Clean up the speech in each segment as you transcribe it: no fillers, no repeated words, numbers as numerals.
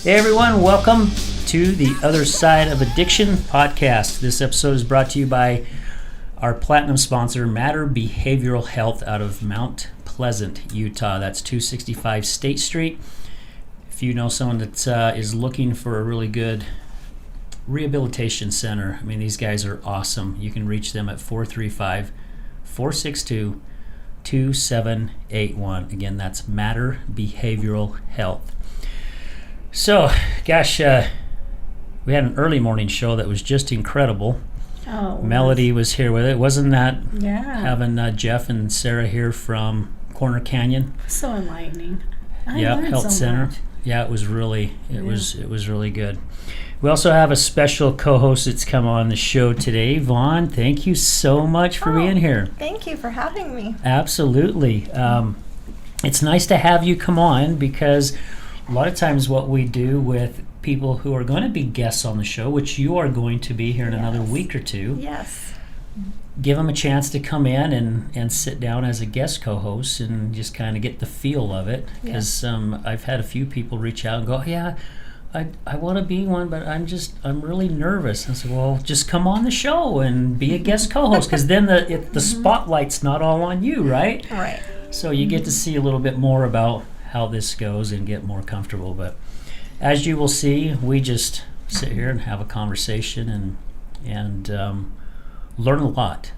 Hey everyone, welcome to the Other Side of Addiction podcast. This episode is brought to you by our platinum sponsor, Matter Behavioral Health out of Mount Pleasant, Utah. That's 265 State Street. If you know someone that is looking for a really good rehabilitation center, I mean, these guys are awesome. You can reach them at 435-462-2781. Again, that's Matter Behavioral Health. So, gosh, we had an early morning show that was just incredible. Oh, Melody was here with it. Wasn't that having Jeff and Sarah here from Corner Canyon? So enlightening. Yeah, Health Center. Much. Yeah, it was really good. We also have a special co-host that's come on the show today. Vaughn, thank you so much for being here. Thank you for having me. Absolutely. It's nice to have you come on because a lot of times what we do with people who are going to be guests on the show, which you are going to be here in another week or two, give them a chance to come in and sit down as a guest co-host and just kind of get the feel of it. Because I've had a few people reach out and go, yeah, I want to be one, but I'm really nervous. And I said, well, just come on the show and be a guest co-host, because then the spotlight's not all on you, right? Right. So you get to see a little bit more about how this goes and get more comfortable. But as you will see, we just sit here and have a conversation and learn a lot.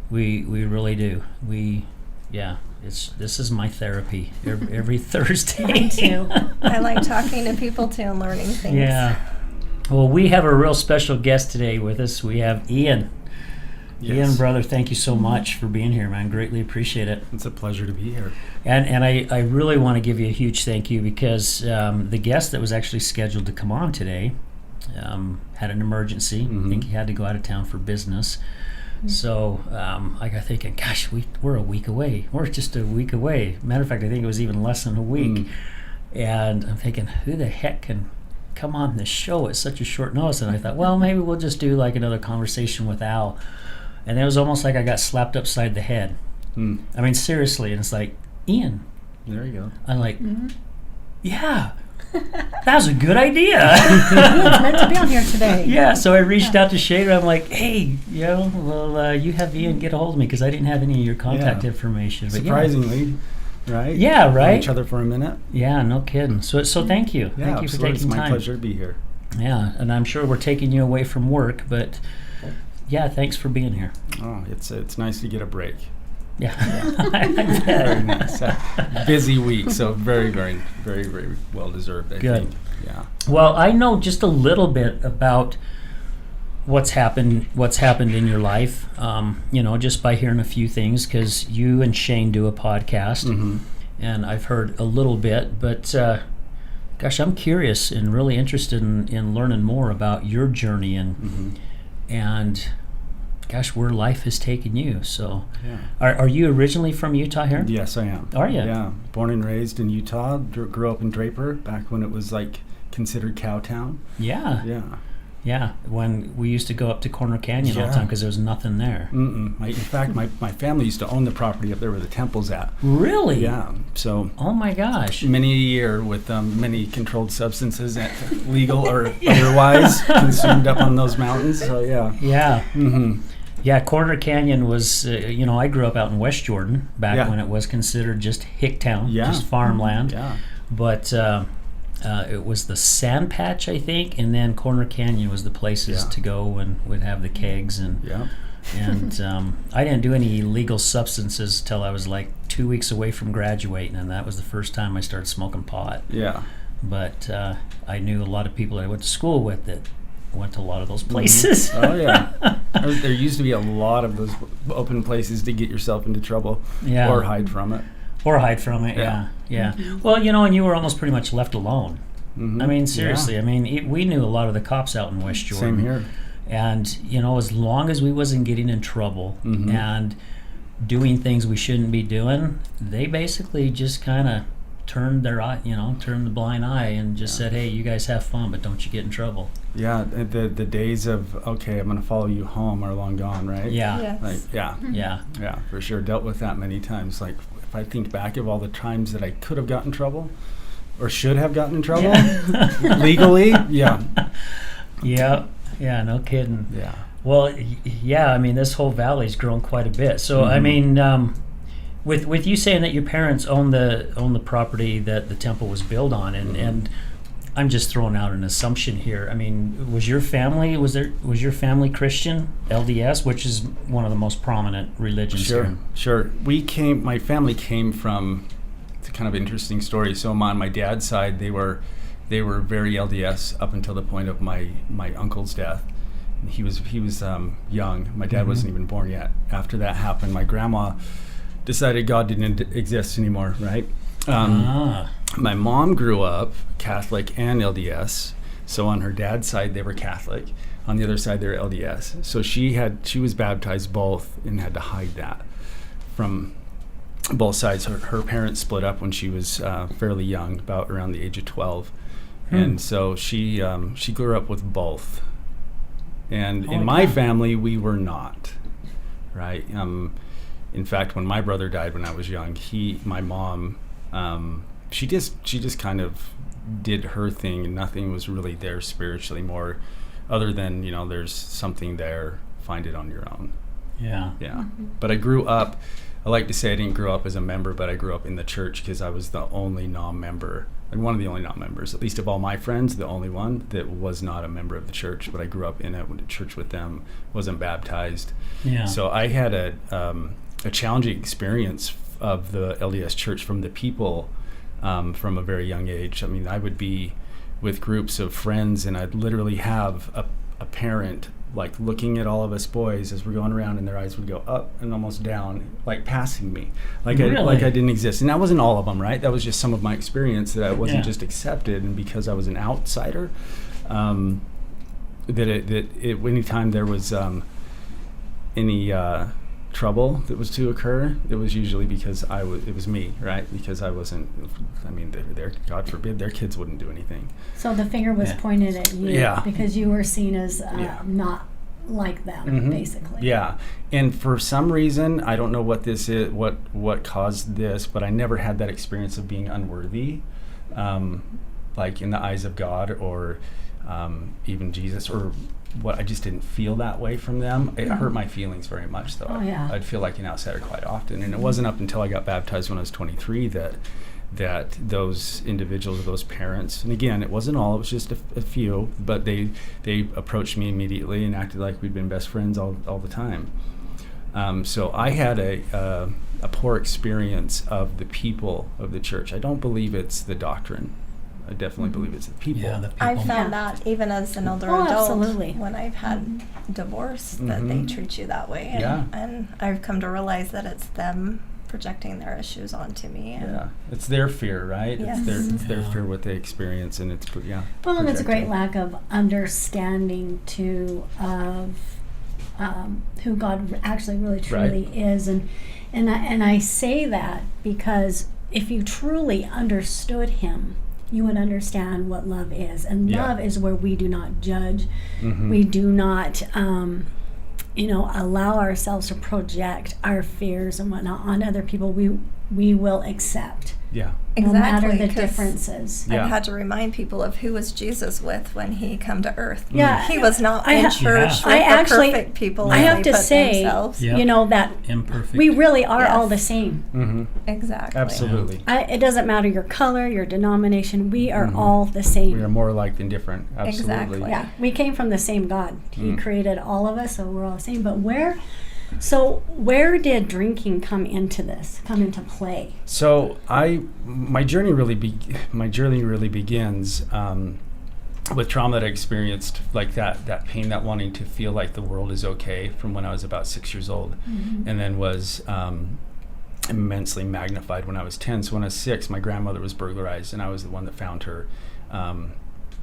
We really do. This is my therapy every Thursday. Me too. I like talking to people too and learning things. Yeah. Well, we have a real special guest today with us. We have Ian. Yes. Ian, brother, thank you so much for being here, man. Greatly appreciate it. It's a pleasure to be here. And I really want to give you a huge thank you because the guest that was actually scheduled to come on today had an emergency. I think he had to go out of town for business. So I got thinking, gosh, we're a week away. We're just a week away. Matter of fact, I think it was even less than a week. And I'm thinking, who the heck can come on this show at such a short notice? And I thought, well, maybe we'll just do like another conversation with Al. And it was almost like I got slapped upside the head. I mean, seriously. And it's like, Ian. There you go. I'm like, yeah, that was a good idea. It's meant to be on here today. Yeah, so I reached out to Shader. I'm like, hey, you have Ian get a hold of me because I didn't have any of your contact information. But surprisingly, right? Yeah, right. Know each other for a minute. Yeah, no kidding. So thank you. Yeah, thank you for taking it's time. my pleasure to be here. Yeah, and I'm sure we're taking you away from work, but yeah, thanks for being here. Oh, it's nice to get a break. Yeah. Very nice. Busy week, so very, very, very, very well deserved, I think. Yeah. Well, I know just a little bit about what's happened in your life, just by hearing a few things, because you and Shane do a podcast, and I've heard a little bit, but gosh, I'm curious and really interested in learning more about your journey and gosh, where life has taken you. So are you originally from Utah here? Yes, I am. Are you? Yeah, born and raised in Utah. Grew up in Draper back when it was like considered Cowtown. Yeah, when we used to go up to Corner Canyon all the time because there was nothing there. In fact, my family used to own the property up there where the temple's at. Really? Yeah. So. Oh my gosh. Many a year with many controlled substances, legal or otherwise, consumed up on those mountains. So yeah. Yeah. Yeah, Corner Canyon was, I grew up out in West Jordan back when it was considered just Hicktown, just farmland. Yeah. But it was the sand patch, I think, and then Corner Canyon was the places to go and would have the kegs. And I didn't do any illegal substances till I was like 2 weeks away from graduating, and that was the first time I started smoking pot. Yeah. But I knew a lot of people that I went to school with that went to a lot of those places. Oh yeah. There used to be a lot of those open places to get yourself into trouble or hide from it. Yeah. Well, and you were almost pretty much left alone. I mean, seriously. I mean, we knew a lot of the cops out in West Jordan. Same here. And as long as we wasn't getting in trouble and doing things we shouldn't be doing, they basically just kind of turned the blind eye and just said, hey, you guys have fun, but don't you get in trouble. Yeah, the days of, okay, I'm going to follow you home are long gone, right? Yeah. Yes. Like, yeah, for sure. Dealt with that many times. Like, if I think back of all the times that I could have gotten in trouble, or should have gotten in trouble legally. Yeah. Yeah. Yeah. No kidding. Yeah. Well, yeah. I mean, this whole valley's grown quite a bit. So, I mean, with you saying that your parents own the property that the temple was built on, and I'm just throwing out an assumption here. I mean, was your family Christian, LDS, which is one of the most prominent religions here? Sure. My family came from, it's a kind of interesting story. So on my dad's side, they were very LDS up until the point of my uncle's death. He was young. My dad wasn't even born yet. After that happened, my grandma decided God didn't exist anymore, right? My mom grew up Catholic and LDS. So on her dad's side, they were Catholic. On the other side, they were LDS. So she was baptized both and had to hide that from both sides. Her parents split up when she was fairly young, about around the age of 12. And so she grew up with both. And in my family, we were not, right? In fact, when my brother died when I was young, my mom, she just kind of did her thing, and nothing was really there spiritually more, other than there's something there, find it on your own. Yeah. But I grew up. I like to say I didn't grow up as a member, but I grew up in the church because I was the only non-member, and one of the only non-members, at least of all my friends, the only one that was not a member of the church. But I grew up in a church with them, wasn't baptized. Yeah. So I had a challenging experience of the LDS church from the people from a very young age. I mean, I would be with groups of friends, and I'd literally have a parent like looking at all of us boys as we're going around, and their eyes would go up and almost down, like passing me, like I didn't exist. And that wasn't all of them, right? That was just some of my experience, that I wasn't just accepted, and because I was an outsider, anytime there was any trouble that was to occur, it was usually because it was me, right? Because I wasn't, I mean, God forbid, their kids wouldn't do anything. So the finger was pointed at you because you were seen as not like them, basically. Yeah. And for some reason, I don't know what this is, what caused this, but I never had that experience of being unworthy, like in the eyes of God, or even Jesus, or what. I just didn't feel that way from them. It hurt my feelings very much, though. I'd feel like an outsider quite often, and it wasn't up until I got baptized when I was 23 that those individuals, or those parents, and again, it wasn't all, it was just a few, but they approached me immediately and acted like we'd been best friends all the time. So I had a poor experience of the people of the church. I don't believe it's the doctrine. I definitely believe it's the people. Yeah, the people. I found that even as an older adult, when I've had divorce, that they treat you that way. And I've come to realize that it's them projecting their issues onto me. And it's their fear, right? Yes. It's their fear, what they experience, and it's Well, and it's a great lack of understanding of who God actually really truly is, and I say that because if you truly understood Him, you would understand what love is, and love is where we do not judge, we do not allow ourselves to project our fears and whatnot on other people. We will accept. No matter the differences. I've had to remind people of who was Jesus with when He come to earth. He was not in church with the perfect people. I have to say, that imperfect. we really are all the same. Exactly. Absolutely. It doesn't matter your color, your denomination. We are all the same. We are more alike than different. Absolutely. Exactly. Yeah, we came from the same God. He created all of us, so we're all the same. But where did drinking come into play? So my journey really begins with trauma that I experienced, like that pain, that wanting to feel like the world is okay, from when I was about 6 years old, and then was immensely magnified when I was 10. So when I was 6, my grandmother was burglarized, and I was the one that found her.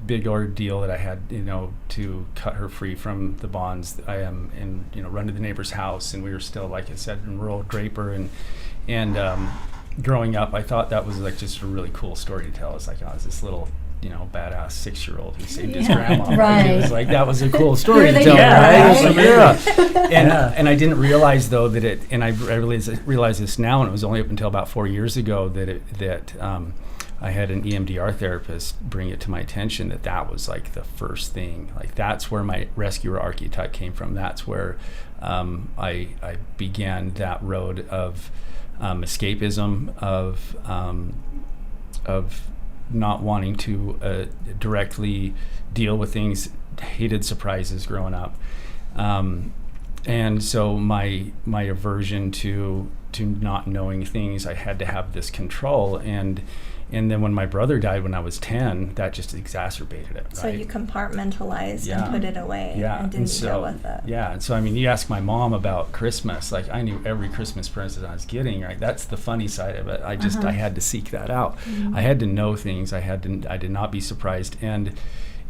Big ordeal that I had, to cut her free from the bonds. And run to the neighbor's house, and we were still, like I said, in rural Draper, and growing up, I thought that was like just a really cool story to tell. It's like, it's this little, badass 6-year-old who saved his grandma. Right. It was like, that was a cool story to tell, right? And I didn't realize, though, that it, and I realize this now, and it was only up until about 4 years ago that I had an EMDR therapist bring it to my attention that was like the first thing. Like that's where my rescuer archetype came from. That's where I began that road of escapism, of not wanting to directly deal with things, hated surprises growing up. And so my aversion to not knowing things, I had to have this control. And then when my brother died when I was 10, that just exacerbated it. So right? you compartmentalized and put it away and didn't deal with it. Yeah, and so I mean, you ask my mom about Christmas, like I knew every Christmas present I was getting, right? That's the funny side of it. I had to seek that out. I had to know things. I did not be surprised. And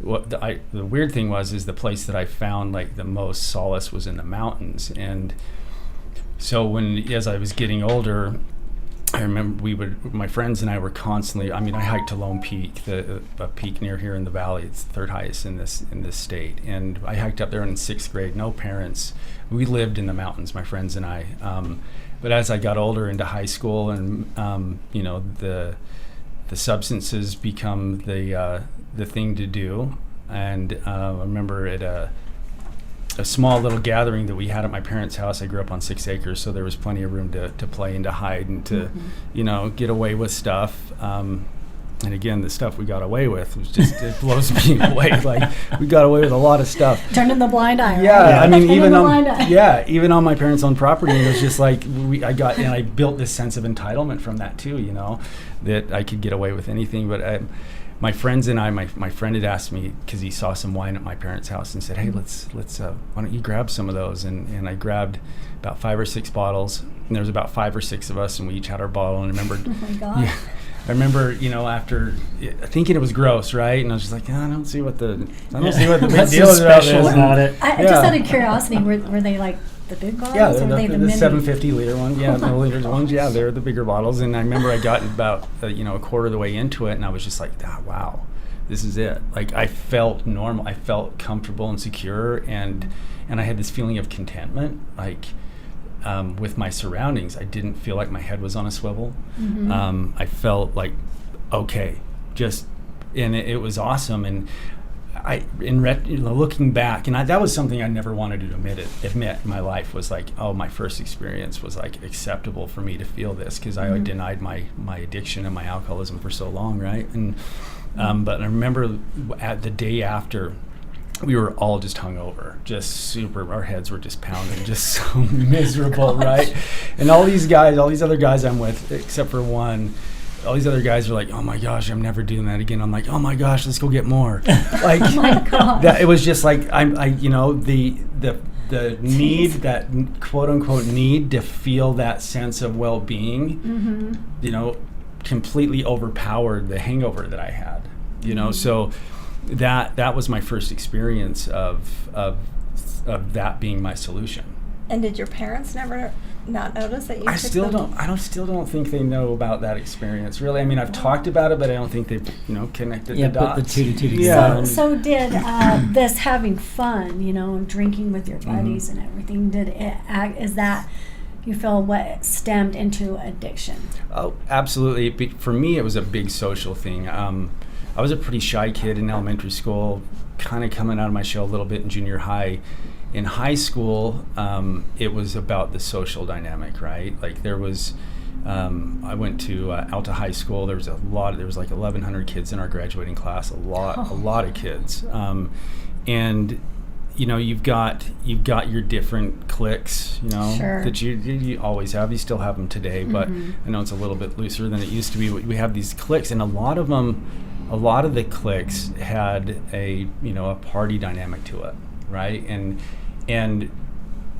what the weird thing was the place that I found like the most solace was in the mountains. And so as I was getting older, I remember my friends and I were constantly, I mean, I hiked to Lone Peak, a peak near here in the valley. It's the third highest in this state. And I hiked up there in 6th grade, no parents. We lived in the mountains, my friends and I. But as I got older into high school and, the substances become the thing to do. And I remember at a small little gathering that we had at my parents' house. I grew up on 6 acres, so there was plenty of room to play and to hide and to, get away with stuff. And again, the stuff we got away with was just, it blows me away. Like, we got away with a lot of stuff. Turning the blind eye. Yeah, right? I mean, even on my parents' own property, it was just like, I built this sense of entitlement from that too, that I could get away with anything. But my friends and I, my friend had asked me, because he saw some wine at my parents' house and said, hey, let's why don't you grab some of those? And I grabbed about 5 or 6 bottles, and there was about 5 or 6 of us, and we each had our bottle. And I remember, oh my God. Yeah, I remember, after thinking it was gross, right? And I was just like, I don't see what the big deal is about it. Just out of curiosity, were they like the big bottles? Yeah, or they're the mini? 750 liter one. Yeah, the milliliters ones. Yeah, they're the bigger bottles. And I remember I got about a quarter of the way into it, and I was just like, wow, this is it. Like, I felt normal. I felt comfortable and secure, and I had this feeling of contentment, like with my surroundings. I didn't feel like my head was on a swivel. I felt like okay, and it was awesome. And looking back, and that was something I never wanted to admit in my life, was like, oh, my first experience was like acceptable for me to feel this, because I denied my addiction and my alcoholism for so long, right? And but I remember at the day after, we were all just hungover, just super, our heads were just pounding, just so miserable, right? And all these other guys I'm with, except for one, all these other guys are like, oh my gosh, I'm never doing that again. I'm like, oh my gosh, let's go get more. Like, oh my God. It was just like, the need, that quote unquote need to feel that sense of well-being, completely overpowered the hangover that I had, so that was my first experience of that being my solution. And did your parents never not notice that you I still don't think they know about that experience, really. I mean, I've talked about it, but I don't think they've connected the dots. Put the two together. Yeah. So did this having fun, drinking with your buddies and everything, did it act, is that you feel what stemmed into addiction? Oh, absolutely. For me, it was a big social thing. I was a pretty shy kid in elementary school, kind of coming out of my shell a little bit in junior high. In high school, it was about the social dynamic, right? Like, there was, I went to Alta High School. There was like 1,100 kids in our graduating class, a lot of kids. And you've got your different cliques, sure, that you always have. You still have them today, but I know it's a little bit looser than it used to be. We have these cliques, and a lot of the cliques had a party dynamic to it, right? And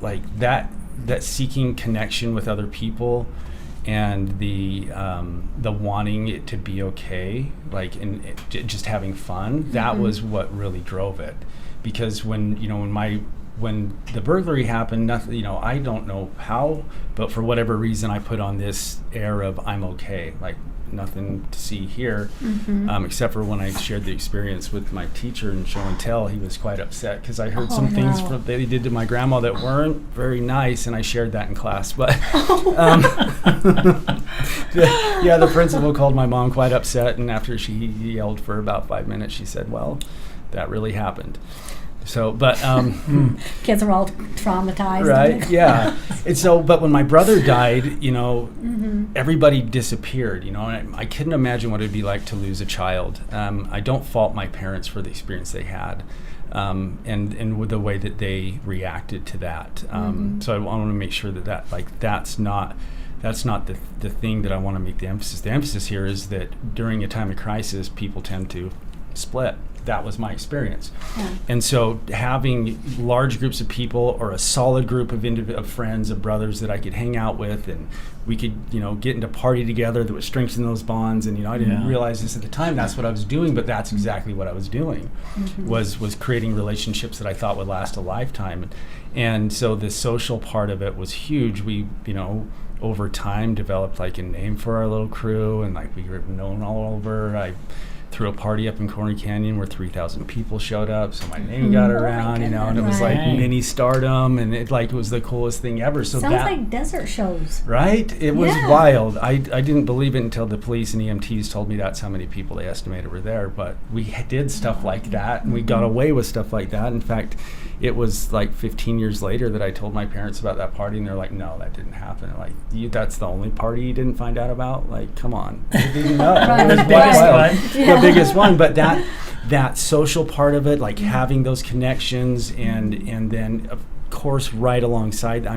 like that seeking connection with other people, and the wanting it to be okay, like, and just having fun. That was what really drove it. Because when the burglary happened, nothing, I don't know how, but for whatever reason, I put on this air of I'm okay. Like, nothing to see here, except for when I shared the experience with my teacher in show and tell. He was quite upset because I heard some things that he did to my grandma that weren't very nice, and I shared that in class. But yeah, the principal called my mom quite upset, and after she yelled for about 5 minutes, she said, "Well, that really happened." So, but kids are all traumatized, right? Yeah. And so, but when my brother died, everybody disappeared. And I couldn't imagine what it'd be like to lose a child. I don't fault my parents for the experience they had, and with the way that they reacted to that. So I want to make sure that that's not the thing that I want to make the emphasis. The emphasis here is that during a time of crisis, people tend to split. That was my experience. Yeah. And so having large groups of people or a solid group of friends, of brothers that I could hang out with, and we could, get into party together that would strengthen those bonds. And, I didn't realize this at the time. That's what I was doing, but that's exactly what I was doing, was creating relationships that I thought would last a lifetime. And so the social part of it was huge. We, over time developed like a name for our little crew, and like we were known all over. I threw a party up in Corner Canyon where 3,000 people showed up, so my name got around, and it was like mini stardom, and it was the coolest thing ever. So sounds like desert shows, right? It was wild. I didn't believe it until the police and EMTs told me that's how many people they estimated were there. But we did stuff like that, and we got away with stuff like that. In fact, it was like 15 years later that I told my parents about that party, and they're like, "No, that didn't happen." Like, that's the only party you didn't find out about? Like, come on. They didn't know. Right. It was wild. The biggest one, but that social part of it, like having those connections, and then of course right alongside,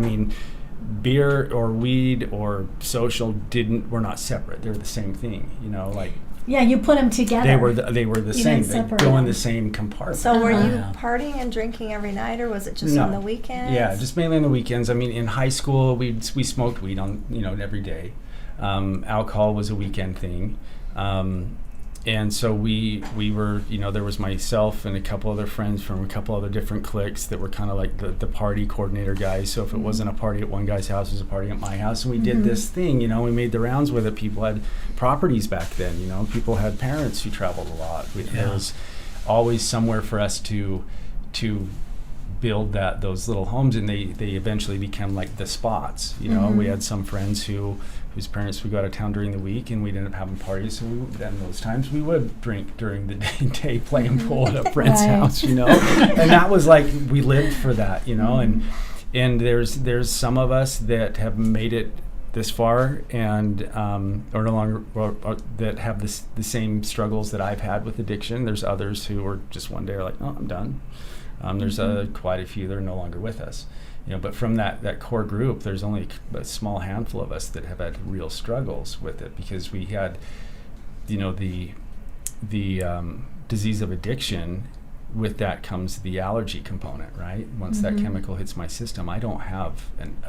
beer or weed or social were not separate. They're the same thing, Yeah, you put them together. They were the same. They go in the same compartment. So were you partying and drinking every night, or was it just on the weekends? Yeah, just mainly on the weekends. In high school, we smoked weed on every day. Alcohol was a weekend thing. And so we were, there was myself and a couple other friends from a couple other different cliques that were kind of like the party coordinator guys. So if it wasn't a party at one guy's house, it was a party at my house. And we did this thing, we made the rounds with it. People had properties back then, people had parents who traveled a lot. There was always somewhere for us to build those little homes, and they eventually became like the spots. We had some friends whose parents would go out of town during the week, and we'd end up having parties. So then those times we would drink during the day playing pool at a friend's house, and that was like, we lived for that, and there's some of us that have made it this far and or no longer or that have the same struggles that I've had with addiction. There's others who are just one day are like, "Oh, I'm done." There's quite a few that are no longer with us. But from that core group, there's only a small handful of us that have had real struggles with it, because we had, the disease of addiction. With that comes the allergy component, right? Once that chemical hits my system, I don't have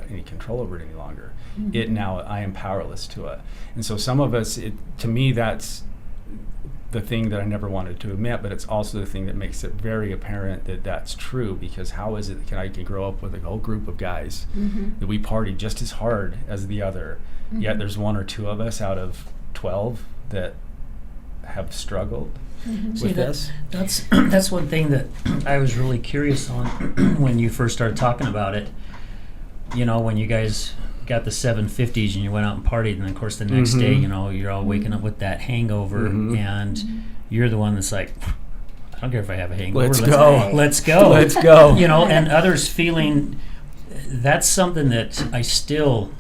any control over it any longer. I am powerless to it. And so some of us, to me, that's the thing that I never wanted to admit, but it's also the thing that makes it very apparent that that's true, because how is it that I can grow up with a whole group of guys that we party just as hard as the other, yet there's one or two of us out of 12 that have struggled with this? That's one thing that I was really curious on when you first started talking about it. When you guys got the 750s and you went out and partied, and of course the next day, you're all waking up with that hangover, and you're the one that's like, I don't care if I have a hangover. Let's go. And others feeling that's something that I still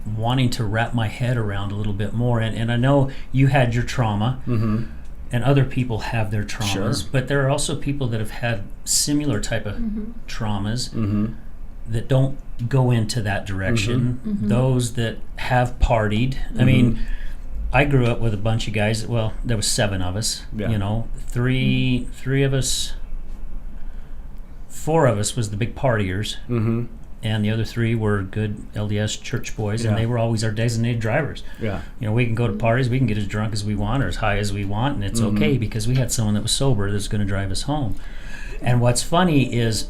wanting to wrap my head around a little bit more. And I know you had your trauma, and other people have their traumas, but there are also people that have had similar type of traumas that don't go into that direction. Those that have partied. I mean, I grew up with a bunch of guys. Well, there was 7 of us. Three of us. 4 of us was the big partiers, and the other 3 were good LDS church boys, and they were always our designated drivers. We can go to parties, we can get as drunk as we want or as high as we want, and it's okay, because we had someone that was sober that's going to drive us home. And what's funny is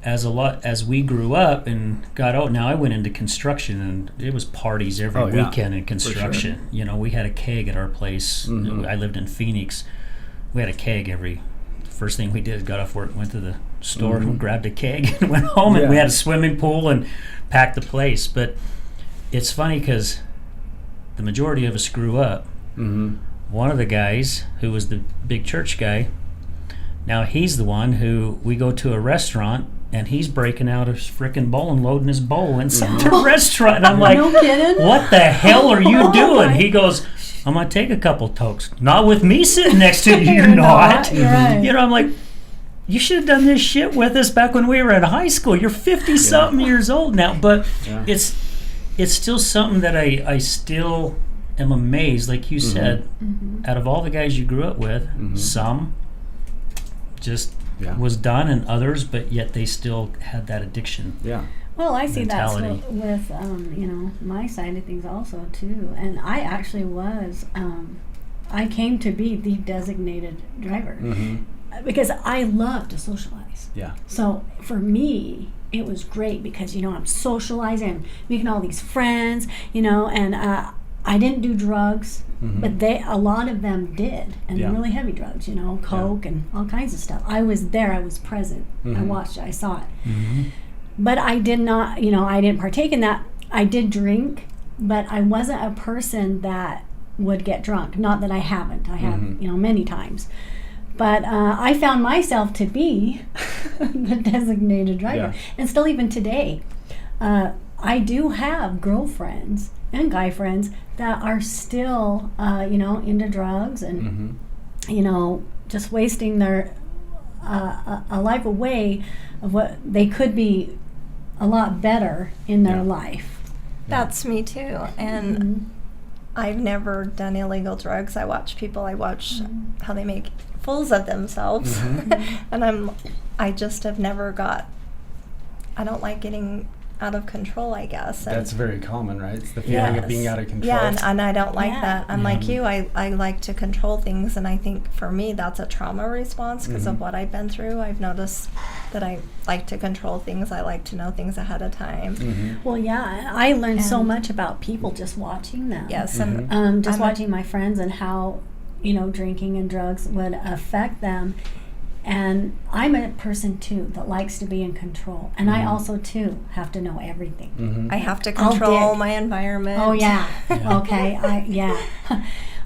as we grew up and got out, now I went into construction, and it was parties every weekend in construction. Sure. You know, we had a keg at our place. I lived in Phoenix. We had a keg first thing we did, got off work, went to the store and grabbed a keg and went home, and we had a swimming pool and packed the place. But it's funny because the majority of us grew up. One of the guys who was the big church guy, now he's the one who we go to a restaurant and he's breaking out his frickin' bowl and loading his bowl inside the restaurant. And I'm like, no kidding? What the hell are you doing? He goes, I'm going to take a couple tokes. Not with me sitting next to you, you're not. You're right. You know, I'm like, you should have done this shit with us back when we were in high school. You're 50-something years old now. But it's still something that I still am amazed, like you said, out of all the guys you grew up with, some just was done, and others, but yet they still had that addiction. Well, I see mentality. That's with my side of things also too. And I actually was, I came to be the designated driver because I love to socialize. So for me, it was great because, I'm socializing, I'm making all these friends, and I didn't do drugs, but a lot of them did, and really heavy drugs, coke and all kinds of stuff. I was there, I was present, I watched it, I saw it. But I did not, I didn't partake in that. I did drink, but I wasn't a person that would get drunk. Not that I haven't. I have, many times. But I found myself to be the designated driver. And still even today, I do have girlfriends and guy friends that are still, into drugs and, just wasting their a life away of what they could be a lot better in their life. That's me too. And I've never done illegal drugs. I watch people, how they make fools of themselves. And I just have never I don't like getting out of control, I guess. And that's very common, right? It's the feeling of being out of control. Yeah, and I don't like that. I'm like you, I like to control things, and I think for me that's a trauma response because of what I've been through. I've noticed that I like to control things. I like to know things ahead of time. Well, I learned so much about people just watching them. Yes, and just watching my friends and how, drinking and drugs would affect them. And I'm a person too that likes to be in control, and I also too have to know everything. I have to control my environment. Oh okay.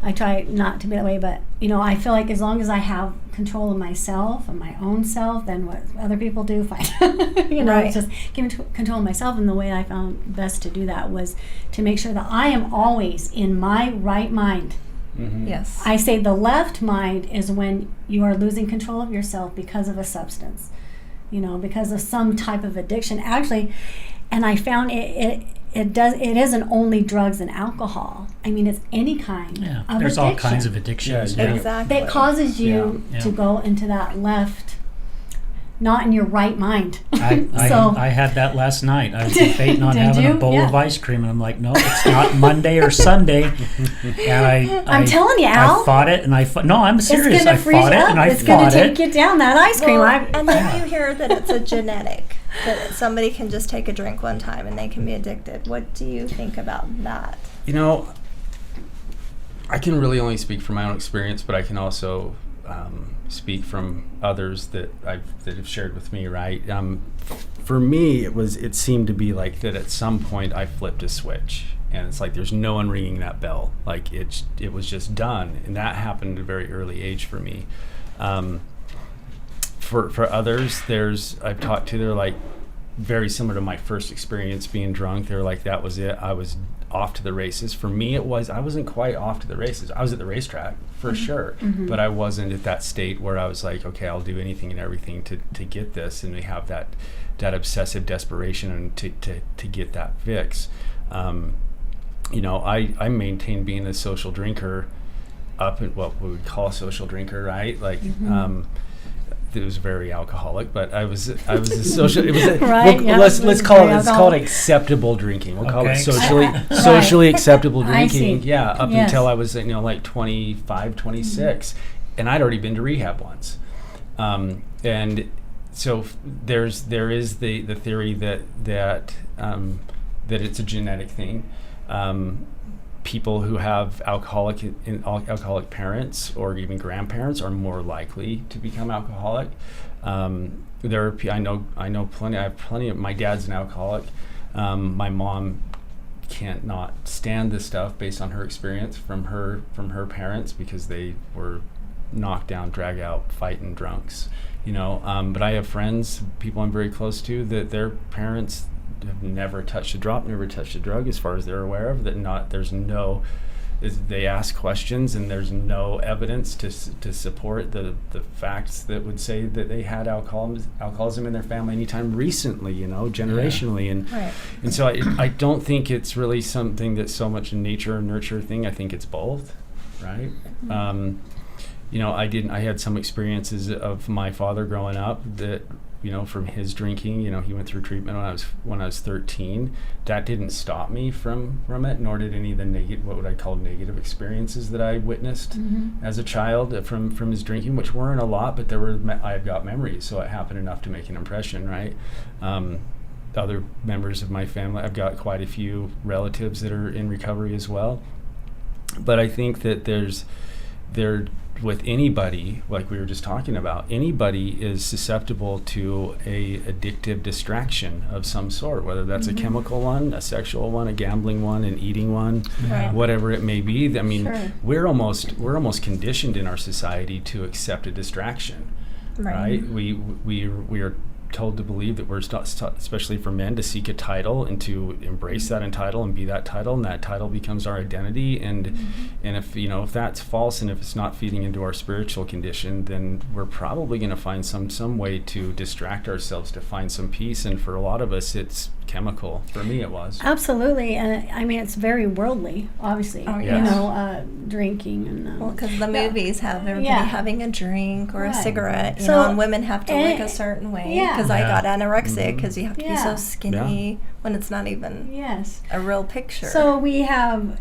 I try not to be that way, but I feel like as long as I have control of myself and my own self, then what other people do, fine. It's just giving control of myself. And the way I found best to do that was to make sure that I am always in my right mind. Yes. I say the left mind is when you are losing control of yourself because of a substance, because of some type of addiction. Actually, and I found it isn't only drugs and alcohol. I mean, it's any kind of addiction. There's all kinds of addictions. Exactly. That causes you to go into that left, not in your right mind. I had that last night. I was debating on having a bowl of ice cream, and I'm like, no, it's not Monday or Sunday. And I'm telling you, Al. I fought it, and no, I'm serious. I fought it, and I it's fought it. It's going to take you down that ice cream. And then you hear that it's a genetic, that somebody can just take a drink one time and they can be addicted. What do you think about that? I can really only speak from my own experience, but I can also speak from others that have shared with me, right? For me, it seemed to be like that at some point I flipped a switch, and it's like there's no one ringing that bell. Like it was just done, and that happened at a very early age for me. For others, I've talked to, they're like very similar to my first experience being drunk. They're like, that was it. I was off to the races. For me, I wasn't quite off to the races. I was at the racetrack for sure, but I wasn't at that state where I was like, okay, I'll do anything and everything to get this. And we have that obsessive desperation and to get that fix. I maintained being a social drinker up at what we would call a social drinker, right? Like, it was very alcoholic, but I was a social. It was let's call it acceptable drinking. We'll call it socially acceptable drinking. Yeah, up until I was like 25, 26, and I'd already been to rehab once, and so there is the theory that it's a genetic thing. People who have alcoholic parents or even grandparents are more likely to become alcoholic. I know plenty. I have plenty of. My dad's an alcoholic. My mom can't not stand this stuff based on her experience from her parents, because they were knocked down, drag out, fighting drunks. But I have friends, people I'm very close to, that their parents have never touched a drop, never touched a drug, as far as they're aware of. They ask questions, and there's no evidence to support the facts that would say that they had alcoholism in their family anytime recently, generationally. And so I don't think it's really something that's so much a nature or nurture thing. I think it's both, right? I had some experiences of my father growing up that, from his drinking. He went through treatment when I was 13. That didn't stop me from it, nor did any of the what would I call negative experiences that I witnessed as a child from his drinking, which weren't a lot, but I've got memories, so it happened enough to make an impression, right? Other members of my family, I've got quite a few relatives that are in recovery as well. But I think that with anybody, like we were just talking about, anybody is susceptible to a addictive distraction of some sort, whether that's a chemical one, a sexual one, a gambling one, an eating one, whatever it may be. I mean, we're almost conditioned in our society to accept a distraction, right? We are told to believe that we're especially for men, to seek a title and to embrace that title and be that title, and that title becomes our identity. And if that's false, and if it's not feeding into our spiritual condition, then we're probably going to find some way to distract ourselves to find some peace. And for a lot of us, it's chemical. For me, it was absolutely. And I mean, it's very worldly, obviously. Drinking and because the movies have everybody having a drink or a cigarette, and women have to look a certain way. Because I got anorexic, because you have to be so skinny when it's not even a real picture. So we have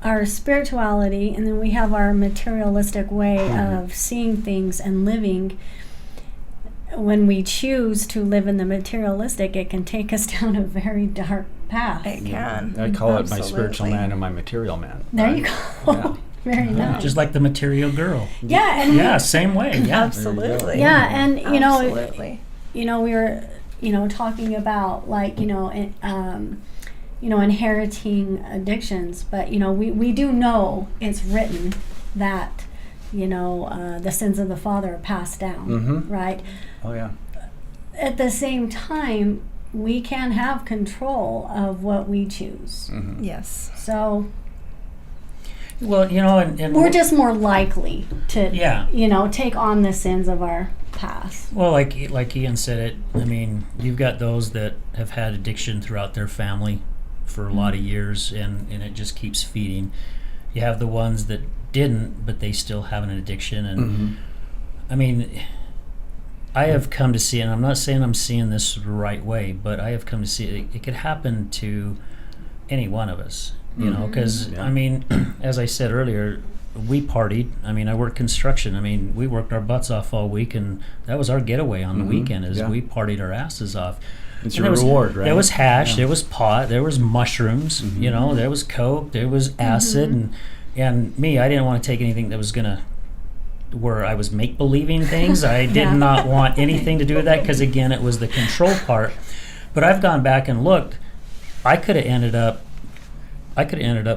our spirituality, and then we have our materialistic way of seeing things and living. When we choose to live in the materialistic, it can take us down a very dark path. It can. I call it my spiritual man and my material man. There you go. Very nice. Just like the material girl. Yeah. And same way. Yeah. Absolutely. Yeah, and Absolutely. we were talking about inheriting addictions, but we do know it's written that the sins of the father are passed down, right? Oh yeah. At the same time, we can have control of what we choose. Yes. So well, and we're just more likely to take on the sins of our past. Well, like Ian said it, I mean, you've got those that have had addiction throughout their family for a lot of years, and it just keeps feeding. You have the ones that didn't, but they still have an addiction. And I mean, I have come to see, and I'm not saying I'm seeing this the right way, but I have come to see it could happen to any one of us, because I mean, as I said earlier, we partied. I mean, I worked construction. I mean, we worked our butts off all week, and that was our getaway on the weekend, is we partied our asses off. It's your reward, right? There was hash, there was pot, there was mushrooms, there was coke, there was acid, and me, I didn't want to take anything that was where I was make-believing things. I did not want anything to do with that, because again, it was the control part. But I've gone back and looked. I could have ended up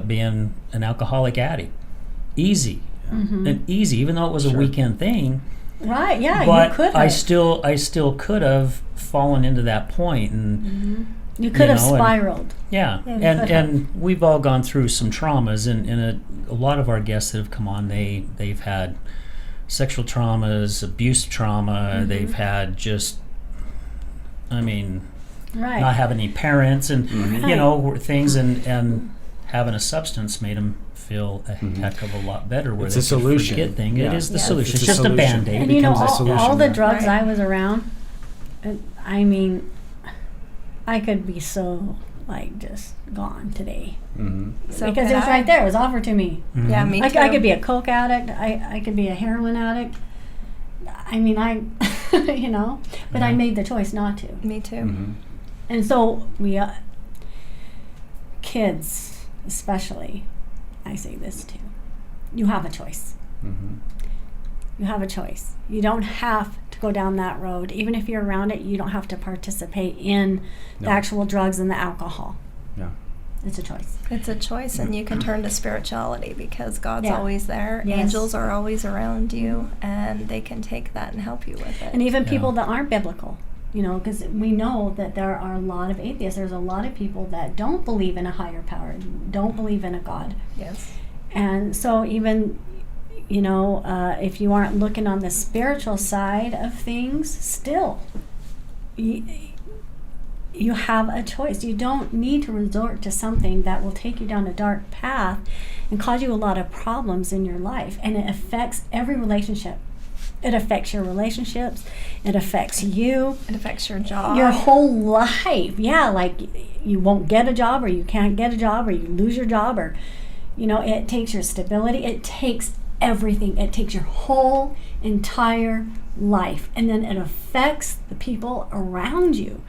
being an alcoholic addict. Easy. And easy, even though it was a weekend thing. Right, yeah, but you could have. I still could have fallen into that point, and you could have spiraled. And we've all gone through some traumas, and a lot of our guests that have come on, they've had sexual traumas, abuse trauma, they've had just, I mean, not having any parents, and things, and having a substance made them feel a heck of a lot better. Where it's a solution. Forget thing. It is the solution. It's just a Band-Aid. And all the drugs I was around, I mean, I could be so just gone today. So because it was right there. It was offered to me. Yeah, me too. I could be a coke addict. I could be a heroin addict. I mean, but I made the choice not to. Me too. Mm-hmm. And so we, kids especially, I say this too, you have a choice. Mm-hmm. You have a choice. You don't have to go down that road. Even if you're around it, you don't have to participate in the actual drugs and the alcohol. Yeah. It's a choice. It's a choice, and you can turn to spirituality because God's Yeah. always there. Yes. Angels are always around you, and they can take that and help you with it. And even people that aren't biblical, you know, because we know that there are a lot of atheists. There's a lot of people that don't believe in a higher power, don't believe in a God. Yes. And so even, you know, if you aren't looking on the spiritual side of things, still, you have a choice. You don't need to resort to something that will take you down a dark path and cause you a lot of problems in your life. And it affects every relationship. It affects your relationships. It affects you. It affects your job. Your whole life. Yeah, like you won't get a job, or you can't get a job, or you lose your job, or, you know, it takes your stability. It takes everything. It takes your whole entire life. And then it affects the people around you.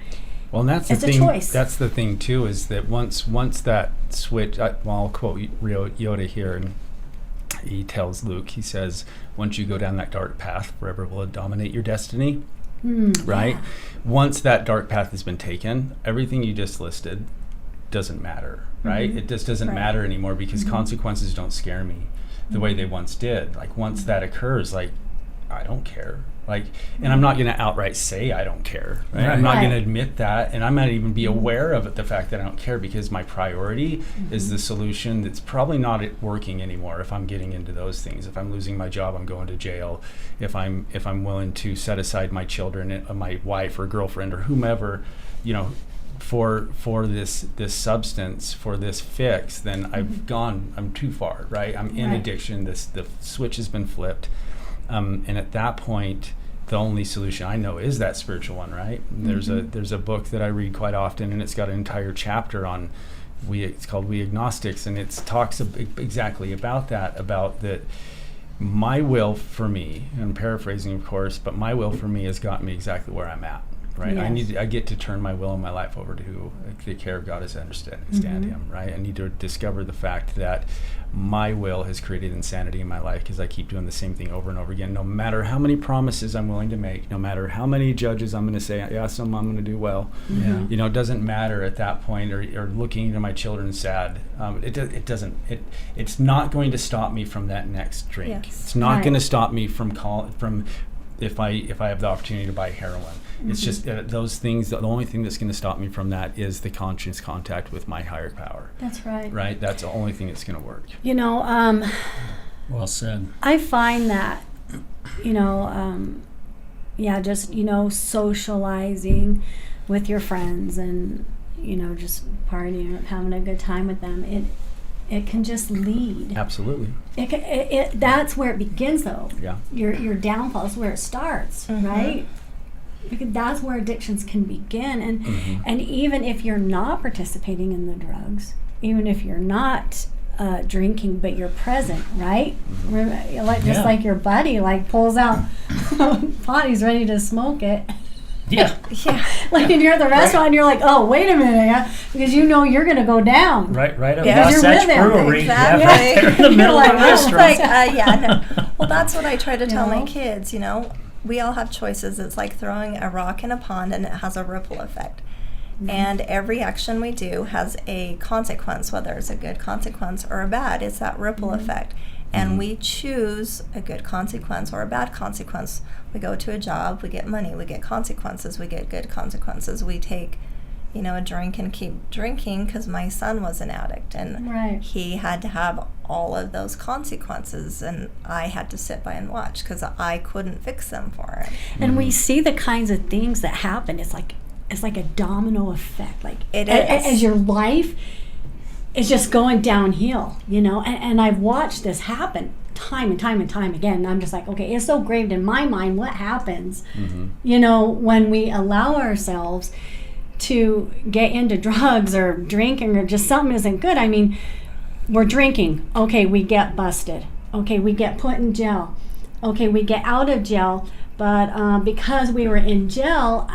Well, and that's It's the a thing. choice. That's the thing too, is that once that switch. Well, I'll quote Yoda here, and he tells Luke. He says, "Once you go down that dark path, forever will it dominate your destiny." Right? Yeah. Once that dark path has been taken, everything you just listed doesn't matter. Right? It just doesn't Right. matter anymore, because consequences don't scare me the way they once did. Like once that occurs, like I don't care. Like, and I'm not going to outright say I don't care. Right? I'm not Right. going to admit that, and I might even be aware of it, the fact that I don't care, because my priority is the solution that's probably not working anymore. If I'm getting into those things, if I'm losing my job, I'm going to jail. If I'm willing to set aside my children, my wife or girlfriend or whomever, you know, for this substance, for this fix, then I'm too far. Right? I'm in Right. addiction. The switch has been flipped. And at that point, the only solution I know is that spiritual one, right? There's a book that I read quite often, and it's got an entire chapter on it's called We Agnostics, and it talks exactly about that, about that my will for me, and I'm paraphrasing of course, but my will for me has gotten me exactly where I'm at. Right, Yes. I get to turn my will and my life over to the care of God as I understand Him. Right, I need to discover the fact that my will has created insanity in my life, because I keep doing the same thing over and over again. No matter how many promises I'm willing to make, no matter how many judges I'm going to say, yes, I'm going to do well. Yeah. You know, it doesn't matter at that point, or looking into my children sad. It doesn't. It's not going to stop me from that next drink. Yes. It's not Right. going to stop me from if I have the opportunity to buy heroin. It's just those things. The only thing that's going to stop me from that is the conscious contact with my higher power. That's right. Right? That's the only thing that's going to work. You know, Well said. I find that, you know, just, you know, socializing with your friends and, you know, just partying, having a good time with them, it can just lead. Absolutely. That's where it begins, though. Yeah. Your downfall is where it starts, right? Because that's where addictions can begin, and even if you're not participating in the drugs, even if you're not drinking, but you're present, right? Like your buddy, like pulls out pot, he's ready to smoke it. Yeah. Yeah. Like when you're at the restaurant, and you're like, oh, wait a minute, yeah, because you know you're gonna go down. Right up Yeah. Because you're Wasatch with them. Brewery. Exactly. Yeah, right there in the You're middle like, of the oh, restaurant. No. Well, that's what I try to tell my know? kids, you know. We all have choices. It's like throwing a rock in a pond, and it has a ripple effect. And every action we do has a consequence, whether it's a good consequence or a bad. It's that ripple effect. And we choose a good consequence or a bad consequence. We go to a job, we get money, we get consequences, we get good consequences. We take, you know, a drink and keep drinking, because my son was an addict, and Right. he had to have all of those consequences, and I had to sit by and watch because I couldn't fix them for him. And we see the kinds of things that happen. It's like a domino effect. Like It as is. your life is just going downhill, you know. And I've watched this happen time and time and time again. And I'm just like, okay, it's so graved in my mind what happens, you know, when we allow ourselves to get into drugs or drinking or just something isn't good. I mean, we're drinking. Okay, we get busted. Okay, we get put in jail. Okay, we get out of jail, but because we were in jail,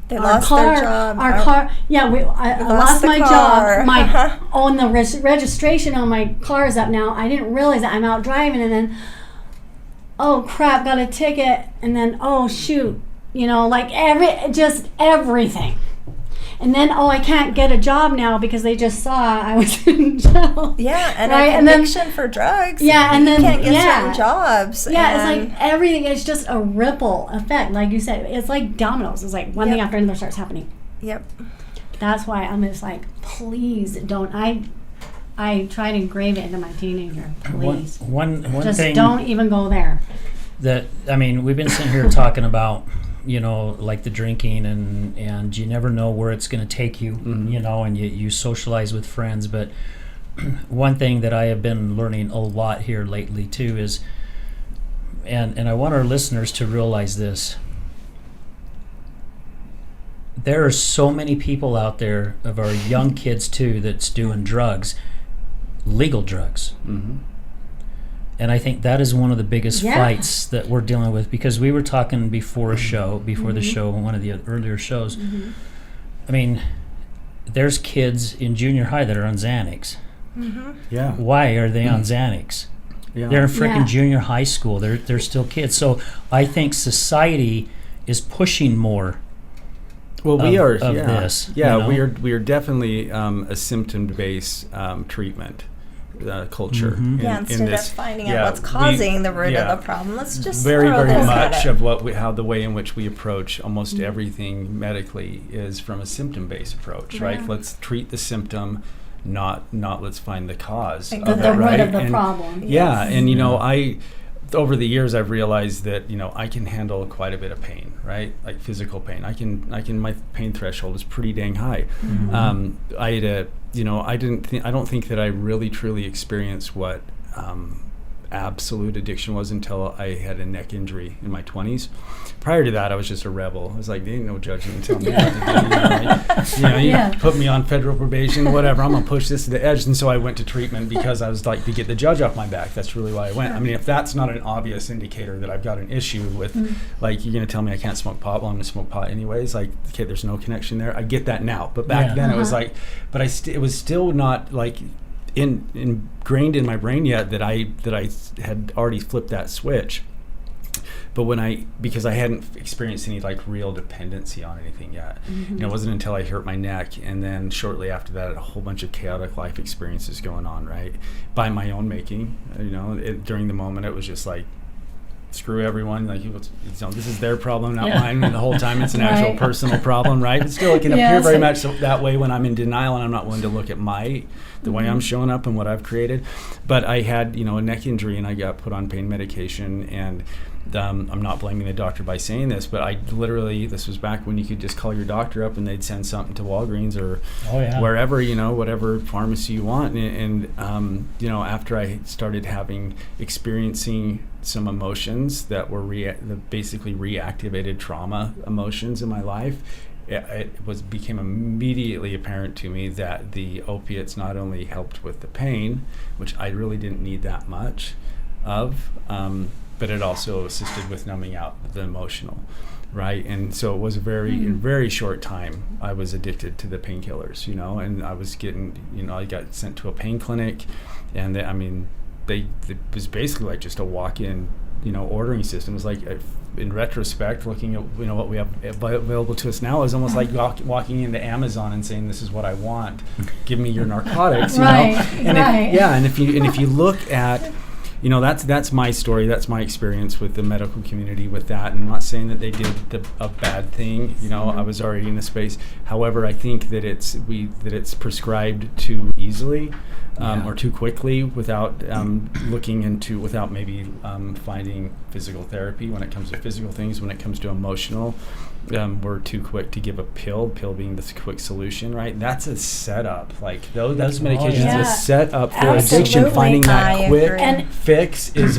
They our lost car, their job. Our car, yeah, I lost the my car. job. My on the registration on my car is up now. I didn't realize that I'm out driving, and then, oh crap, got a ticket, and then oh shoot, like everything. And then, I can't get a job now because they just saw I was in jail. Yeah, and right? a conviction for drugs. Yeah, and then you can't get certain jobs. Yeah, it's like everything. It's just a ripple effect, like you said. It's like dominoes. It's like one thing after another starts happening. Yep. That's why I'm just like, please don't. I try to engrave it into my teenager. Please, one just thing. Don't even go there. We've been sitting here talking about, like the drinking and you never know where it's going to take you, and you socialize with friends. But one thing that I have been learning a lot here lately too is, and I want our listeners to realize this, there are so many people out there of our young kids too that's doing drugs, legal drugs. Mm-hmm. And I think that is one of the biggest fights that we're dealing with, because we were talking before the show, one of the earlier shows. Mm-hmm. I mean, there's kids in junior high that are on Xanax. Mm-hmm. Yeah. Why are they on Xanax? Yeah. They're in freaking junior high school. They're still kids. So I think society is pushing more. Well, we are of this. Yeah, we are definitely a symptom-based treatment culture. Mm-hmm. Instead of finding out what's causing the root of the problem, let's just very throw this much at it. of how the way in which we approach almost everything medically is from a symptom-based approach, right? Let's treat the symptom, not let's find the cause of the it, right? root of the problem. Yeah, and I over the years I've realized that I can handle quite a bit of pain, right? Like physical pain. I can my pain threshold is pretty dang high. Mm-hmm. I don't think that I really truly experienced what absolute addiction was until I had a neck injury in my 20s. Prior to that, I was just a rebel. I was like, there ain't no judge and tell me what to do. You put me on federal probation, whatever. I'm gonna push this to the edge. And so I went to treatment because I was like, to get the judge off my back. That's really why I went. I mean, if that's not an obvious indicator that I've got an issue with, like, you're gonna tell me I can't smoke pot, well, I'm gonna smoke pot anyways. Like, okay, there's no connection there. I get that now, but back then it was like, but it was still not like ingrained in my brain yet that I had already flipped that switch. But because I hadn't experienced any like real dependency on anything yet, it wasn't until I hurt my neck, and then shortly after that, a whole bunch of chaotic life experiences going on, right, by my own making. During the moment, it was just like, screw everyone, like, this is their problem, not mine. And the whole time it's an actual personal problem, right? But still, it can appear very much that way when I'm in denial and I'm not willing to look at the way I'm showing up and what I've created. But I had, a neck injury, and I got put on pain medication, and I'm not blaming the doctor by saying this, but I literally, this was back when you could just call your doctor up and they'd send something to Walgreens or wherever, whatever pharmacy you want. And after I started experiencing some emotions that were basically reactivated trauma emotions in my life, it became immediately apparent to me that the opiates not only helped with the pain, which I really didn't need that much of, but it also assisted with numbing out the emotional, right? And so it was in a very short time, I was addicted to the painkillers, and I was getting, I got sent to a pain clinic, and it was basically like just a walk-in, ordering system. It was like, in retrospect, looking at, what we have available to us now, is almost like walking into Amazon and saying, this is what I want, give me your narcotics, And if you look at, that's my story. That's my experience with the medical community with that. And I'm not saying that they did a bad thing. I was already in the space. However, I think that it's prescribed too easily or too quickly without without maybe finding physical therapy when it comes to physical things. When it comes to emotional, we're too quick to give a pill being this quick solution, right? That's a setup. Like those medications are a setup for addiction. Finding that quick fix is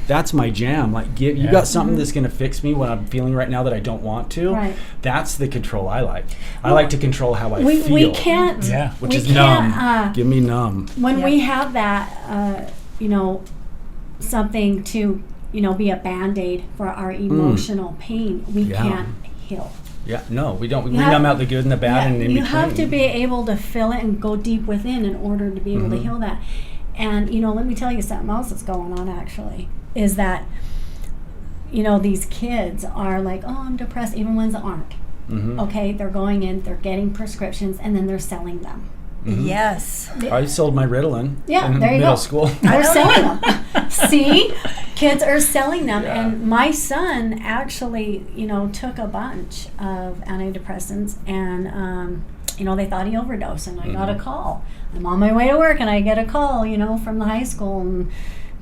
that's my jam. Like, you got something that's going to fix me what I'm feeling right now that I don't want to. Right. That's the control I like. I like to control how I feel. We can't. Which is numb. Give me numb. When we have that, something to be a Band-Aid for our emotional pain. We can't heal. Yeah, no, we don't. We numb out the good and the bad and in between. You have to be able to feel it and go deep within in order to be able to heal that. And, let me tell you something else that's going on, actually, is that, these kids are like, oh, I'm depressed, even ones that aren't. Okay, they're going in, they're getting prescriptions, and then they're selling them. Yes. I sold my Ritalin in there you middle go. school. They're selling them. See? Kids are selling them. Yeah. And my son actually, took a bunch of antidepressants, and, they thought he overdosed, and I got a call. I'm on my way to work, and I get a call, from the high school, and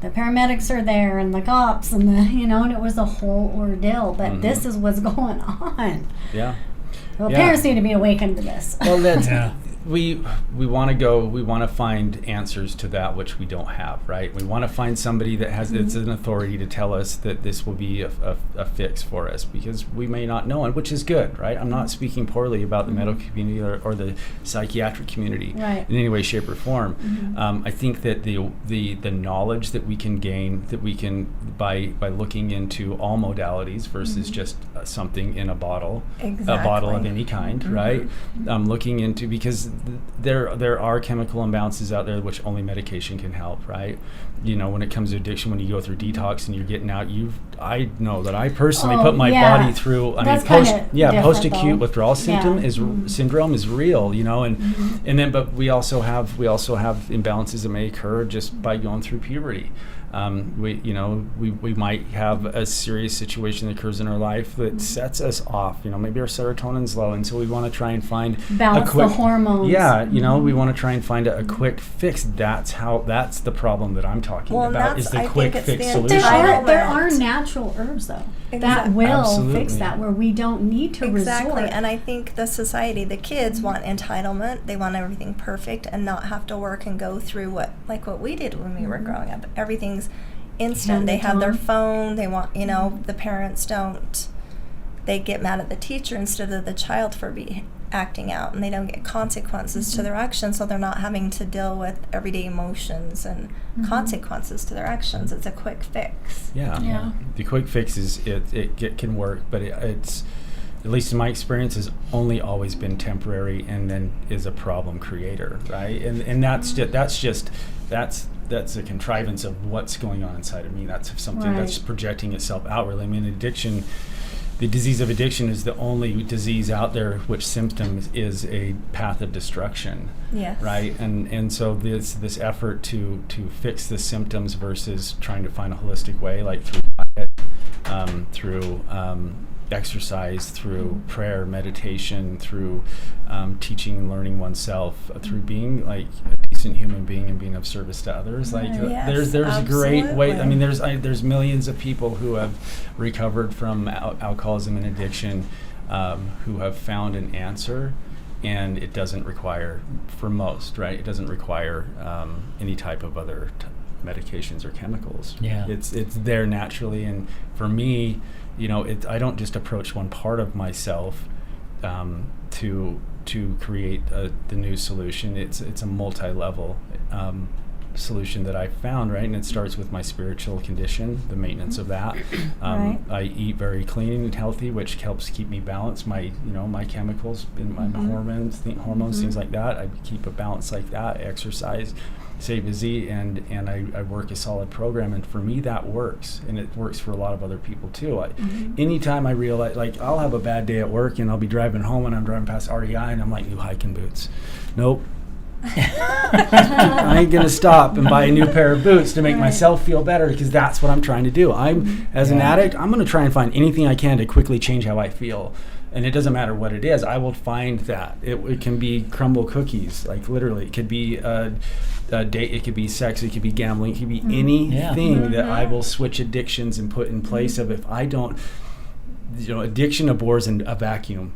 the paramedics are there, and the cops, and and it was a whole ordeal. But this is what's going on. Yeah. Well, parents need to be awakened to this. Well, that's we want to find answers to that which we don't have, right? We want to find somebody that has it's an authority to tell us that this will be a fix for us, because we may not know, and which is good, right? I'm not speaking poorly about the medical community or the psychiatric community in any way, shape, or form. I think that the knowledge that we can gain, that we can by looking into all modalities versus just something in a bottle, a bottle of any kind, right? Looking into, because there are chemical imbalances out there which only medication can help, right? When it comes to addiction, when you go through detox and you're getting out, I know that I personally put my body through. I mean, post-acute withdrawal syndrome is real, and then but we also have imbalances that may occur just by going through puberty. We might have a serious situation that occurs in our life that sets us off. Maybe our serotonin's low, and so we want to try and find balance the hormones. Yeah, we want to try and find a quick fix. That's the problem that I'm talking about. Is the quick fix solution. There are natural herbs though that will fix that, where we don't need to resort. And I think the society, the kids want entitlement. They want everything perfect and not have to work and go through what we did when we were growing up. Everything's instant. They have their phone. They want, the parents don't. They get mad at the teacher instead of the child for acting out, and they don't get consequences to their actions, so they're not having to deal with everyday emotions and consequences to their actions. It's a quick fix. Yeah. The quick fix is it can work, but it's, at least in my experience, has only always been temporary, and then is a problem creator, right? And that's a contrivance of what's going on inside of me. That's something that's projecting itself outwardly. I mean, addiction. The disease of addiction is the only disease out there which symptoms is a path of destruction. Yes. Right? And so this effort to fix the symptoms versus trying to find a holistic way, like through diet, through exercise, through prayer, meditation, through teaching and learning oneself, through being like a decent human being and being of service to others. There's a great way. I mean, there's millions of people who have recovered from alcoholism and addiction, who have found an answer, and it doesn't require, for most, right? It doesn't require any type of other medications or chemicals. Yeah, it's there naturally, and for me, I don't just approach one part of myself to create the new solution. It's a multi-level solution that I found, right? And it starts with my spiritual condition, the maintenance of that. I eat very clean and healthy, which helps keep me balanced. My chemicals, my hormones, things like that. I keep a balance like that. Exercise, stay busy, and I work a solid program, and for me that works, and it works for a lot of other people too. Anytime I realize, like, I'll have a bad day at work and I'll be driving home and I'm driving past REI and I'm like, new hiking boots. Nope. I ain't gonna stop and buy a new pair of boots to make myself feel better, because that's what I'm trying to do. As an addict, I'm gonna try and find anything I can to quickly change how I feel. And it doesn't matter what it is. I will find that. It can be crumble cookies, like literally. It could be a date, it could be sex, it could be gambling, it could be anything that I will switch addictions and put in place of. If I don't, addiction abhors in a vacuum.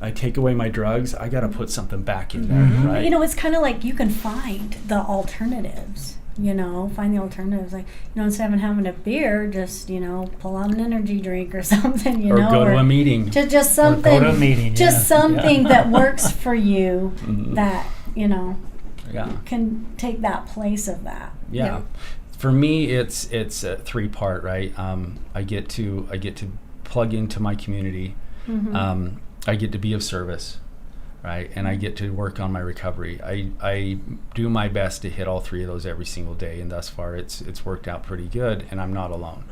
I take away my drugs, I got to put something back in there, right? It's kind of like you can find the alternatives. Find the alternatives. Like, instead of having a beer, just, pull out an energy drink or something, or go to a meeting. Just something. Or go to a meeting, just something that works for you that, can take that place of that. Yeah. for me, it's a 3-part, right? I get to plug into my community. I get to be of service, right? And I get to work on my recovery. I do my best to hit all 3 of those every single day, and thus far it's worked out pretty good, and I'm not alone.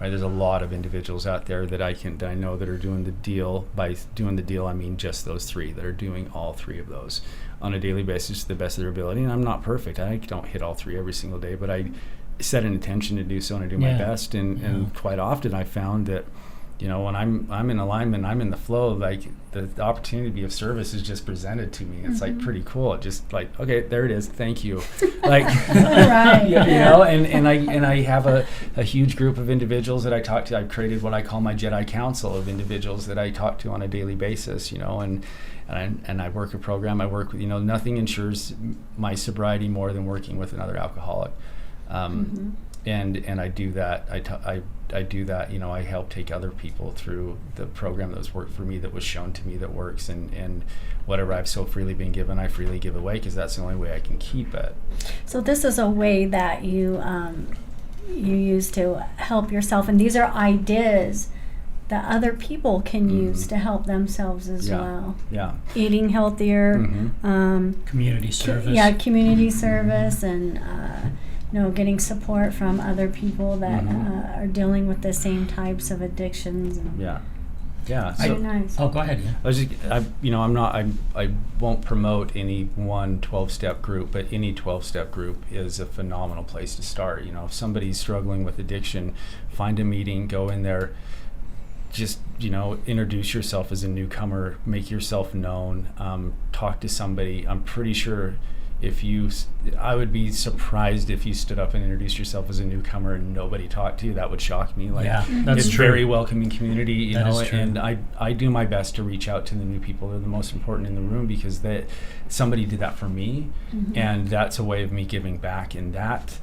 Right? There's a lot of individuals out there that I know that are doing the deal. By doing the deal, I mean just those 3 that are doing all 3 of those on a daily basis to the best of their ability. And I'm not perfect. I don't hit all 3 every single day, but I set an intention to do so, and I do my best. And quite often I found that, when I'm in alignment, I'm in the flow, like the opportunity to be of service is just presented to me. It's like pretty cool. It just like, okay, there it is. Thank you. Like, right. And I have a huge group of individuals that I talk to. I've created what I call my Jedi Council of individuals that I talk to on a daily basis, and I work a program. I work with, nothing ensures my sobriety more than working with another alcoholic. And I do that. I do that. I help take other people through the program that was worked for me, that was shown to me that works, and whatever I've so freely been given, I freely give away, because that's the only way I can keep it. So this is a way that you use to help yourself, and these are ideas that other people can use to help themselves as well. Yeah. Eating healthier. Community service. Community service, and getting support from other people that are dealing with the same types of addictions. And So, nice. Oh, go ahead. I won't promote any one 12-step group, but any 12-step group is a phenomenal place to start. If somebody's struggling with addiction, find a meeting, go in there. Just, introduce yourself as a newcomer, make yourself known, talk to somebody. I'm pretty sure I would be surprised if you stood up and introduced yourself as a newcomer and nobody talked to you. That would shock me. That's it's true. Very welcoming community, That is true. and I do my best to reach out to the new people. They're the most important in the room, because somebody did that for me, and that's a way of me giving back. And that,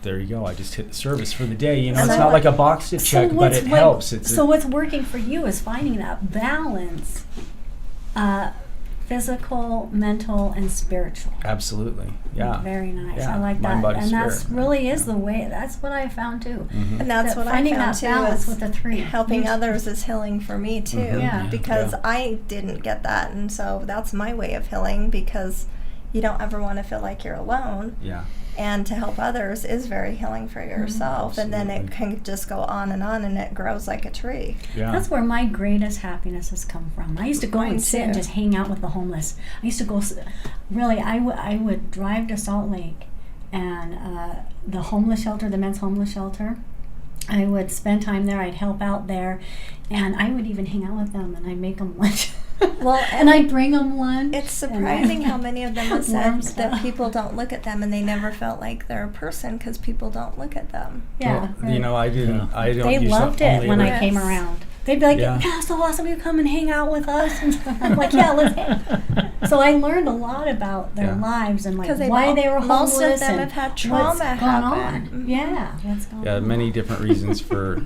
there you go. I just hit the service for the day. It's not like a box to check, but it helps. What's working for you is finding that balance, physical, mental, and spiritual. Absolutely. Yeah. Very nice. Yeah. I like Mind, that. body, And spirit. that's really is the way. That's what I found too. And that's what I finding found that too, balance is with the 3. helping others is healing for me too. Yeah. Because I didn't get that, and so that's my way of healing, because you don't ever want to feel like you're alone. Yeah. And to help others is very healing for yourself, and then it can just go on, and it grows like a tree. Yeah. That's where my greatest happiness has come from. I used to go Mine and sit and too. just hang out with the homeless. I used to go, I would drive to Salt Lake, and the homeless shelter, the men's homeless shelter, I would spend time there. I'd help out there, and I would even hang out with them, and I'd make them lunch. Well, and I'd bring them lunch. It's surprising how many of them have Warm said that stuff. people don't look at them, and they never felt like they're a person because people don't look at them. Yeah, Well, I didn't. I don't. they usually loved it only when ever- I came around. They'd be like, Yeah. "Yeah, so awesome! You come and hang out with us." And I'm like, "Yeah, let's." So I learned a lot about their lives and like 'Cause why they were homeless. most of them and have had what's trauma gone happen. on. Yeah, what's going Yeah, on. many different reasons for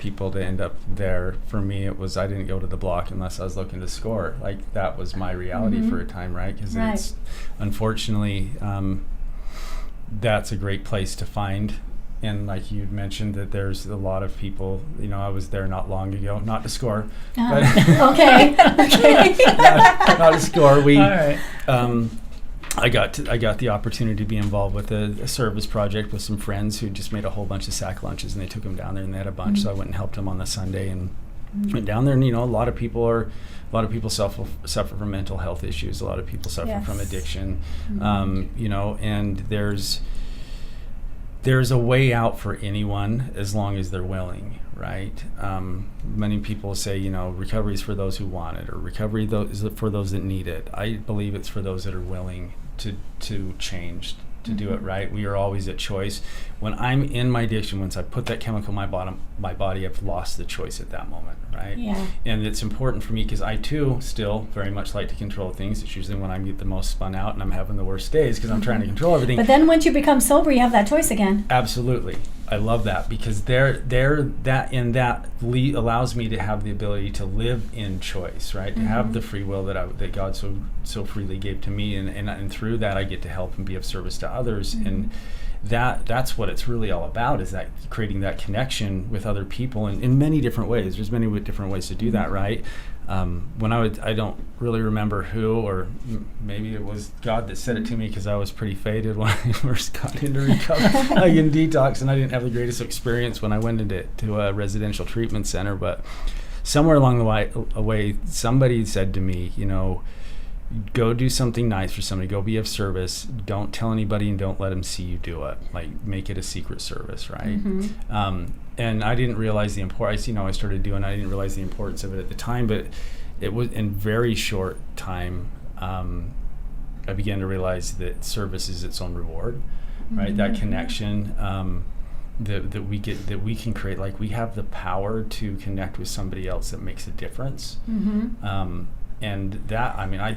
people to end up there. For me, it was I didn't go to the block unless I was looking to score. Like that was my reality for a time, right? Because it's unfortunately that's a great place to find. And like you'd mentioned, that there's a lot of people. I was there not long ago, not to score, but Okay. not to score. We. All right. I got the opportunity to be involved with a service project with some friends who just made a whole bunch of sack lunches, and they took them down there, and they had a bunch. So I went and helped them on the Sunday, and went down there. And a lot of people suffer from mental health issues. A lot of people suffer from addiction. And there's a way out for anyone as long as they're willing, right? Many people say, recovery is for those who want it, or recovery is for those that need it. I believe it's for those that are willing to change, to do it right. We are always at choice. When I'm in my addiction, once I put that chemical in my body, I've lost the choice at that moment, right? Yeah. And it's important for me because I too still very much like to control things. It's usually when I get the most spun out and I'm having the worst days because I'm trying to control everything. But then once you become sober, you have that choice again. Absolutely. I love that because allows me to have the ability to live in choice, right? To have the free will that God so freely gave to me, and through that I get to help and be of service to others, that's what it's really all about, is that creating that connection with other people in many different ways. There's many different ways to do that, right? When I don't really remember who, or maybe it was God that said it to me, because I was pretty faded when I first got into recovery, like in detox, and I didn't have the greatest experience when I went into a residential treatment center. But somewhere along the way, somebody said to me, go do something nice for somebody, go be of service, don't tell anybody, and don't let them see you do it. Like, make it a secret service, right? And I didn't realize the importance. I started doing it. I didn't realize the importance of it at the time, but it was in very short time. I began to realize that service is its own reward, right? That connection that we can create. Like, we have the power to connect with somebody else that makes a difference. And that, I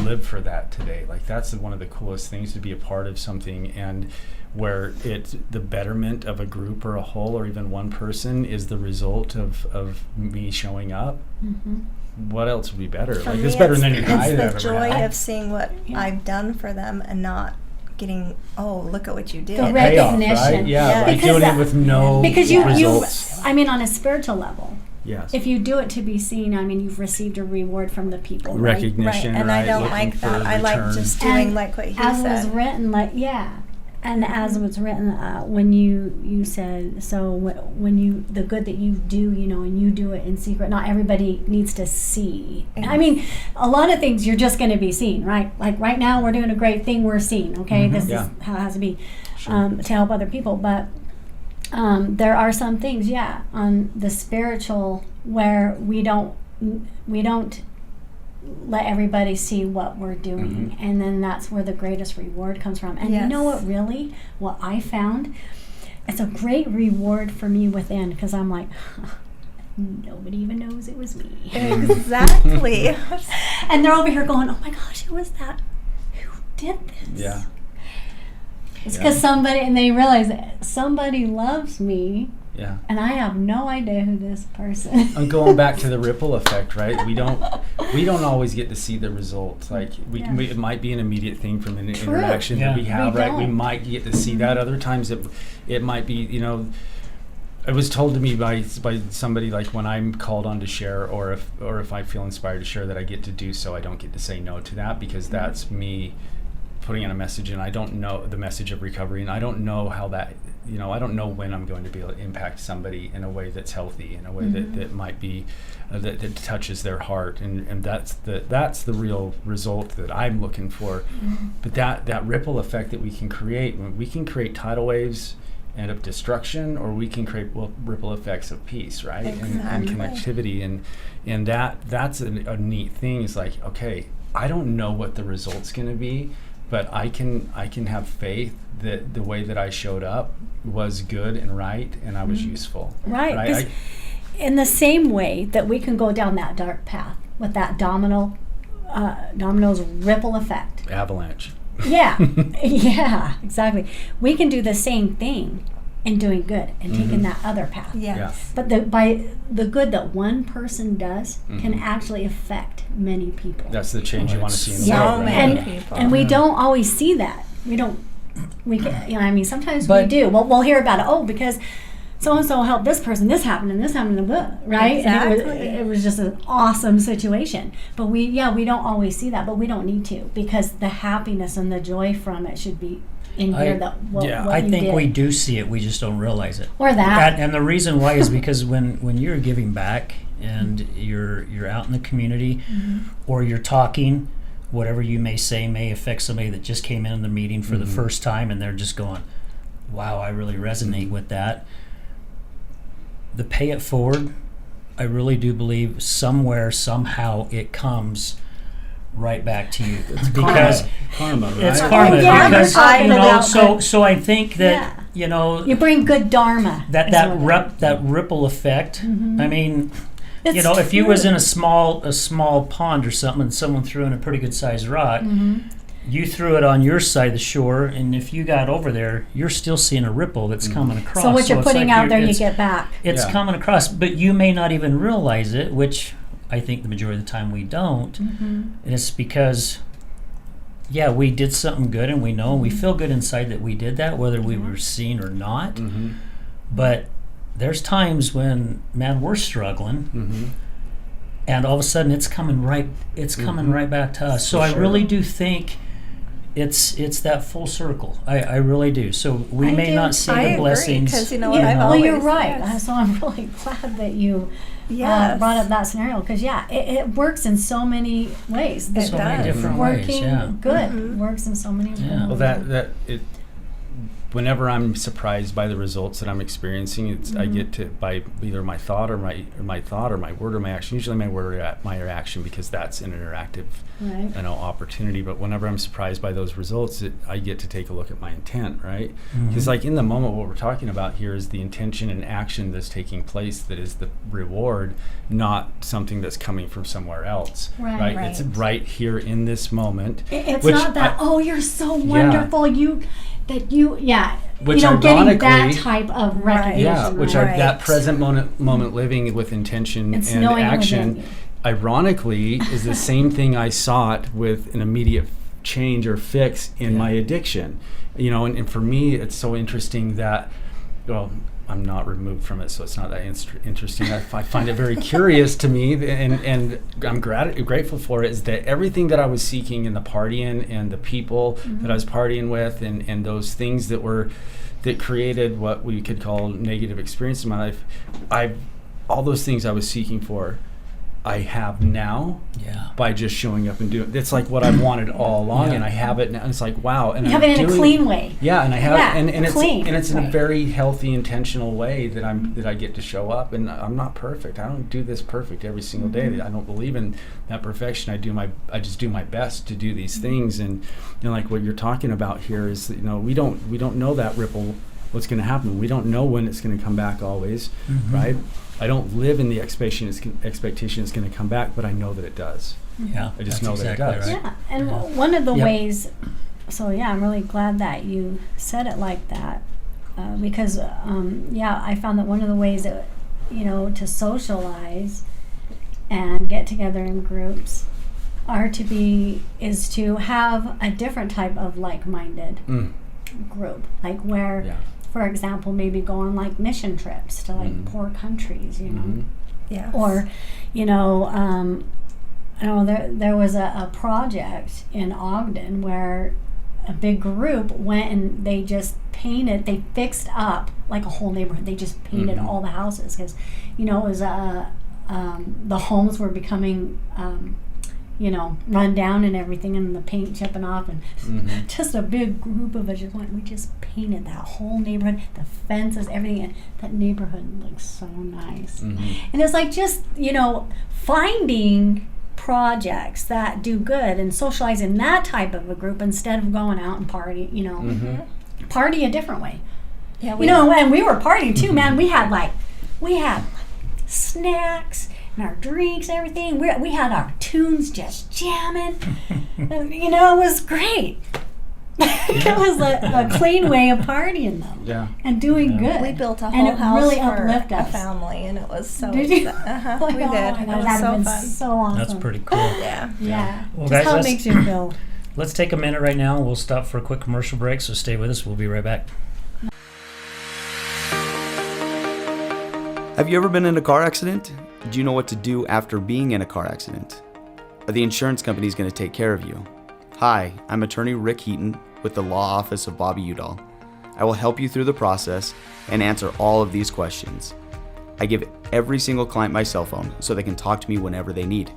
live for that today. Like, that's one of the coolest things, to be a part of something, and where it's the betterment of a group or a whole, or even one person, is the result of me showing up. What else would be better? For like, me, it's better than any high it's I've the ever joy had. of seeing what I've done for them, and not getting, oh, look at what you did. The Payoff, recognition. right? Yeah, like Because doing it with no because you results. on a spiritual level, Yes. if you do it to be seen, you've received a reward from the people. Recognition, and I don't looking like for that. I like return. just doing And like what he as said. was written, and as was written, when you said, so when you, the good that you do, and you do it in secret, not everybody needs to see. A lot of things you're just going to be seen, right? Like right now, we're doing a great thing, we're seen, okay? This is how it has to be, to help other people. But there are some things, on the spiritual, where we don't let everybody see what we're doing, and then that's where the greatest reward comes from. And you know what I found, it's a great reward for me within, because I'm like, nobody even knows it was me. Exactly. And they're over here going, oh my gosh, who was that? Who did this? Yeah. It's because and they realize that somebody loves me. Yeah. And I have no idea who this person. I'm going back to the ripple effect, right? We don't always get to see the results. Like it might be an immediate thing from an interaction that we have, right? We might get to see that. Other times it might be, it was told to me by somebody, like, when I'm called on to share, or if I feel inspired to share, that I get to do so. I don't get to say no to that, because that's me putting in a message, and I don't know the message of recovery, and I don't know how that, I don't know when I'm going to be able to impact somebody in a way that's healthy, in a way that might be that touches their heart, and that's the real result that I'm looking for. But that ripple effect that we can create tidal waves and of destruction, or we can create ripple effects of peace, right? Exactly. And connectivity, and that's a neat thing. Is like, okay, I don't know what the result's going to be, but I can have faith that the way that I showed up was good and right, and I was useful. Right. Right? In the same way that we can go down that dark path with that domino's ripple effect. Avalanche. Yeah. Yeah, exactly. We can do the same thing in doing good and taking that other path. Yes. But by the good that one person does can actually affect many people. That's the change you want to see in the world. So Right? many people. And we don't always see that. We can, sometimes we do. We'll hear about it. Oh, because so-and-so helped this person, this happened, and this happened, right? Exactly. And it was just an awesome situation. But we don't always see that, but we don't need to, because the happiness and the joy from it should be in here. I think we do see it, we just don't realize it. Or that. And the reason why is because when you're giving back and you're out in the community, or you're talking, whatever you may say may affect somebody that just came in the meeting for the first time, and they're just going, wow, I really resonate with that. The pay it forward, I really do believe somewhere, somehow, it comes right back to you. Because karma, right? it's karma. Because, so I think that, you bring good dharma. that ripple effect. I mean, if you was in a small pond or something, and someone threw in a pretty good sized rock, you threw it on your side of the shore, and if you got over there, you're still seeing a ripple that's coming across. So what you're putting out there, you get back. It's coming across, but you may not even realize it, which I think the majority of the time we don't. And it's because yeah, we did something good, and we know, and we feel good inside that we did that, whether we were seen or not. Mm-hmm. But there's times when, man, we're struggling, Mm-hmm. and all of a sudden it's coming right back to us. So I really do think it's that full circle. I really do. So we may not see the blessings. Because you know what, well, always, you're right. yes. So I'm really glad that you Yes. brought up that scenario, because it works in so many ways. It so many does. different ways. Working Yeah. good Mhm. works in so many ways. Yeah. Well, whenever I'm surprised by the results that I'm experiencing, I get to by either my thought or my word or my action. Usually my word or my reaction, because that's an interactive Right. opportunity. But whenever I'm surprised by those results, I get to take a look at my intent, right? Mhm. Because like in the moment, what we're talking about here is the intention and action that's taking place that is the reward, not something that's coming from somewhere else. Right. It's right here in this moment. It's which not that, you're so wonderful, Which getting ironically- that type of recognition. Yeah, which Right. are that present moment living with intention It's and knowing action, within you. ironically, is the same thing I sought with an immediate change or fix in my addiction. And for me, it's so interesting that, well, I'm not removed from it, so it's not that interesting. I find it very curious to me, and I'm grateful for it, is that everything that I was seeking in the partying and the people that I was partying with and those things that created what we could call negative experience in my life, all those things I was seeking for, I have now by just showing up and doing it. It's like what I've wanted all along, and I have it now. It's like, wow. And You have it in a clean way. Yeah, and I have Yeah, and it's clean, and it's in a right. very healthy, intentional way that I get to show up. And I'm not perfect. I don't do this perfect every single day. I don't believe in that perfection. I just do my best to do these things. And like what you're talking about here is that, we don't know that ripple, what's going to happen. We don't know when it's going to come back always, right? I don't live in the expectation it's going to come back, but I know that it does. Yeah, I just that's know that it exactly does. right. Yeah, and one of the ways, I'm really glad that you said it like that, because I found that one of the ways that, to socialize and get together in groups is to have a different type of like-minded group, like where, for example, maybe go on like mission trips to like poor countries, Yes. or, I know there was a project in Ogden where a big group went and they just they fixed up like a whole neighborhood. They just painted all the houses because, it was the homes were becoming, run down and everything, and the paint chipping off, and just a big group of us we just painted that whole neighborhood, the fences, everything, and that neighborhood looks so nice. And it's like just, finding projects that do good and socialize in that type of a group instead of going out and party, party a different way. Yeah, And we were partying too, man. We had snacks and our drinks and everything. We had our tunes just jamming. And, it was great. It was a clean way of partying, though. Yeah. And doing good. We built a And whole it house really for uplifted a us. family, and it was so. Did you? We Oh did. my It God, was that'd so been fun. so awesome. That's pretty cool. Yeah. Yeah. Well, Just guys, how it let's- makes you feel. Let's take a minute right now. We'll stop for a quick commercial break, so stay with us. We'll be right back. Have you ever been in a car accident? Do you know what to do after being in a car accident? Are the insurance companies going to take care of you? Hi, I'm attorney Rick Heaton with the Law Office of Bobby Udall. I will help you through the process and answer all of these questions. I give every single client my cell phone so they can talk to me whenever they need.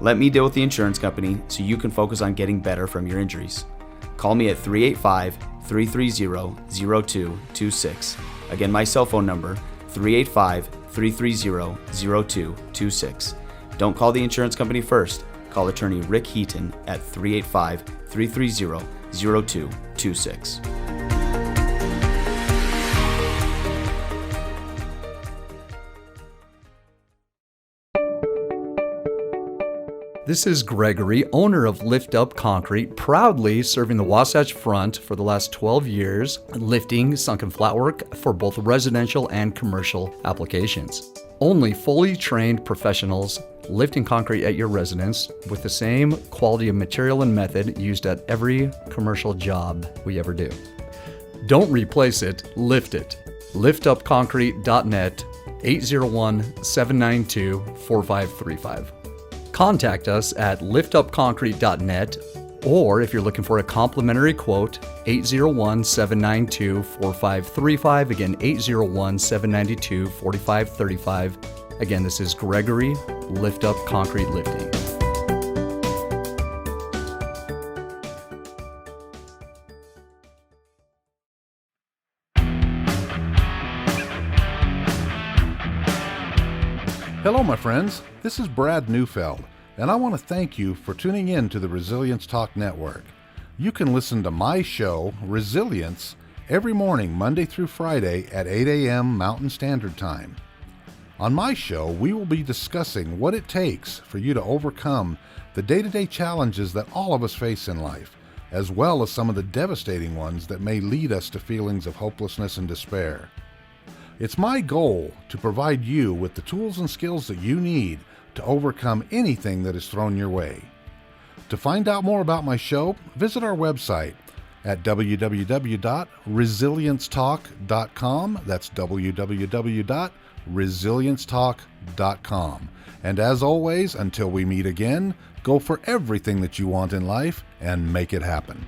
Let me deal with the insurance company so you can focus on getting better from your injuries. Call me at 385-330-0226. Again, my cell phone number, 385-330-0226. Don't call the insurance company first. Call attorney Rick Heaton at 385-330-0226. This is Gregory, owner of Lift Up Concrete, proudly serving the Wasatch Front for the last 12 years, lifting sunken flatwork for both residential and commercial applications. Only fully trained professionals lifting concrete at your residence with the same quality of material and method used at every commercial job we ever do. Don't replace it, lift it. liftupconcrete.net, 801-792-4535. Contact us at liftupconcrete.net, or if you're looking for a complimentary quote, 801-792-4535. Again, 801-792-4535. Again, this is Gregory, Lift Up Concrete Lifting. Hello, my friends. This is Brad Neufeld, and I want to thank you for tuning in to the Resilience Talk Network. You can listen to my show, Resilience, every morning, Monday through Friday at 8 a.m. Mountain Standard Time. On my show, we will be discussing what it takes for you to overcome the day-to-day challenges that all of us face in life, as well as some of the devastating ones that may lead us to feelings of hopelessness and despair. It's my goal to provide you with the tools and skills that you need to overcome anything that is thrown your way. To find out more about my show, visit our website at www.resiliencetalk.com. That's www.resiliencetalk.com. And as always, until we meet again, go for everything that you want in life and make it happen.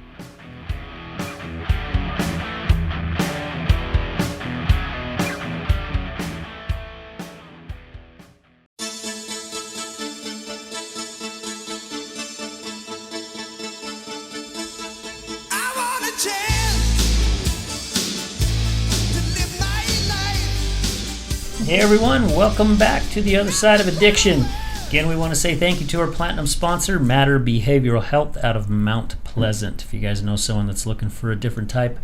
Hey everyone, welcome back to the other side of addiction. Again, we want to say thank you to our platinum sponsor, Matter Behavioral Health out of Mount Pleasant. If you guys know someone that's looking for a different type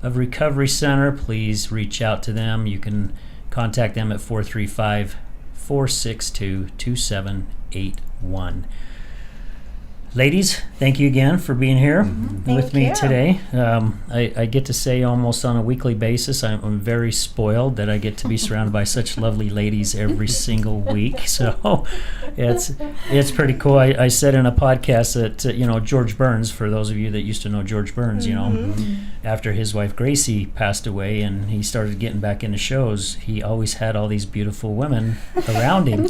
of recovery center, please reach out to them. You can contact them at 435-462-2781. Ladies, thank you again for being here with me today. I get to say almost on a weekly basis, I'm very spoiled that I get to be surrounded by such lovely ladies every single week. So it's pretty cool. I said in a podcast that, George Burns, for those of you that used to know George Burns, after his wife Gracie passed away and he started getting back into shows, he always had all these beautiful women around him.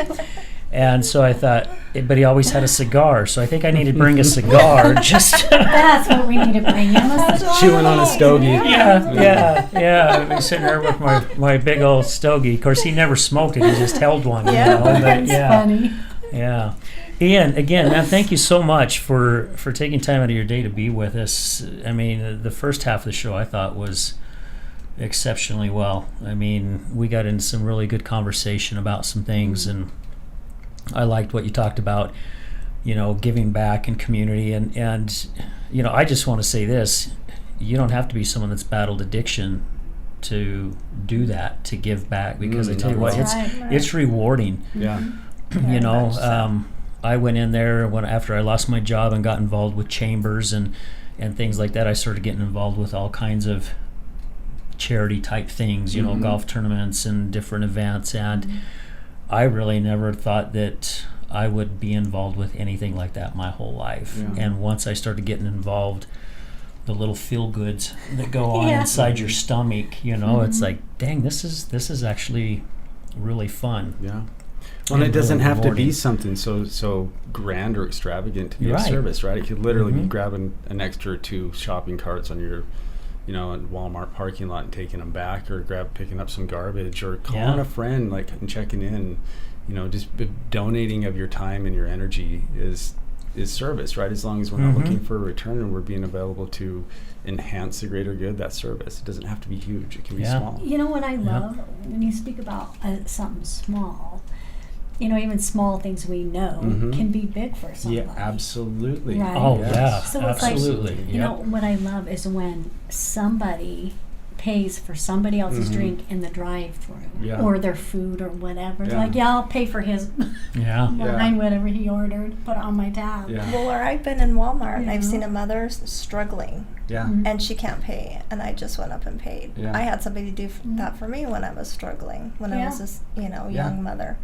And so I thought, but he always had a cigar, so I think I need to bring a cigar. That's what we need to bring him, a cigar. Chewing on a stogie. Yeah. I'd be sitting there with my big old stogie. Of course, he never smoked it; he just held one. That's funny. Yeah. Ian, again, man, thank you so much for taking time out of your day to be with us. I mean, the first half of the show I thought was exceptionally well. I mean, we got into some really good conversation about some things, and I liked what you talked about, giving back in community. And I just want to say this. You don't have to be someone that's battled addiction to do that, to give back, because I tell you what, it's rewarding. Yeah. I went in there after I lost my job and got involved with chambers and things like that. I started getting involved with all kinds of charity type things, golf tournaments and different events. And I really never thought that I would be involved with anything like that my whole life. Yeah. And once I started getting involved, the little feel goods that go on inside your stomach, it's like, dang, this is actually really fun. Yeah. Well, it doesn't have to be something so grand or extravagant to be of service, right? It could literally be grabbing an extra 2 shopping carts on your in Walmart parking lot and taking them back, or picking up some garbage, or calling a friend and checking in. Just donating of your time and your energy is service, right? As long as we're not looking for a return and we're being available to enhance the greater good, that's service. It doesn't have to be huge. It can be small. What I love when you speak about something small, even small things we know can be big for somebody. Yeah, absolutely. Right? Oh, yeah, so absolutely. It's like, what I love is when somebody pays for somebody else's drink in the drive-thru or their food or whatever. They're like, I'll pay for his wine, whatever he ordered, put it on my tab. Yeah. Well, where I've been in Walmart, and I've seen a mother struggling. Yeah. And she can't pay, and I just went up and paid. Yeah. I had somebody do that for me when I was struggling, when I was this, young mother.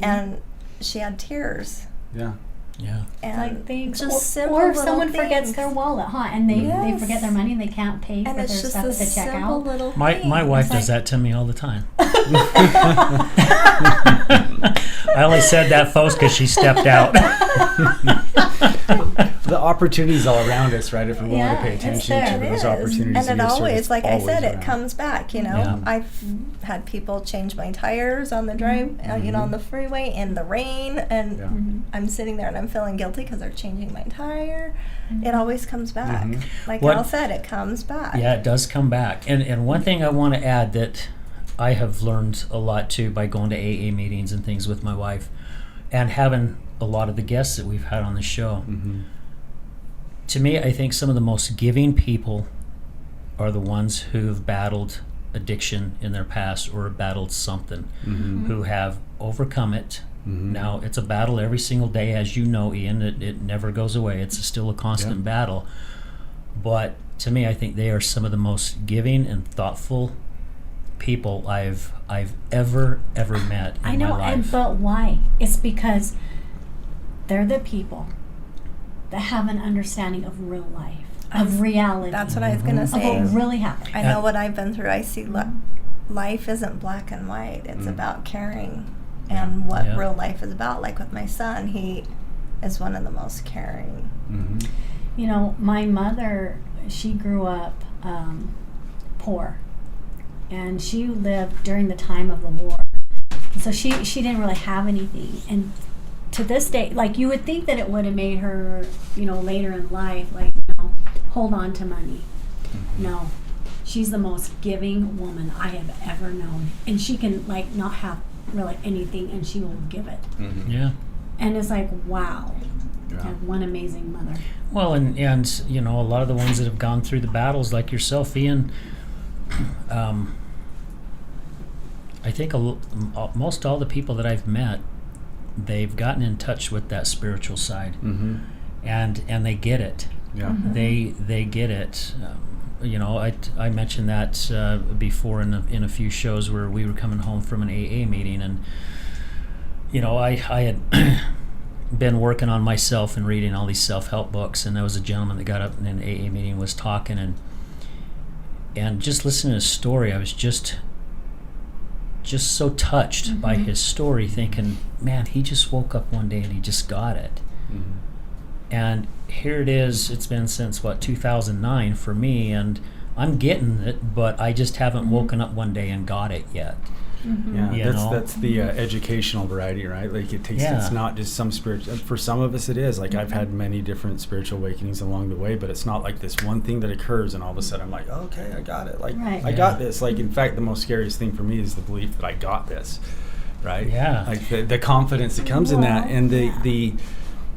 And she had tears. Yeah. Yeah. And like things, just simple or if little someone forgets things. their wallet, and they Yes. forget their money and they can't pay And for their it's just stuff the at the simple checkout. little My wife It's does like- that to me all the time. I only said that, folks, because she stepped out. The opportunities all around us, right? If we're willing Yeah, to pay it's attention there. to It those is. opportunities, And to it get started, always, it's like I always said, it around. comes back, you know. Yeah. I've had people change my tires on the drive, you know, on the freeway in the rain, and Yeah. I'm sitting there and I'm feeling guilty because they're changing my tire. It always comes back. Like What- Al said, it comes back. Yeah, it does come back. And one thing I want to add that I have learned a lot too by going to AA meetings and things with my wife and having a lot of the guests that we've had on the show. To me, I think some of the most giving people are the ones who've battled addiction in their past or battled something, who have overcome it. Now, it's a battle every single day, as you know, Ian. It never goes away. It's still a constant battle. But to me, I think they are some of the most giving and thoughtful people I've ever met in I know, my life. but why? It's because they're the people that have an understanding of real life, of reality, That's what I was going to of say. what really happened. I know what I've been through. I see life isn't black and white. It's about caring and what Yeah. real life is about. Like with my son, he is one of the most caring. You know, my mother, she grew up poor, and she lived during the time of the war. So she didn't really have anything. And to this day, like, you would think that it would have made her, you know, later in life, like, you know, hold on to money. No. She's the most giving woman I have ever known. And she can, like, not have really anything, and she will give it. Yeah. And it's like, wow. Yeah. I have one amazing mother. Well, and you know, a lot of the ones that have gone through the battles, like yourself, Ian, I think most all the people that I've met, they've gotten in touch with that spiritual side, and they get it. Yeah. They get it. You know, I mentioned that before in a few shows where we were coming home from an AA meeting, and you know, I had been working on myself and reading all these self-help books, and there was a gentleman that got up in an AA meeting and was talking, and just listening to his story, I was just so touched by his story, thinking, man, he just woke up one day and he just got it. And here it is, it's been since 2009 for me, and I'm getting it, but I just haven't woken up one day and got it yet. Yeah, You know? that's the educational variety, right? Like it takes, it's not just some spiritual. For some of us, it is. Like I've had many different spiritual awakenings along the way, but it's not like this one thing that occurs and all of a sudden I'm like, okay, I got it. Like I got this. Like in fact, the most scariest thing for me is the belief that I got this, right? Yeah. Like the confidence that comes in that, and the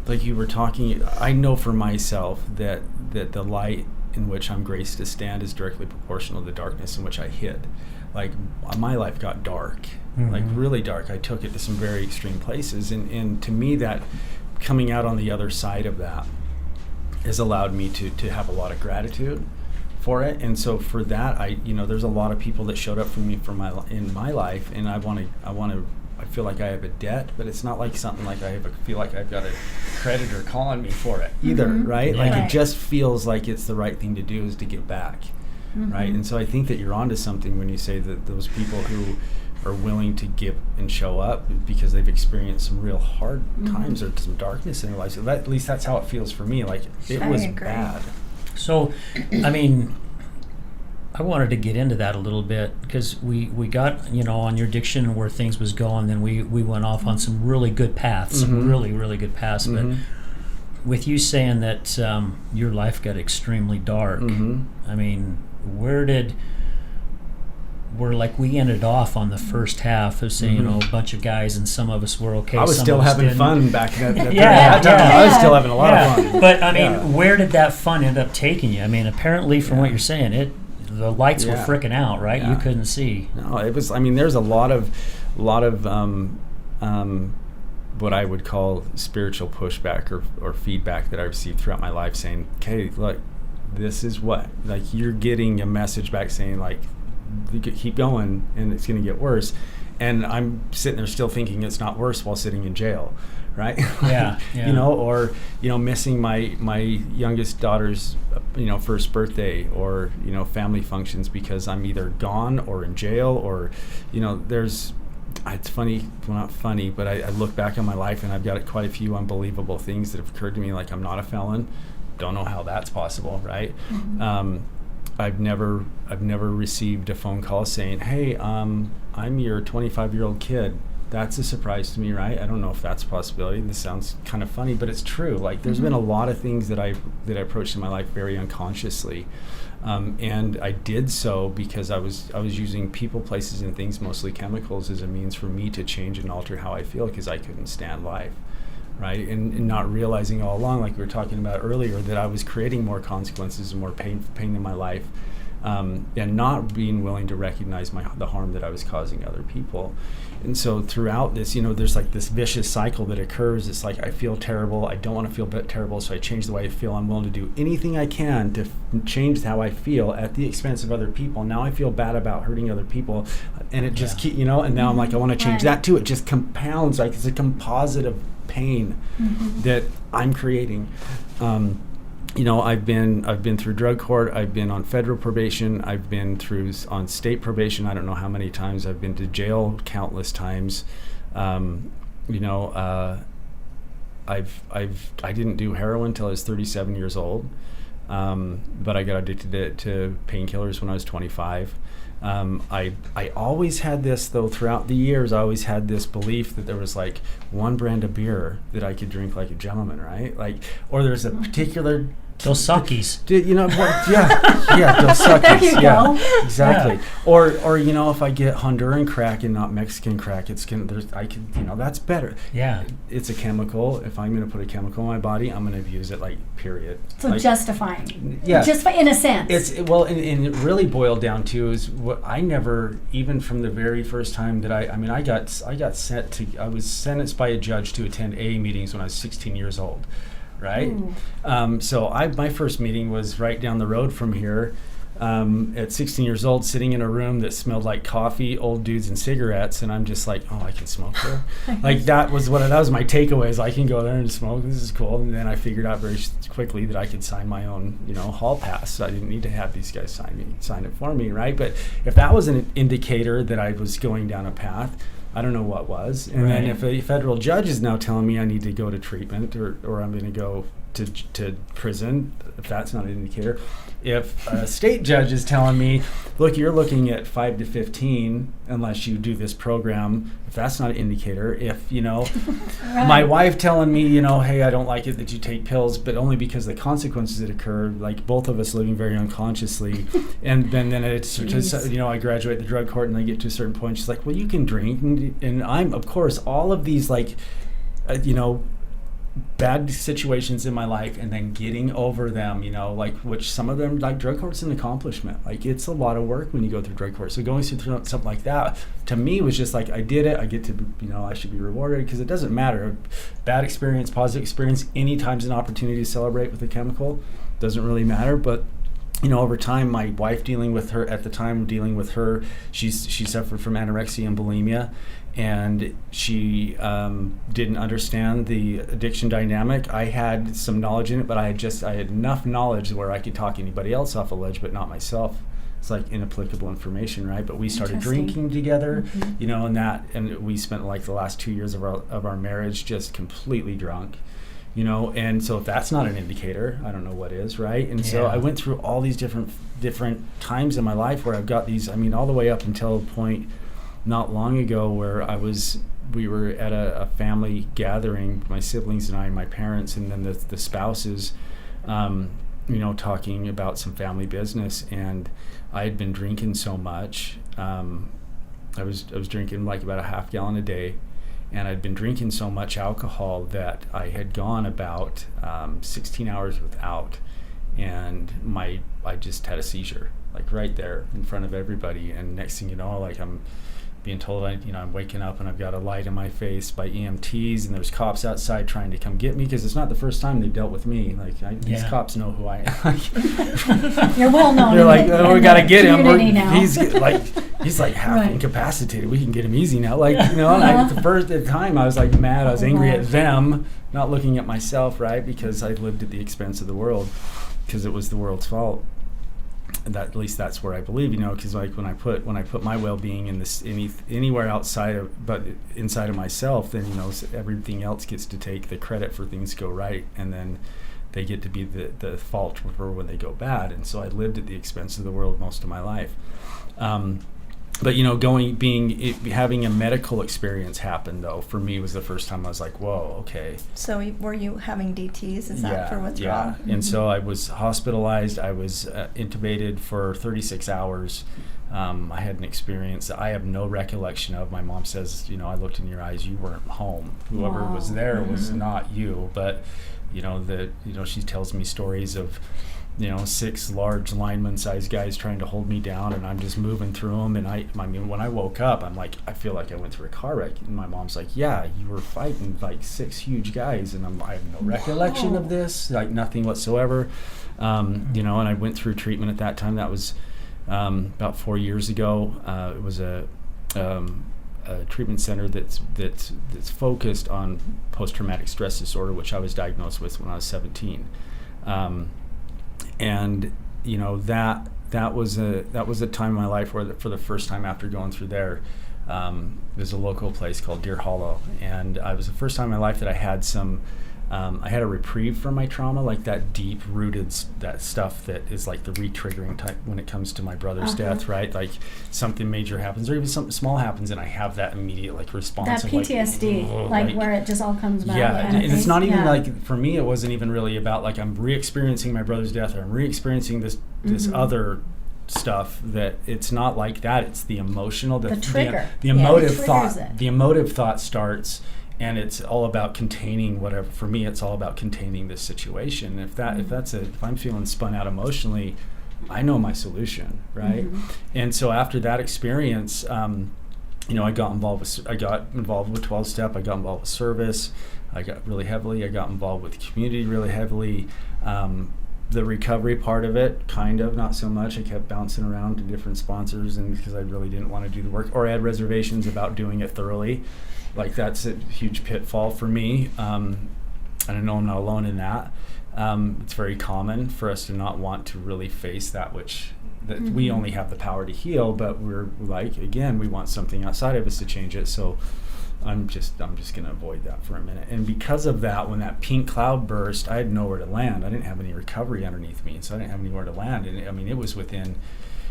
like you were talking. I know for myself that the light in which I'm graced to stand is directly proportional to the darkness in which I hid. Like my life got dark, like really dark. I took it to some very extreme places, and to me that coming out on the other side of that has allowed me to have a lot of gratitude for it. And so for that, there's a lot of people that showed up for me in my life, and I feel like I have a debt, but it's not like something like feel like I've got a creditor calling me for it either, right? Like it just feels like it's the right thing to do is to give back. Right, and so I think that you're onto something when you say that those people who are willing to give and show up because they've experienced some real hard times or some darkness in their lives. So at least that's how it feels for me. Like it was bad. So, I mean, I wanted to get into that a little bit because we got, on your diction where things was going, then we went off on some really good paths, some really, really good paths. But with you saying that your life got extremely dark, I mean, we ended off on the first half of saying, a bunch of guys and some of us were okay. I was some still of us having didn't. fun back then. Yeah. I was still having a lot of fun. But I mean, where did that fun end up taking you? I mean, apparently from what you're saying, the lights were freaking out, right? Yeah. You couldn't see. No, it was. I mean, there's a lot of what I would call spiritual pushback or feedback that I received throughout my life, saying, "Okay, look, this is what you're getting a message back saying keep going and it's going to get worse." and I'm sitting there still thinking it's not worse while sitting in jail, right? Yeah. You know, or, you know, missing my youngest daughter's, you know, first birthday, or, you know, family functions because I'm either gone or in jail, or, you know, it's funny, well, not funny, but I look back on my life and I've got quite a few unbelievable things that have occurred to me, like I'm not a felon. Don't know how that's possible, right? Mm-hmm. I've never received a phone call saying, hey, I'm your 25-year-old kid. That's a surprise to me, right? I don't know if that's a possibility. This sounds kind of funny, but it's true. Like, there's been a lot of things that I approached in my life very unconsciously, and I did so because I was using people, places, and things, mostly chemicals, as a means for me to change and alter how I feel, because I couldn't stand life, right? And not realizing all along, like we were talking about earlier, that I was creating more consequences and more pain in my life, and not being willing to recognize the harm that I was causing other people. And so throughout this, you know, there's like this vicious cycle that occurs. It's like, I feel terrible. I don't want to feel terrible, so I change the way I feel. I'm willing to do anything I can to change how I feel at the expense of other people. Now I feel bad about hurting other people, and it just keep, you know, and now I'm like, I want to change that too. It just compounds, like it's a composite of pain that I'm creating. You know, I've been through drug court. I've been on federal probation. I've been on state probation. I don't know how many times. I've been to jail countless times. You know, I didn't do heroin until I was 37 years old, but I got addicted to painkillers when I was 25. I always had this, though, throughout the years. I always had this belief that there was like one brand of beer that I could drink like a gentleman, right? Like, or there's a particular Dos Equis. You know, Dos Equis. There you go. Exactly. Yeah. Or you know, if I get Honduran crack and not Mexican crack, you know, that's better. Yeah. It's a chemical. If I'm going to put a chemical in my body, I'm going to use it, like, period. So like, justifying. Yeah. In a sense. And it really boiled down to is what I never, even from the very first time that I was sentenced by a judge to attend AA meetings when I was 16 years old. Right? So my first meeting was right down the road from here, at 16 years old, sitting in a room that smelled like coffee, old dudes, and cigarettes, and I'm just like, oh, I can smoke there. Like, that was my takeaway, is I can go there and smoke. This is cool. And then I figured out very quickly that I could sign my own, you know, hall pass. So I didn't need to have these guys sign it for me, right? But if that was an indicator that I was going down a path, I don't know what was. And then if a federal judge is now telling me I need to go to treatment, or I'm going to go to prison, if that's not an indicator. If a state judge is telling me, look, you're looking at 5 to 15 unless you do this program, if that's not an indicator. If, you know, my wife telling me, you know, hey, I don't like it that you take pills, but only because of the consequences that occur, like both of us living very unconsciously. And then it's, you know, I graduate the drug court and I get to a certain point, she's like, well, you can drink. And I'm, of course, all of these, like, you know, bad situations in my life, and then getting over them, you know, like, which some of them, like, drug court's an accomplishment. Like, it's a lot of work when you go through drug court. So going through something like that, to me, was just like, I did it. I get to, you know, I should be rewarded, because it doesn't matter. Bad experience, positive experience, any time's an opportunity to celebrate with a chemical. Doesn't really matter. But, you know, over time, my wife dealing with her, she suffered from anorexia and bulimia. And she didn't understand the addiction dynamic. I had some knowledge in it, but I had enough knowledge where I could talk anybody else off a ledge, but not myself. It's like inapplicable information, right? But we started drinking together, you know, and we spent like the last 2 years of our marriage just completely drunk, you know. And so if that's not an indicator, I don't know what is, right? And so I went through all these different times in my life where I've got these, I mean, all the way up until a point not long ago where we were at a family gathering, my siblings and I, and my parents, and then the spouses, you know, talking about some family business. And I had been drinking so much. I was drinking like about a half gallon a day, and I'd been drinking so much alcohol that I had gone about 16 hours without, and I just had a seizure, like right there in front of everybody. And next thing you know, like I'm being told I'm waking up and I've got a light in my face by EMTs, and there's cops outside trying to come get me, because it's not the first time they've dealt with me. Like these cops know who I am. You're well known. They're like, oh, we got to get him. He's like half incapacitated. We can get him easy now. Like, you know, and at the time I was like mad. I was angry at them, not looking at myself, right? Because I lived at the expense of the world, because it was the world's fault. And that, at least that's where I believe, you know, because like when I put my well-being in this anywhere outside of, but inside of myself, then, you know, everything else gets to take the credit for things go right, and then they get to be the fault for when they go bad. And so I lived at the expense of the world most of my life. But, you know, having a medical experience happen, though, for me was the first time I was like, whoa, okay. So were you having DTs? Is that for withdrawal? Yeah, mm-hmm. And so I was hospitalized. I was intubated for 36 hours. I had an experience that I have no recollection of. My mom says, you know, I looked in your eyes, you weren't home. Whoever was there was not you. But, you know, she tells me stories of, you know, 6 large lineman-sized guys trying to hold me down, and I'm just moving through them. And I mean, when I woke up, I'm like, I feel like I went through a car wreck. And my mom's like, yeah, you were fighting like 6 huge guys, and I have no recollection of this, like nothing whatsoever. You know, and I went through treatment at that time. That was about 4 years ago. It was a treatment center that's focused on post-traumatic stress disorder, which I was diagnosed with when I was 17. And you know, that was a time in my life where for the first time after going through there, there's a local place called Deer Hollow, and it was the first time in my life that I had I had a reprieve from my trauma, like that deep rooted that stuff that is like the re-triggering type when it comes to my brother's death, right? Like something major happens, or even something small happens, and I have that immediate like response. That PTSD, like where it just all comes back. Yeah, and it's not even like, for me, it wasn't even really about like I'm re-experiencing my brother's death, or I'm re-experiencing this other stuff. That it's not like that. It's the emotional, the trigger, the emotive thought. The emotive thought starts. And it's all about containing whatever. For me, it's all about containing this situation. If I'm feeling spun out emotionally, I know my solution, right? Mm-hmm. And so after that experience, you know, I got involved with 12-step. I got involved with service. I got really heavily. I got involved with community really heavily. The recovery part of it, kind of, not so much. I kept bouncing around to different sponsors, and because I really didn't want to do the work, or I had reservations about doing it thoroughly. Like, that's a huge pitfall for me. And I know I'm not alone in that. It's very common for us to not want to really face that which we only have the power to heal, but we're like, again, we want something outside of us to change it. So I'm just going to avoid that for a minute. And because of that, when that pink cloud burst, I had nowhere to land. I didn't have any recovery underneath me, so I didn't have anywhere to land. And I mean, it was within,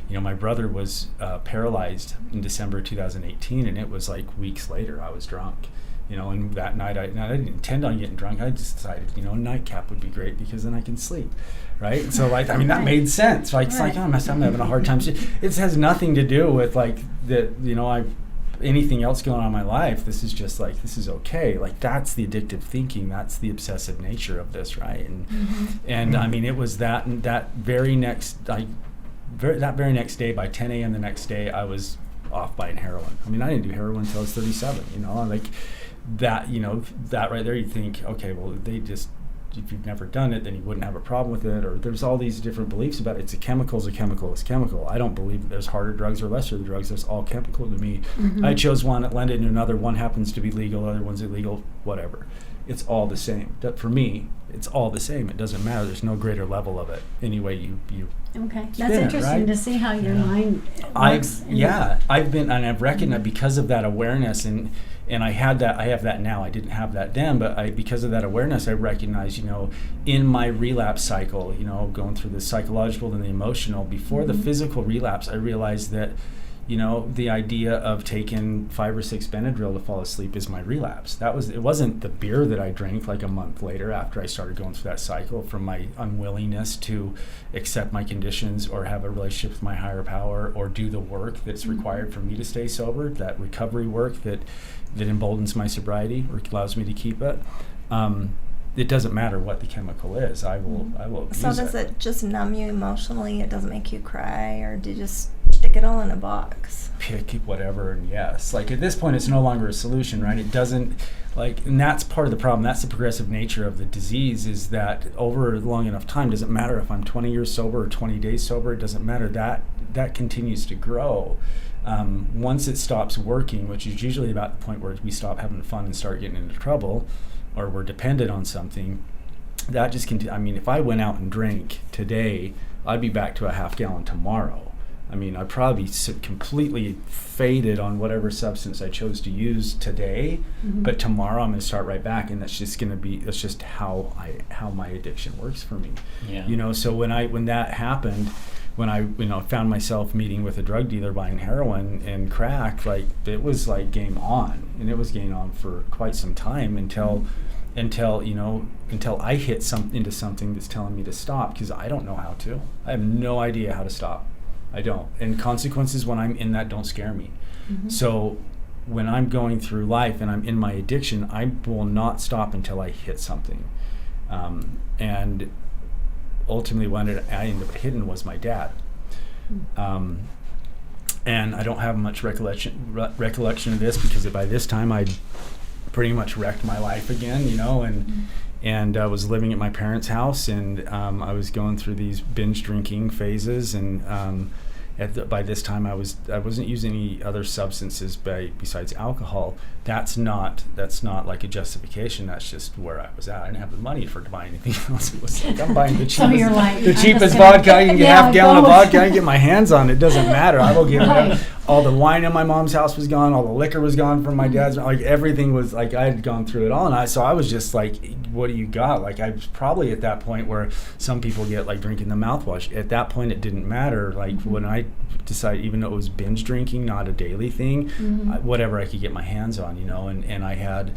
you know, my brother was paralyzed in December 2018, and it was like weeks later I was drunk. You know, and that night I didn't intend on getting drunk. I just decided, you know, a nightcap would be great because then I can sleep, right? So, like, I mean, that made sense. Like, it's like, oh, I'm having a hard time. It has nothing to do with, like, you know, anything else going on in my life. This is just like, this is okay. Like, that's the addictive thinking. That's the obsessive nature of this, right? And I mean, it was that very next day, by 10 a.m. the next day, I was off buying heroin. I mean, I didn't do heroin until I was 37, you know, like that, you know, that right there, you think, okay, well, if you've never done it, then you wouldn't have a problem with it, or there's all these different beliefs about it. It's a chemical. I don't believe that there's harder drugs or lesser drugs. There's all chemical to me. I chose one, it landed in another. One happens to be legal, other one's illegal, whatever. It's all the same. For me, it's all the same. It doesn't matter. There's no greater level of it. Anyway, you okay, that's interesting, right? To see how your mind works. I've recognized because of that awareness, and I have that now. I didn't have that then, but because of that awareness, I recognize, you know, in my relapse cycle, you know, going through the psychological and the emotional, before the physical relapse, I realized that, you know, the idea of taking 5 or 6 Benadryl to fall asleep is my relapse. It wasn't the beer that I drank like a month later after I started going through that cycle, from my unwillingness to accept my conditions or have a relationship with my higher power or do the work that's required for me to stay sober, that recovery work that emboldens my sobriety or allows me to keep it. It doesn't matter what the chemical is. I will So use does it. It just numb you emotionally? It doesn't make you cry, or do you just stick stick it all in a box. Pick whatever, and yes. Like at this point, it's no longer a solution, right? It doesn't, like, and that's part of the problem. That's the progressive nature of the disease, is that over long enough time, doesn't matter if I'm 20 years sober or 20 days sober, it doesn't matter. That continues to grow. Once it stops working, which is usually about the point where we stop having fun and start getting into trouble, or we're dependent on something, that just I mean, if I went out and drank today, I'd be back to a half gallon tomorrow. I mean, I'd probably be completely faded on whatever substance I chose to use today, but tomorrow I'm going to start right back, and that's just how my addiction works for me. Yeah. You know, so when that happened, when I found myself meeting with a drug dealer buying heroin and crack, like, it was like game on, and it was game on for quite some time until I hit into something that's telling me to stop, because I don't know how to. I have no idea how to stop. I don't. And consequences when I'm in that don't scare me. So when I'm going through life and I'm in my addiction, I will not stop until I hit something. And ultimately what I ended up hitting was my dad. And I don't have much recollection of this, because by this time I'd pretty much wrecked my life again, you know, and I was living at my parents' house, and I was going through these binge drinking phases, and by this time I wasn't using any other substances besides alcohol. That's not like a justification. That's just where I was at. I didn't have the money to buy anything else. It was like, I'm buying the cheapest vodka I can get, half gallon of vodka I can get my hands on. It doesn't matter. I will give all the wine in my mom's house was gone. All the liquor was gone from my dad's. Like, everything was like, I had gone through it all, and I was just like, what do you got? Like, I was probably at that point where some people get like drinking the mouthwash. At that point, it didn't matter. Like when I decided, even though it was binge drinking, not a daily thing, whatever I could get my hands on, you know, and I had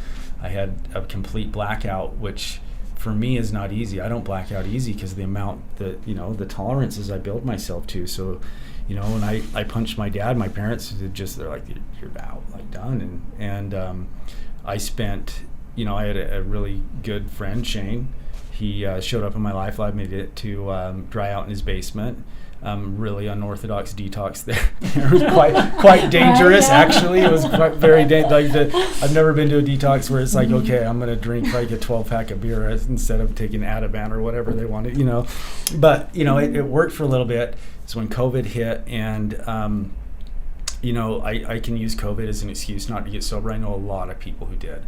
a complete blackout, which for me is not easy. I don't black out easy because the amount that, you know, the tolerances I build myself to. So, you know, when I punched my dad, my parents they're like, you're out, like, done. And I spent, you know, I had a really good friend, Shane. He showed up in my life. I made it to dry out in his basement. Really unorthodox detox there. It was quite dangerous, actually. It was quite very dangerous. I've never been to a detox where it's like, okay, I'm going to drink like a 12-pack of beer instead of taking Ativan or whatever they wanted, you know. But, you know, it worked for a little bit. It's when COVID hit, and, you know, I can use COVID as an excuse not to get sober. I know a lot of people who did.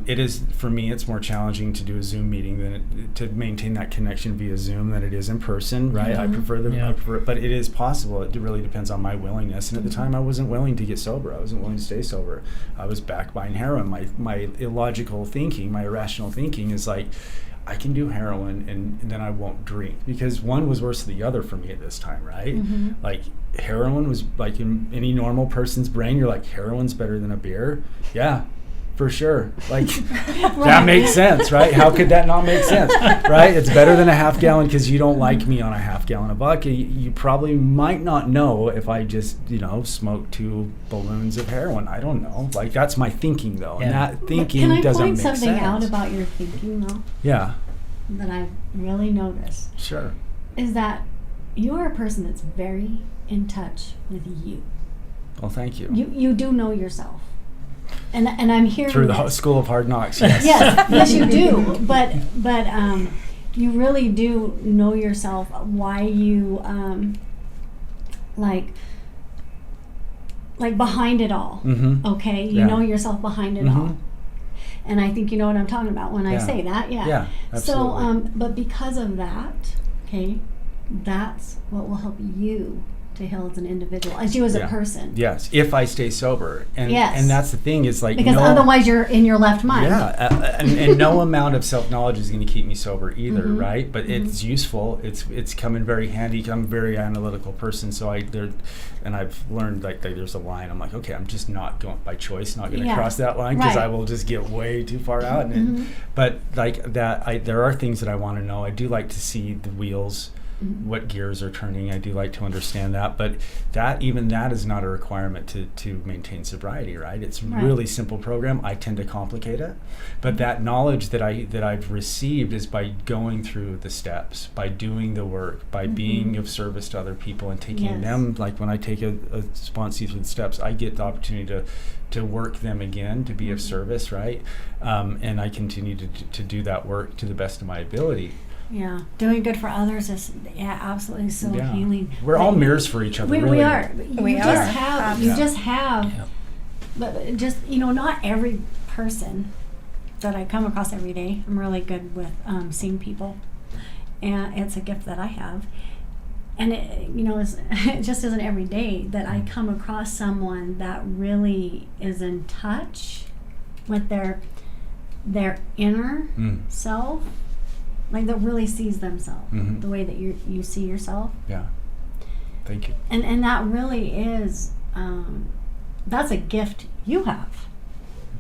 It is, for me, it's more challenging to do a Zoom meeting to maintain that connection via Zoom than it is in person, right? I prefer it, but it is possible. It really depends on my willingness. And at the time, I wasn't willing to get sober. I wasn't willing to stay sober. I was back buying heroin. My illogical thinking, my irrational thinking is like, I can do heroin and then I won't drink, because one was worse than the other for me at this time, right? Like, heroin was like, in any normal person's brain, you're like, heroin's better than a beer? Yeah. For sure. Like, that makes sense, right? How could that not make sense, right? It's better than a half gallon because you don't like me on a half gallon of vodka. You probably might not know if I just, you know, smoked 2 balloons of heroin. I don't know. Like, that's my thinking, though. Yeah. And that thinking doesn't make sense. Can I point something out about your thinking, though? Yeah. That I've really noticed. Sure. Is that you are a person that's very in touch with you. Well, thank you. You do know yourself. And I'm hearing through the school of hard knocks. Yes. yes, you do. But you really do know yourself. Why you like behind it all. Okay, you know yourself behind it all. And I think you know what I'm talking about when I say that. Yeah. Absolutely. So but because of that, okay, that's what will help you to heal as an individual, as you as a person. Yes, if I stay sober. And that's the thing, is like, because otherwise you're in your left mind. Yeah, and no amount of self-knowledge is going to keep me sober either, right? But it's useful. It's come in very handy. I'm a very analytical person, so I've learned like there's a line. I'm like, okay, I'm just not going by choice, not going to cross that line, because I will just get way too far out. But like that, there are things that I want to know. I do like to see the wheels what gears are turning. I do like to understand that, but that is not a requirement to maintain sobriety, right? It's a really simple program. I tend to complicate it, but that knowledge that I've received is by going through the steps, by doing the work, by being of service to other people and taking them, like when I take a sponsee through the steps, I get the opportunity to work them again, to be of service, right? And I continue to do that work to the best of my ability. Yeah, doing good for others is absolutely so healing. We're all mirrors for each other. We are. We are. You just have, but just not every person that I come across every day. I'm really good with seeing people, and it's a gift that I have. And it just isn't every day that I come across someone that really is in touch with their inner self. Like that really sees themselves the way that you see yourself. Yeah. Thank you. And that really is, that's a gift you have.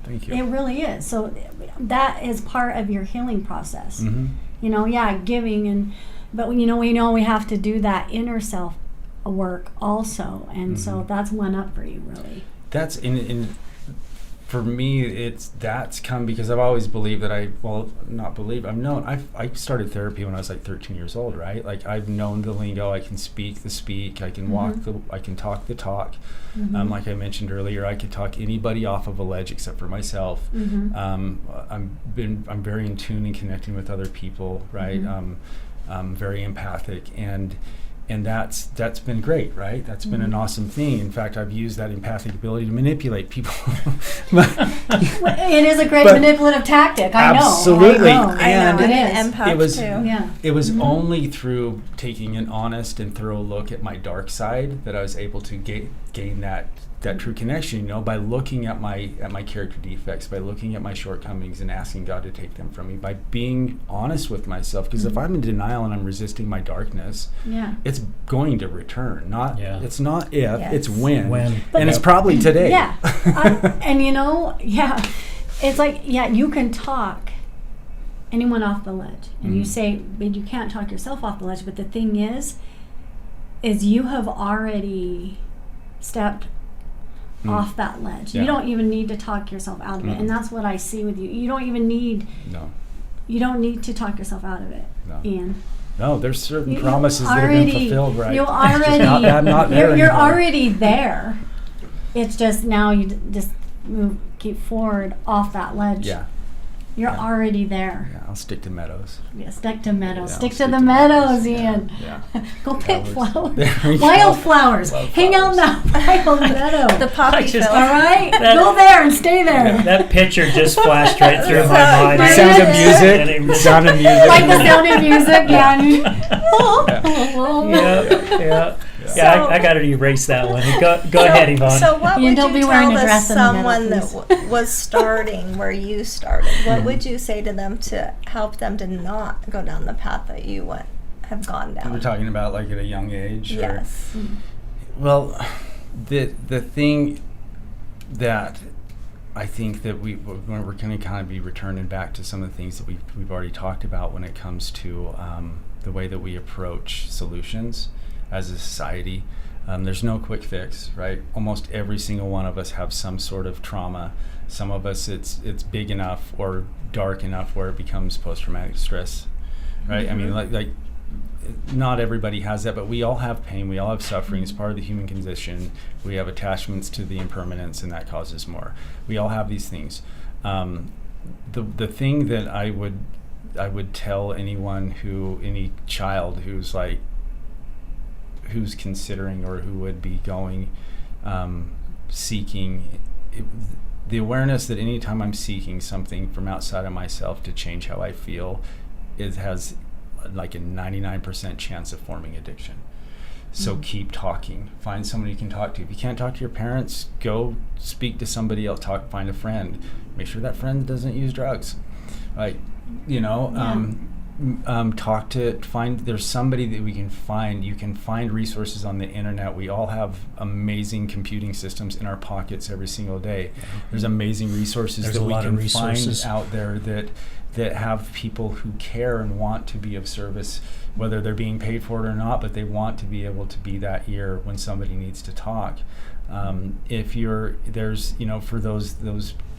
Thank you. It really is. So that is part of your healing process. Giving but we know we have to do that inner self work also. And so that's one up for you, really. That's for me, that's come because I've always believed that I started therapy when I was like 13 years old, right? Like I've known the lingo, I can speak the speak, I can I can talk the talk. Like I mentioned earlier, I could talk anybody off of a ledge except for myself. I'm very in tune and connecting with other people, right? I'm very empathic, and that's been great, right? That's been an awesome thing. In fact, I've used that empathic ability to manipulate people. It is a great manipulative tactic. I know. Absolutely. And it is. It was only through taking an honest and thorough look at my dark side that I was able to gain that true connection, by looking at my character defects, by looking at my shortcomings and asking God to take them from me, by being honest with myself. Because if I'm in denial and I'm resisting my darkness, it's going to return. It's not if, it's when. And it's probably today. Yeah. It's like, you can talk anyone off the ledge. And you say, but you can't talk yourself off the ledge. But the thing is you have already stepped off that ledge. You don't even need to talk yourself out of it. And that's what I see with you. You don't even need you don't need to talk yourself out of it, Ian. No, there's certain promises that have been fulfilled, right? You already I'm not there you're anymore. already there. It's just now you just keep forward off that ledge. You're already there. Yeah, I'll stick to meadows. Yeah, stick to meadows. Yeah, stick to the meadows, Ian. Go pick flowers. Wildflowers. Hang out in that wild meadow. The poppy field. All right? Go there and stay there. That picture just flashed right through my mind. The sound of music. The sound of music. Like the sound of music, Yeah, I got to erase that one. Go ahead, Yvonne. So what would don't you be wearing tell a to dress in the someone middle, that was starting where you started? What would you say to them to help them to not go down the path that you have gone down? We're talking about like at a young age? Yes. Well, the thing that I think that we're going to kind of be returning back to some of the things that we've already talked about when it comes to the way that we approach solutions as a society. There's no quick fix, right? Almost every single one of us have some sort of trauma. Some of us it's big enough or dark enough where it becomes post-traumatic stress, right? I mean, like not everybody has that, but we all have pain, we all have suffering. It's part of the human condition. We have attachments to the impermanence, and that causes more. We all have these things. The thing that I would tell any child who's considering or who would be going seeking the awareness that anytime I'm seeking something from outside of myself to change how I feel, it has like a 99% chance of forming addiction. So keep talking. Find somebody you can talk to. If you can't talk to your parents, go speak to somebody else. Find a friend. Make sure that friend doesn't use drugs, right? there's somebody that we can find. You can find resources on the internet. We all have amazing computing systems in our pockets every single day. There's amazing resources that we can find out there that have people who care and want to be of service, whether they're being paid for it or not, but they want to be able to be that ear when somebody needs to talk. For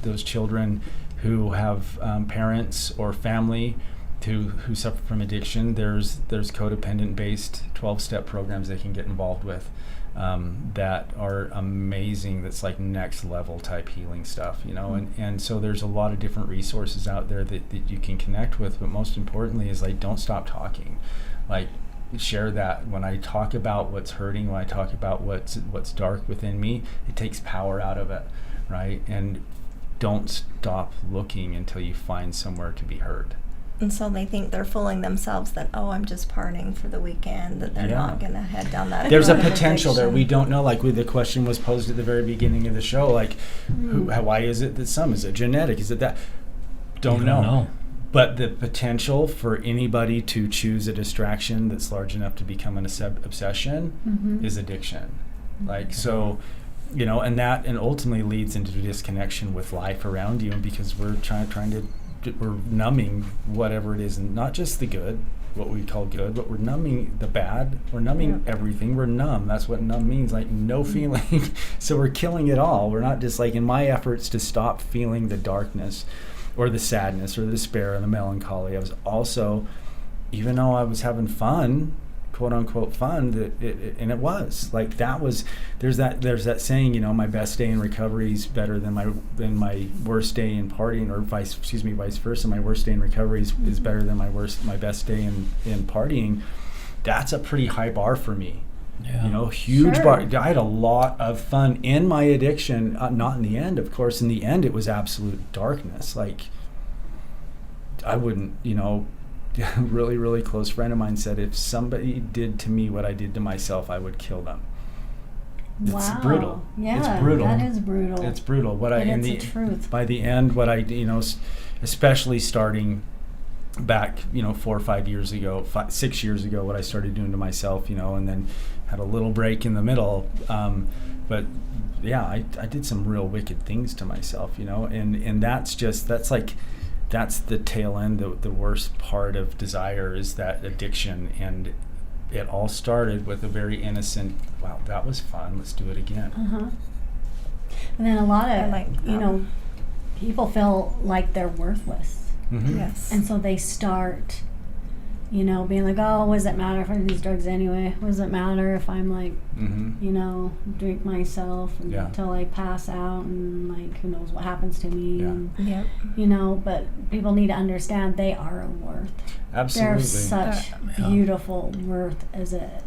those children who have parents or family who suffer from addiction, there's codependent-based 12-step programs they can get involved with that are amazing. That's like next-level type healing stuff, and so there's a lot of different resources out there that you can connect with, but most importantly is like, don't stop talking. Like, share that. When I talk about what's hurting, when I talk about what's dark within me, it takes power out of it, right? And don't stop looking until you find somewhere to be heard. And so they think they're fooling themselves that, I'm just partying for the weekend, that they're not going to head down that. There's a potential there. We don't know. Like, the question was posed at the very beginning of the show, like, why is it that is it genetic? Is it that? Don't know. But the potential for anybody to choose a distraction that's large enough to become an obsession is addiction. Like, so, and ultimately leads into disconnection with life around you, because we're we're numbing whatever it is, and not just the good, what we call good, but we're numbing the bad. We're numbing everything. We're numb. That's what numb means, like no feeling. So we're killing it all. We're not just like, in my efforts to stop feeling the darkness or the sadness or the despair and the melancholy, I was also, even though I was having fun, quote unquote fun, and it was like, there's that saying, my best day in recovery is better than my worst day in partying, or vice versa. My worst day in recovery is better than my best day in partying. That's a pretty high bar for me. Yeah. Huge bar. I had a lot of fun in my addiction. Not in the end, of course. In the end, it was absolute darkness. Like, I wouldn't, really, really close friend of mine said, if somebody did to me what I did to myself, I would kill them. It's brutal. Yeah, it's brutal. That is brutal. It's brutal. It's the truth. By the end, especially starting back, 4 or 5 years ago, 6 years ago, what I started doing to myself, and then had a little break in the middle. But yeah, I did some real wicked things to myself, and that's the tail end. The worst part of desire is that addiction, and it all started with a very innocent, wow, that was fun, let's do it again. And then a lot of people feel like they're worthless. Yes. And so they start being like, what does it matter if I do these drugs anyway? What does it matter if I'm like, drink myself until I pass out, and like, who knows what happens to me? Yeah. And, but people need to understand they are a worth. Absolutely. They're such beautiful worth as a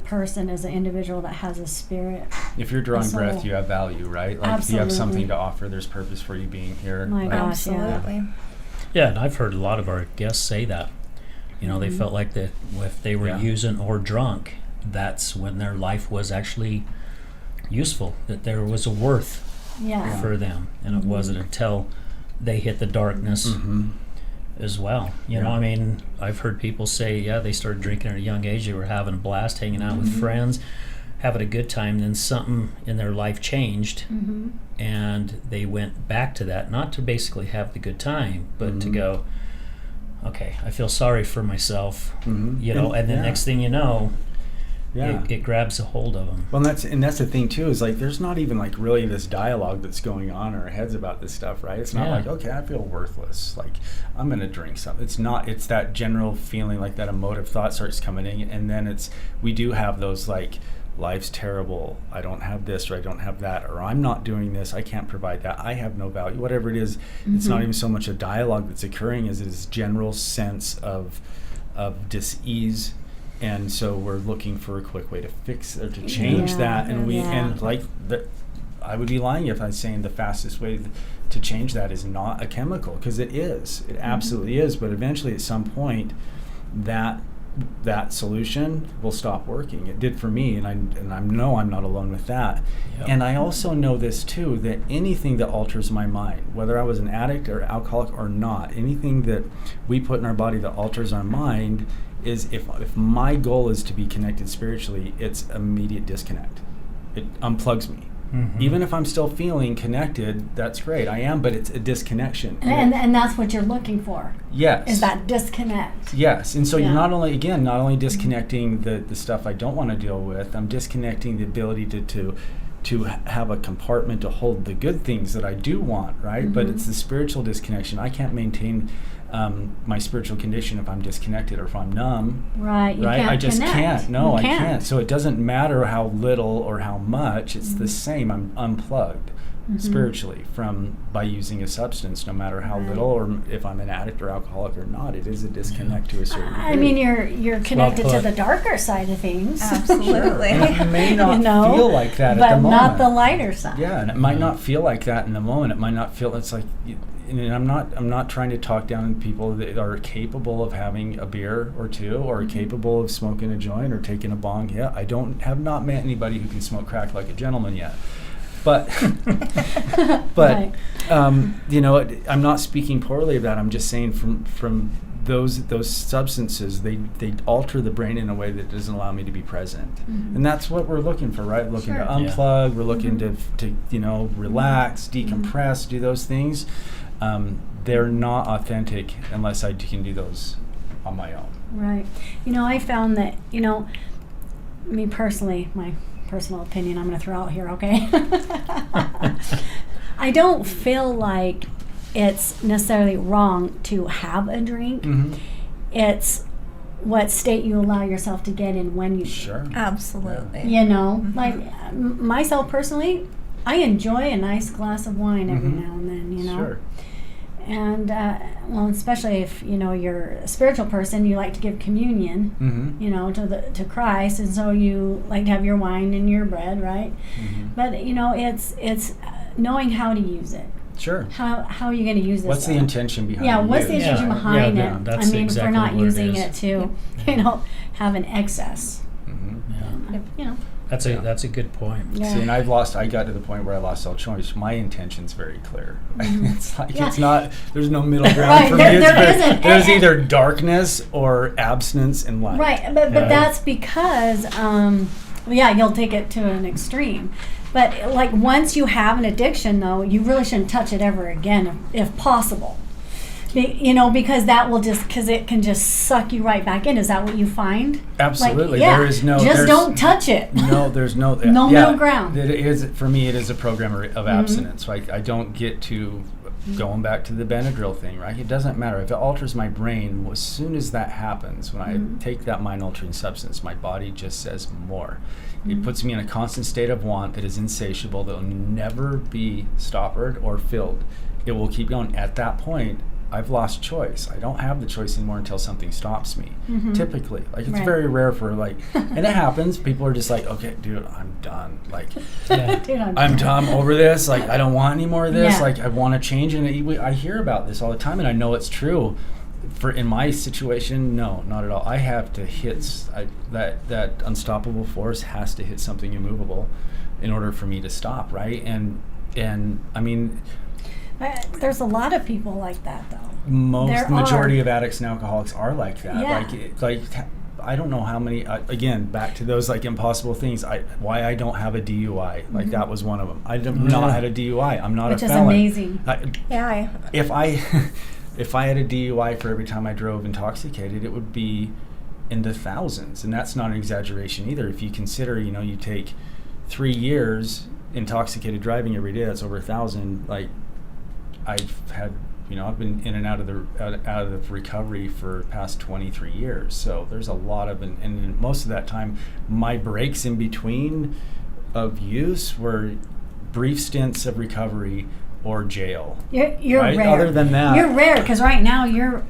person, as an individual that has a spirit. If you're drawing breath, you have value, right? Like, absolutely. You have something to offer. There's purpose for you being here. My gosh, absolutely. Yeah, and I've heard a lot of our guests say that. They felt like that if they were using or drunk, that's when their life was actually useful, that there was a worth for them. And it wasn't until they hit the darkness as well. I've heard people say, they started drinking at a young age, they were having a blast, hanging out with friends, having a good time, then something in their life changed, and they went back to that, not to basically have the good time, but to go, okay, I feel sorry for myself, and then next thing you know, it grabs a hold of them. Well, that's the thing too, is like, there's not even like really this dialogue that's going on in our heads about this stuff, right? It's not like, okay, I feel worthless, like I'm gonna drink something. It's not. It's that general feeling, like that emotive thought starts coming in, and then we do have those like, life's terrible, I don't have this, or I don't have that, or I'm not doing this, I can't provide that, I have no value, whatever it is. It's not even so much a dialogue that's occurring as it is general sense of dis-ease, and so we're looking for a quick way to fix or to change that, and I would be lying if I was saying the fastest way to change that is not a chemical, because it absolutely is, but eventually at some point that that solution will stop working. It did for me, and I know I'm not alone with that. Yep. And I also know this too, that anything that alters my mind, whether I was an addict or alcoholic or not, anything that we put in our body that alters our mind is, if my goal is to be connected spiritually, it's immediate disconnect. It unplugs me. Mm-hmm. Even if I'm still feeling connected, that's great. I am, but it's a disconnection. And that's what you're looking for. Yes. Is that disconnect. Yes. And so you're not only disconnecting the stuff I don't want to deal with, I'm disconnecting the ability to have a compartment to hold the good things that I do want, right? Mm-hmm. But it's the spiritual disconnection. I can't maintain my spiritual condition if I'm disconnected or if I'm numb. Right. You can't I just connect. can't. No, I can't. So it doesn't matter how little or how much. It's the same. I'm unplugged spiritually by using a substance, no matter how little, or if I'm an addict or alcoholic or not. It is a disconnect to a certain degree. I mean, you're connected to the darker side of things. Absolutely. And it may not feel like that at the moment. But not the lighter side. Yeah, and it might not feel like that in the moment. It might not feel, it's like, and I'm not trying to talk down people that are capable of having a beer or two, or capable of smoking a joint or taking a bong. Yeah, I have not met anybody who can smoke crack like a gentleman yet. But Right. I'm not speaking poorly of that. I'm just saying from those substances, they alter the brain in a way that doesn't allow me to be present. And that's what we're looking for, right? Looking to unplug. We're looking to relax, decompress, do those things. They're not authentic unless I can do those on my own. Right. I found that, me personally, my personal opinion I'm going to throw out here, okay? I don't feel like it's necessarily wrong to have a drink. Mm-hmm. It's what state you allow yourself to get in when you Sure. Absolutely. Like myself personally, I enjoy a nice glass of wine every now and then, Sure. And especially if you're a spiritual person, you like to give communion, to Christ, and so you like to have your wine and your bread, right? Mm-hmm. But it's knowing how to use it. Sure. How are you going to use this? What's the intention behind it? Yeah, what's the intention behind it? I mean, if we're not using it to, have an excess. Mm-hmm. That's a good point. Yeah. See, and I got to the point where I lost all choice. My intention's very clear. It's like it's not. There's no middle ground for me. There's either darkness or abstinence in light. Right, but that's because you'll take it to an extreme. But like once you have an addiction, though, you really shouldn't touch it ever again, if possible. Because because it can just suck you right back in. Is that what you find? Absolutely. There is no. Don't touch it. No, there's no. Middle ground. It is, for me, it is a program of abstinence. Right? I don't get to going back to the Benadryl thing. Right? It doesn't matter if it alters my brain. As soon as that happens, when I take that mind-altering substance, my body just says more. It puts me in a constant state of want that is insatiable, that will never be stoppered or filled. It will keep going. At that point, I've lost choice. I don't have the choice anymore until something stops me. Mm-hmm. Typically, it's very rare for and it happens. People are just like, okay, dude, I'm done. Dude, I'm done. I'm over this. I don't want any more of this. I want to change. And I hear about this all the time, and I know it's true. In my situation, no, not at all. I have to hit that unstoppable force has to hit something immovable in order for me to stop. Right, and I mean. There's a lot of people like that, though. The majority of addicts and alcoholics are like that. Yeah. I don't know how many. Again, back to those impossible things. Why I don't have a DUI. That was one of them. I have not had a DUI. I'm not a felon. Which is amazing. If I had a DUI for every time I drove intoxicated, it would be in the thousands, and that's not an exaggeration either. If you consider, you take 3 years intoxicated driving every day, that's over 1,000. I've had, I've been in and out of the recovery for the past 23 years. So there's a lot of, and most of that time, my breaks in between of use were brief stints of recovery or jail. You're right? rare. Other than that, you're rare because right now your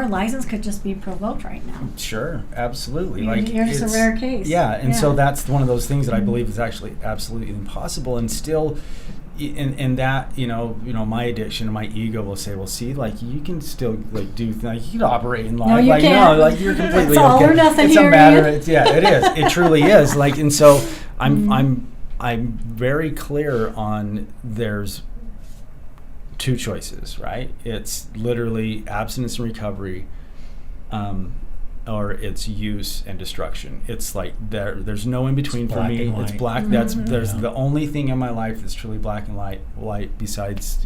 license could just be revoked right now. Sure, absolutely. You're just a rare case. Yeah, and so that's one of those things that I believe is actually absolutely impossible, and still. and that, my addiction and my ego will say, well, see, like, you can still, like, do, like, you can operate in life. No, you like, can't. no, like, you're completely It's all okay. or nothing It's here, a matter. Ian. It is. It truly is. Like, and so I'm very clear on there's two choices, right? It's literally abstinence and recovery, or it's use and destruction. It's like there's no in between for me. It's black. There's the only thing in my life that's truly black and white besides,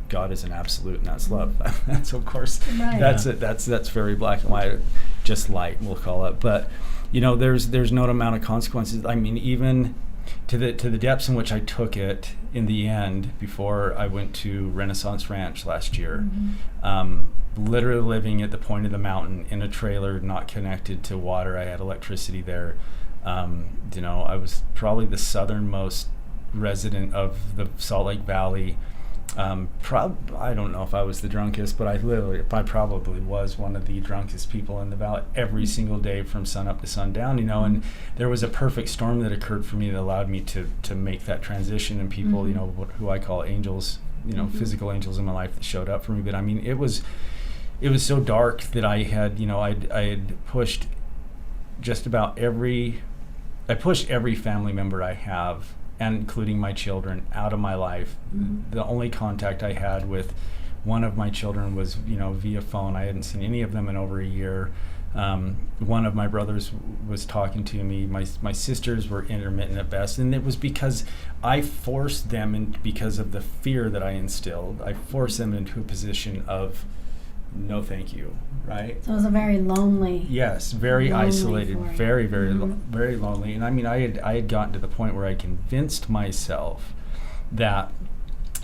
God is an absolute, and that's love. That's, of course, Right. that's it. That's very black and white, just light, we'll call it. But there's no amount of consequences. I mean, even to the depths in which I took it in the end, before I went to Renaissance Ranch last year, literally living at the point of the mountain in a trailer, not connected to water. I had electricity there. I was probably the southernmost resident of the Salt Lake Valley. I don't know if I was the drunkest, but I probably was one of the drunkest people in the valley every single day from sun up to sundown, and there was a perfect storm that occurred for me that allowed me to make that transition, and people, who I call angels, physical angels in my life that showed up for me. But I mean, it was so dark that I had pushed just about every family member I have, and including my children, out of my life. The only contact I had with one of my children was, via phone. I hadn't seen any of them in over a year. One of my brothers was talking to me. My sisters were intermittent at best, and it was because I forced them, and because of the fear that I instilled, I forced them into a position of no thank you, right? So it was a very lonely. Yes, very lonely isolated, for you. very, very, very lonely. And I mean, I had gotten to the point where I convinced myself that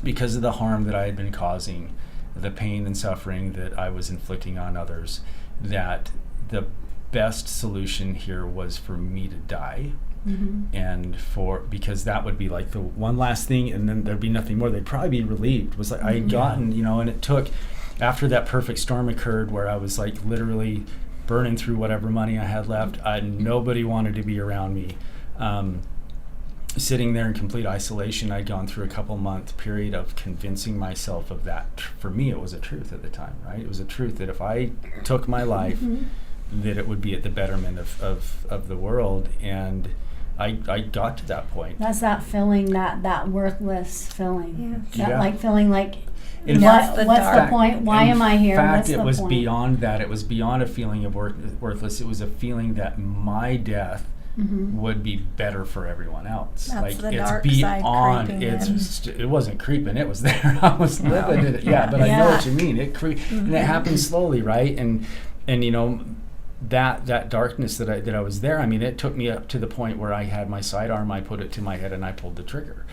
because of the harm that I had been causing, the pain and suffering that I was inflicting on others, that the best solution here was for me to die. And because that would be like the one last thing, and then there'd be nothing more. They'd probably be relieved. It was like I had gotten, and it took, after that perfect storm occurred where I was like literally burning through whatever money I had left, nobody wanted to be around me. Sitting there in complete isolation, I'd gone through a couple-month period of convincing myself of that. For me, it was a truth at the time, right? It was a truth that if I took my life, that it would be at the betterment of the world. And I got to that point. That's that feeling, that worthless feeling. Yeah. That like feeling like, In what's the the point? Why am I here? In fact, What's it the was point? beyond that. It was beyond a feeling of worthless. It was a feeling that my death would be better for everyone else. That's like the it's dark beyond. side creeping It wasn't creeping. It was there. I was living it. Yeah, but I know what you mean. And it happened slowly, right? And that darkness that I was there. I mean, it took me up to the point where I had my sidearm. I put it to my head and I pulled the trigger.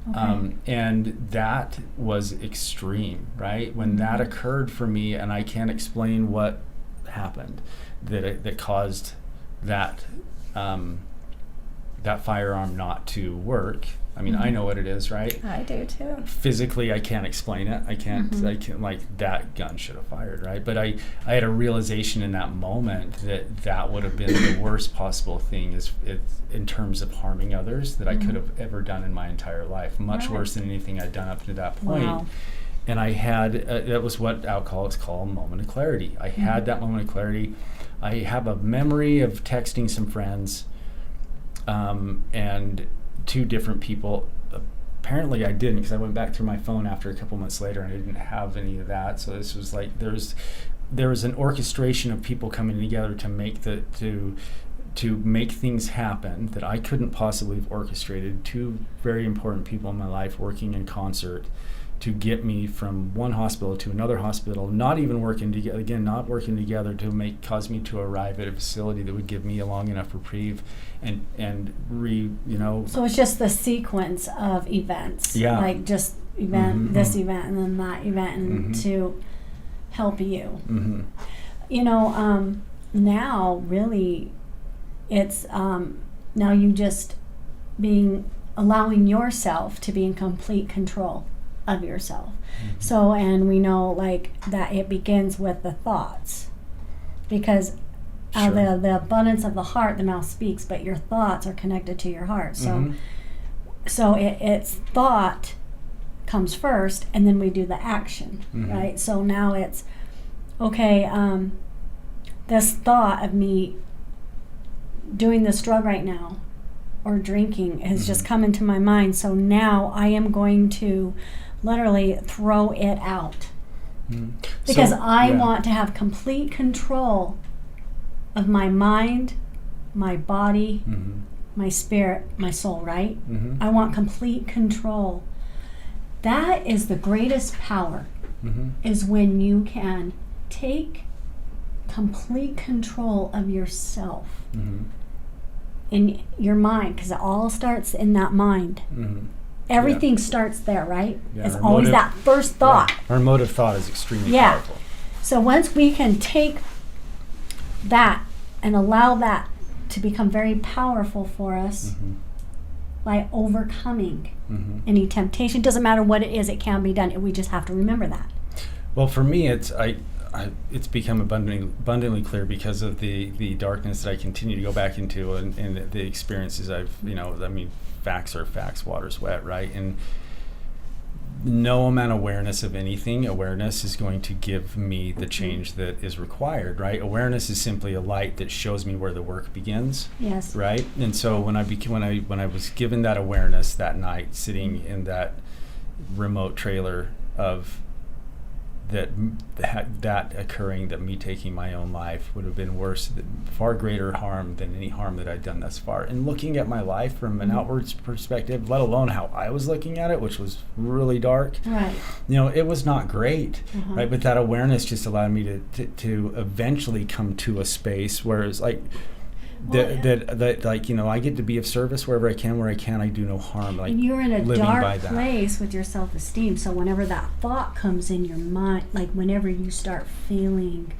Okay. And that was extreme, right? When that occurred for me, and I can't explain what happened that caused that that firearm not to work. I mean, I know what it is, right? I do too. Physically, I can't explain it. I can't like, that gun should have fired, right? But I had a realization in that moment that would have been the worst possible thing is in terms of harming others that I could have ever done in my entire life. Much worse than anything I'd done up to that point. Wow. And I had, that was what alcoholics call a moment of clarity. I had that moment of clarity. I have a memory of texting some friends, and two different people. Apparently I didn't, because I went back through my phone after a couple months later and I didn't have any of that. So this was like there was an orchestration of people coming together to make to make things happen that I couldn't possibly have orchestrated. Two very important people in my life working in concert to get me from one hospital to another hospital, not working together to cause me to arrive at a facility that would give me a long enough reprieve So it's just the sequence of events. Yeah. Like just this event and then that event, and to help you. Now really it's now you just allowing yourself to be in complete control of yourself. So, and we know like that it begins with the thoughts, because out of the abundance of the heart the mouth speaks, but your thoughts are connected to your heart. So so it's thought comes first, and then we do the action, right? So now it's, okay, this thought of me doing this drug right now or drinking has just come into my mind, so now I am going to literally throw it out. Because So, I want to have complete control of my mind, my body, my spirit, my soul, right? I want complete control. That is the greatest power, is when you can take complete control of yourself in your mind, because it all starts in that mind. Everything starts there, right? Yeah, It's our always motive- that first thought. Our motive thought is extremely Yeah. powerful. So once we can take that and allow that to become very powerful for us by overcoming any temptation, doesn't matter what it is, it can be done. We just have to remember that. Well, for me, it's become abundantly clear because of the darkness that I continue to go back into, and the experiences I've, facts are facts, water's wet, right? And no amount of awareness of anything, awareness is going to give me the change that is required, right? Awareness is simply a light that shows me where the work begins. Yes. Right? And so when I was given that awareness that night, sitting in that remote trailer of that occurring, that me taking my own life would have been worse, far greater harm than any harm that I'd done thus far. And looking at my life from an outwards perspective, let alone how I was looking at it, which was really dark, Right. it was not great, right? But that awareness just allowed me to eventually come to a space where it's like, I get to be of service wherever I can. Where I can, I do no harm. Like, And you're in a living by dark that. place with your self-esteem. So whenever that thought comes in your mind, like whenever you start feeling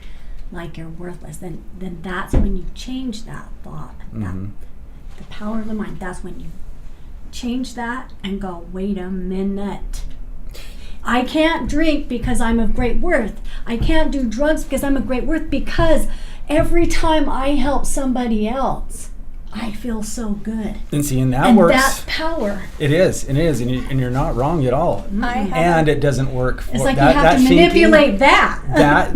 like you're worthless, then that's when you change that thought. The power of the mind. That's when you change that and go, wait a minute. I can't drink because I'm of great worth. I can't do drugs because I'm of great worth, because every time I help somebody else, I feel so good. And see, and that And works. that's power. It is, and you're not wrong at all. And it doesn't work. It's like you have to manipulate that. That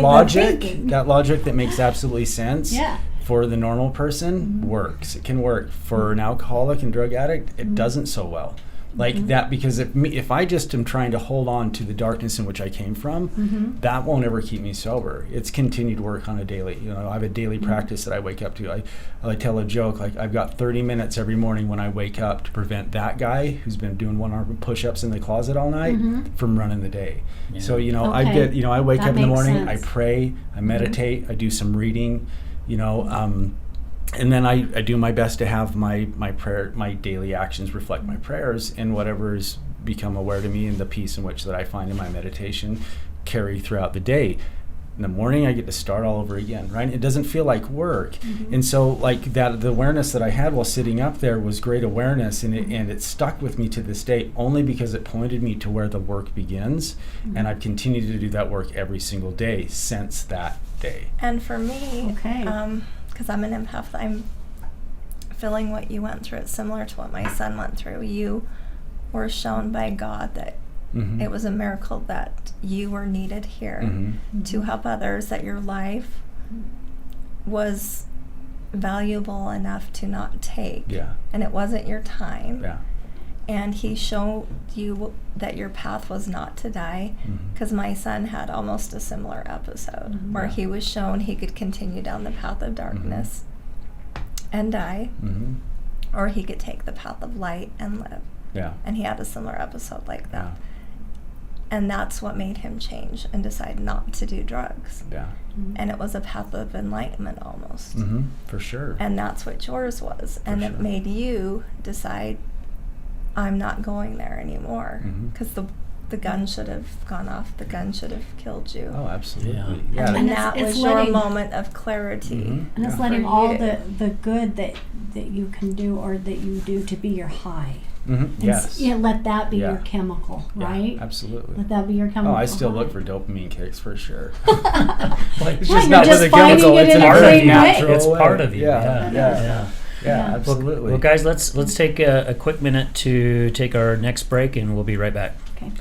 logic. that logic that makes absolutely sense. Yeah. For the normal person, works. It can work. For an alcoholic and drug addict, it doesn't so well. Like that, because if I just am trying to hold on to the darkness in which I came from, that won't ever keep me sober. It's continued work on a daily. I have a daily practice that I wake up to. I tell a joke, like I've got 30 minutes every morning when I wake up to prevent that guy who's been doing one-arm push-ups in the closet all night from running the day. Yeah. So I wake That up in the morning, makes sense. I pray, I meditate, I do some reading, and then I do my best to have my prayer, my daily actions reflect my prayers, and whatever's become aware to me and the peace in which that I find in my meditation carry throughout the day. In the morning, I get to start all over again, right? It doesn't feel like work. And so like that, the awareness that I had while sitting up there was great awareness, and it stuck with me to this day only because it pointed me to where the work begins. And I've continued to do that work every single day since that day. And for me, Okay. because I'm an empath, I'm feeling what you went through. It's similar to what my son went through. You were shown by God that it was a miracle that you were needed here to help others, that your life was valuable enough to not take. Yeah. And it wasn't your time. Yeah. And he showed you that your path was not to die, because my son had almost a similar episode where he was shown he could continue down the path of darkness and die, or he could take the path of light and live. Yeah. And he had a similar episode like that. Yeah. And that's what made him change and decide not to do drugs. Yeah. And it was a path of enlightenment almost. For sure. And that's what yours was. And For it sure. made you decide, I'm not going there anymore. Because the gun should have gone off. The gun should have killed you. Oh, absolutely. Yeah. Yeah. And it's- that it's was your letting- moment of clarity. And it's Yeah. letting For all you. the good that you can do or that you do to be your high. And Yes. let that be Yeah. your chemical, Yeah, right? absolutely. Let that be your chemical. Oh, I still high. look for dopamine kicks for sure. Well, It's Yeah, just you're not just with a finding chemical. it It's in an a art of great way. natural It's way. part of you. Yeah. Yeah. Yeah, absolutely. Well, guys, let's take a quick minute to take our next break, and we'll be right back. Okay.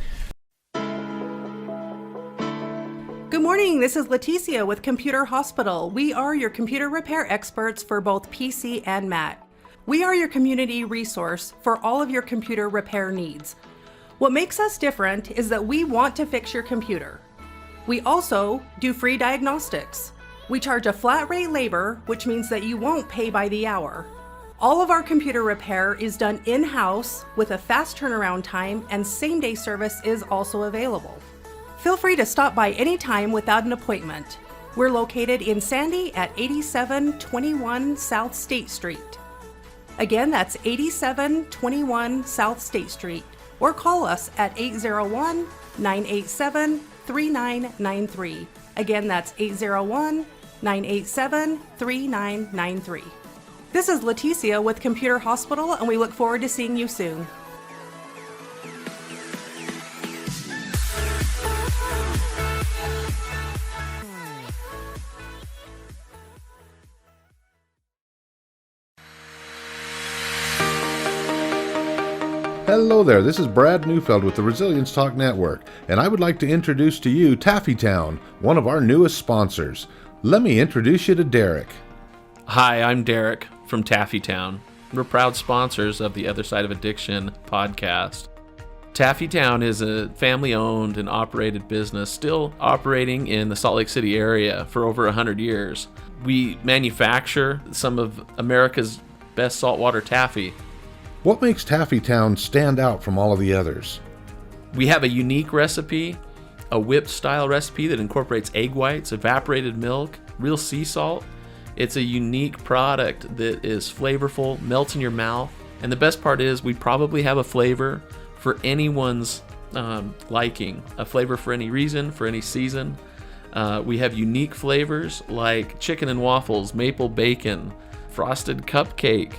Good morning, this is Leticia with Computer Hospital. We are your computer repair experts for both PC and Mac. We are your community resource for all of your computer repair needs. What makes us different is that we want to fix your computer. We also do free diagnostics. We charge a flat rate labor, which means that you won't pay by the hour. All of our computer repair is done in-house with a fast turnaround time, and same-day service is also available. Feel free to stop by anytime without an appointment. We're located in Sandy at 8721 South State Street. Again, that's 8721 South State Street, or call us at 801-987-3993. Again, that's 801-987-3993. This is Leticia with Computer Hospital, and we look forward to seeing you soon. Hello there, this is Brad Neufeld with the Resilience Talk Network, and I would like to introduce to you Taffytown, one of our newest sponsors. Let me introduce you to Derek. Hi, I'm Derek from Taffytown. We're proud sponsors of the Other Side of Addiction podcast. Taffytown is a family-owned and operated business still operating in the Salt Lake City area for over 100 years. We manufacture some of America's best saltwater taffy. What makes Taffytown stand out from all of the others? We have a unique recipe, a whipped-style recipe that incorporates egg whites, evaporated milk, real sea salt. It's a unique product that is flavorful, melts in your mouth, and the best part is we probably have a flavor for anyone's liking, a flavor for any reason, for any season. We have unique flavors like chicken and waffles, maple bacon, frosted cupcake.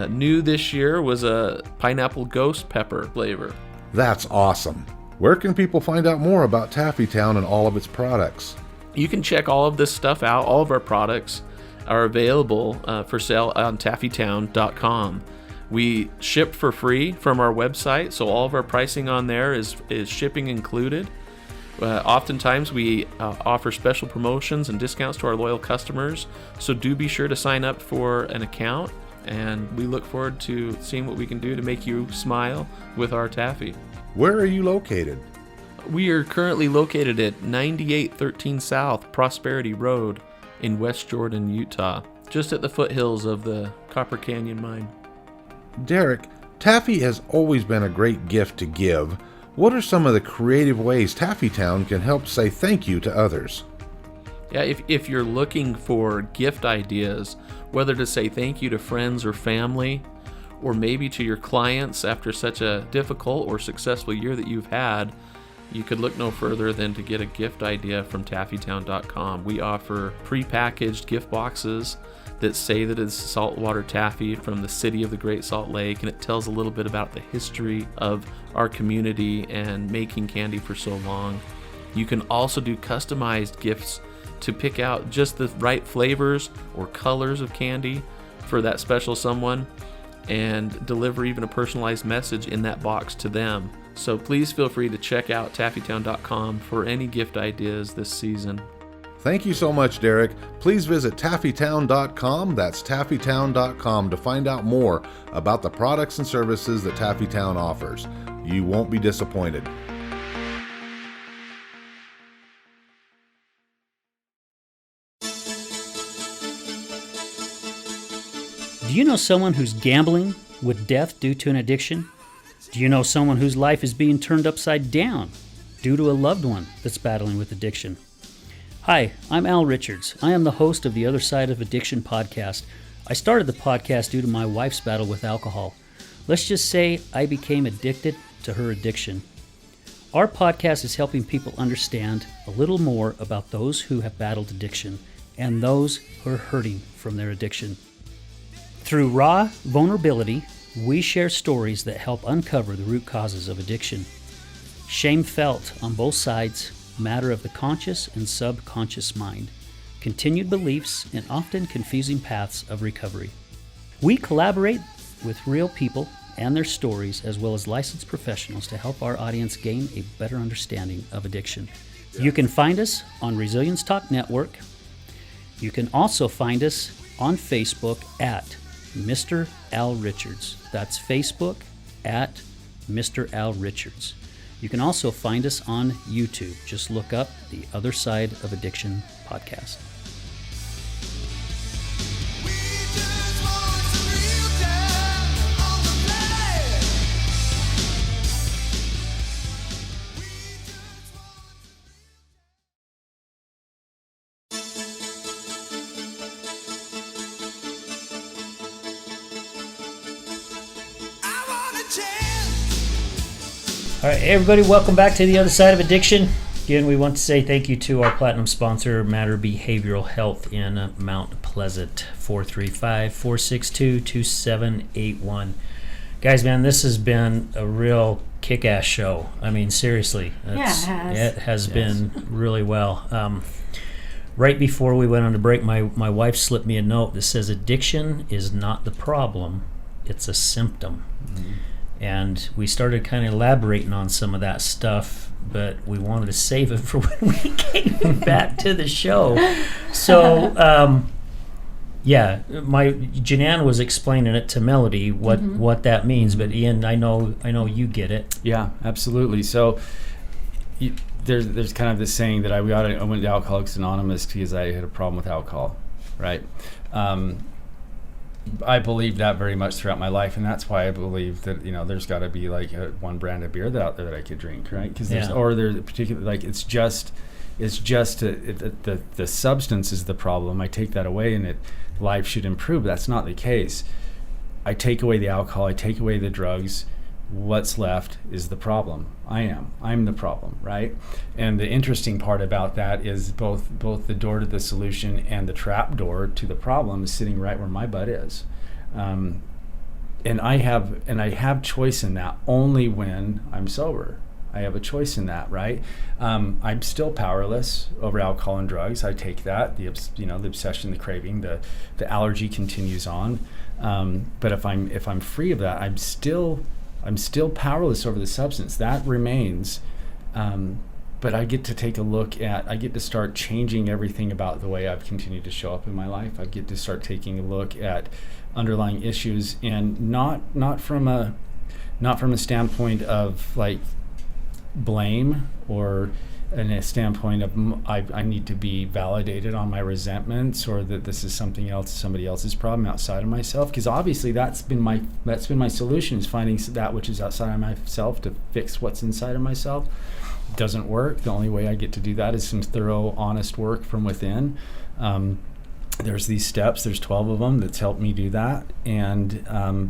New this year was a pineapple ghost pepper flavor. That's awesome. Where can people find out more about Taffytown and all of its products? You can check all of this stuff out. All of our products are available for sale on taffytown.com. We ship for free from our website, so all of our pricing on there is shipping included. Oftentimes we offer special promotions and discounts to our loyal customers, so do be sure to sign up for an account. And we look forward to seeing what we can do to make you smile with our taffy. Where are you located? We are currently located at 9813 South Prosperity Road in West Jordan, Utah, just at the foothills of the Copper Canyon mine. Derek, taffy has always been a great gift to give. What are some of the creative ways Taffytown can help say thank you to others? Yeah, if you're looking for gift ideas, whether to say thank you to friends or family, or maybe to your clients after such a difficult or successful year that you've had, you could look no further than to get a gift idea from taffytown.com. We offer pre-packaged gift boxes that say that it's saltwater taffy from the city of the Great Salt Lake, and it tells a little bit about the history of our community and making candy for so long. You can also do customized gifts to pick out just the right flavors or colors of candy for that special someone and deliver even a personalized message in that box to them. So please feel free to check out taffytown.com for any gift ideas this season. Thank you so much, Derek. Please visit taffytown.com, that's taffytown.com, to find out more about the products and services that Taffytown offers. You won't be disappointed. Do you know someone who's gambling with death due to an addiction? Do you know someone whose life is being turned upside down due to a loved one that's battling with addiction? Hi, I'm Al Richards. I am the host of the Other Side of Addiction podcast. I started the podcast due to my wife's battle with alcohol. Let's just say I became addicted to her addiction. Our podcast is helping people understand a little more about those who have battled addiction and those who are hurting from their addiction. Through raw vulnerability, we share stories that help uncover the root causes of addiction. Shame felt on both sides, matter of the conscious and subconscious mind, continued beliefs, and often confusing paths of recovery. We collaborate with real people and their stories, as well as licensed professionals, to help our audience gain a better understanding of addiction. You can find us on Resilience Talk Network. You can also find us on Facebook at Mr. Al Richards. That's Facebook at Mr. Al Richards. You can also find us on YouTube. Just look up the Other Side of Addiction podcast. All right, everybody, welcome back to the Other Side of Addiction. Again, we want to say thank you to our platinum sponsor, Matter Behavioral Health in Mount Pleasant, 435-462-2781. Guys, man, this has been a real kick-ass show. I mean, seriously. It has been really well. Right before we went on to break, my wife slipped me a note that says, addiction is not the problem, it's a symptom. Mm-hmm. And we started kind of elaborating on some of that stuff, but we wanted to save it for when we came back to the show. So, Janan was explaining it to Melody what that means, but Ian, I know you get it. Yeah, absolutely. So there's kind of this saying that I went to Alcoholics Anonymous because I had a problem with alcohol, right? I believed that very much throughout my life, and that's why I believe that there's got to be like one brand of beer out there that I could drink, right? Because there's particularly like it's just the substance is the problem. I take that away, and life should improve. That's not the case. I take away the alcohol, I take away the drugs. What's left is the problem. I'm the problem, right? And the interesting part about that is both the door to the solution and the trap door to the problem is sitting right where my butt is. And I have choice in that only when I'm sober. I have a choice in that, right? I'm still powerless over alcohol and drugs. I take that, the obsession, the craving, the allergy continues on. But if I'm free of that, I'm still powerless over the substance. That remains. But I get to take a look at, I get to start changing everything about the way I've continued to show up in my life. I get to start taking a look at underlying issues, and not from a standpoint of like blame or in a standpoint of I need to be validated on my resentments, or that this is somebody else's problem outside of myself. Because obviously that's been my solution, is finding that which is outside of myself to fix what's inside of myself. It doesn't work. The only way I get to do that is some thorough, honest work from within. There's these steps. There's 12 of them that's helped me do that. And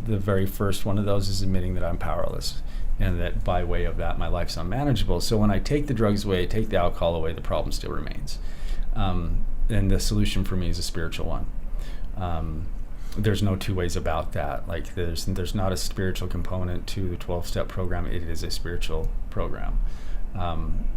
the very first one of those is admitting that I'm powerless, and that by way of that, my life's unmanageable. So when I take the drugs away, take the alcohol away, the problem still remains. And the solution for me is a spiritual one. There's no two ways about that. Like there's not a spiritual component to the 12-step program. It is a spiritual program.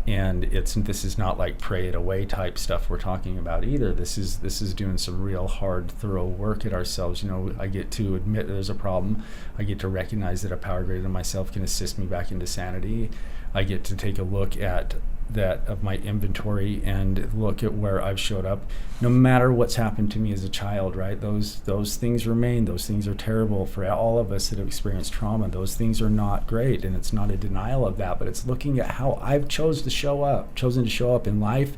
And this is not like pray it away type stuff we're talking about either. This is doing some real hard, thorough work at ourselves. I get to admit there's a problem. I get to recognize that a power greater than myself can assist me back into sanity. I get to take a look at that of my inventory and look at where I've showed up, no matter what's happened to me as a child, right? Those things remain. Those things are terrible for all of us that have experienced trauma. Those things are not great, and it's not a denial of that, but it's looking at how I've chosen to show up in life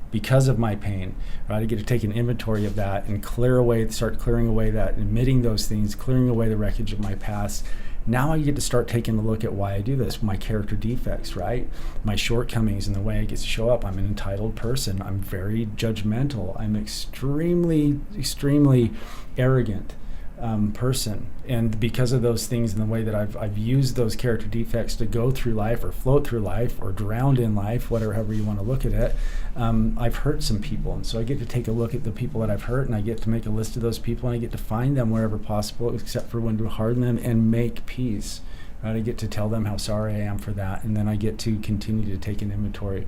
because of my pain, right? I get to take an inventory of that and start clearing away that, admitting those things, clearing away the wreckage of my past. Now I get to start taking a look at why I do this, my character defects, right? My shortcomings and the way I get to show up. I'm an entitled person. I'm very judgmental. I'm extremely, extremely arrogant person. And because of those things and the way that I've used those character defects to go through life or float through life or drown in life, however you want to look at it, I've hurt some people. And so I get to take a look at the people that I've hurt, and I get to make a list of those people, and I get to find them wherever possible, except for when to harden them, and make peace. Right? I get to tell them how sorry I am for that, and then I get to continue to take an inventory.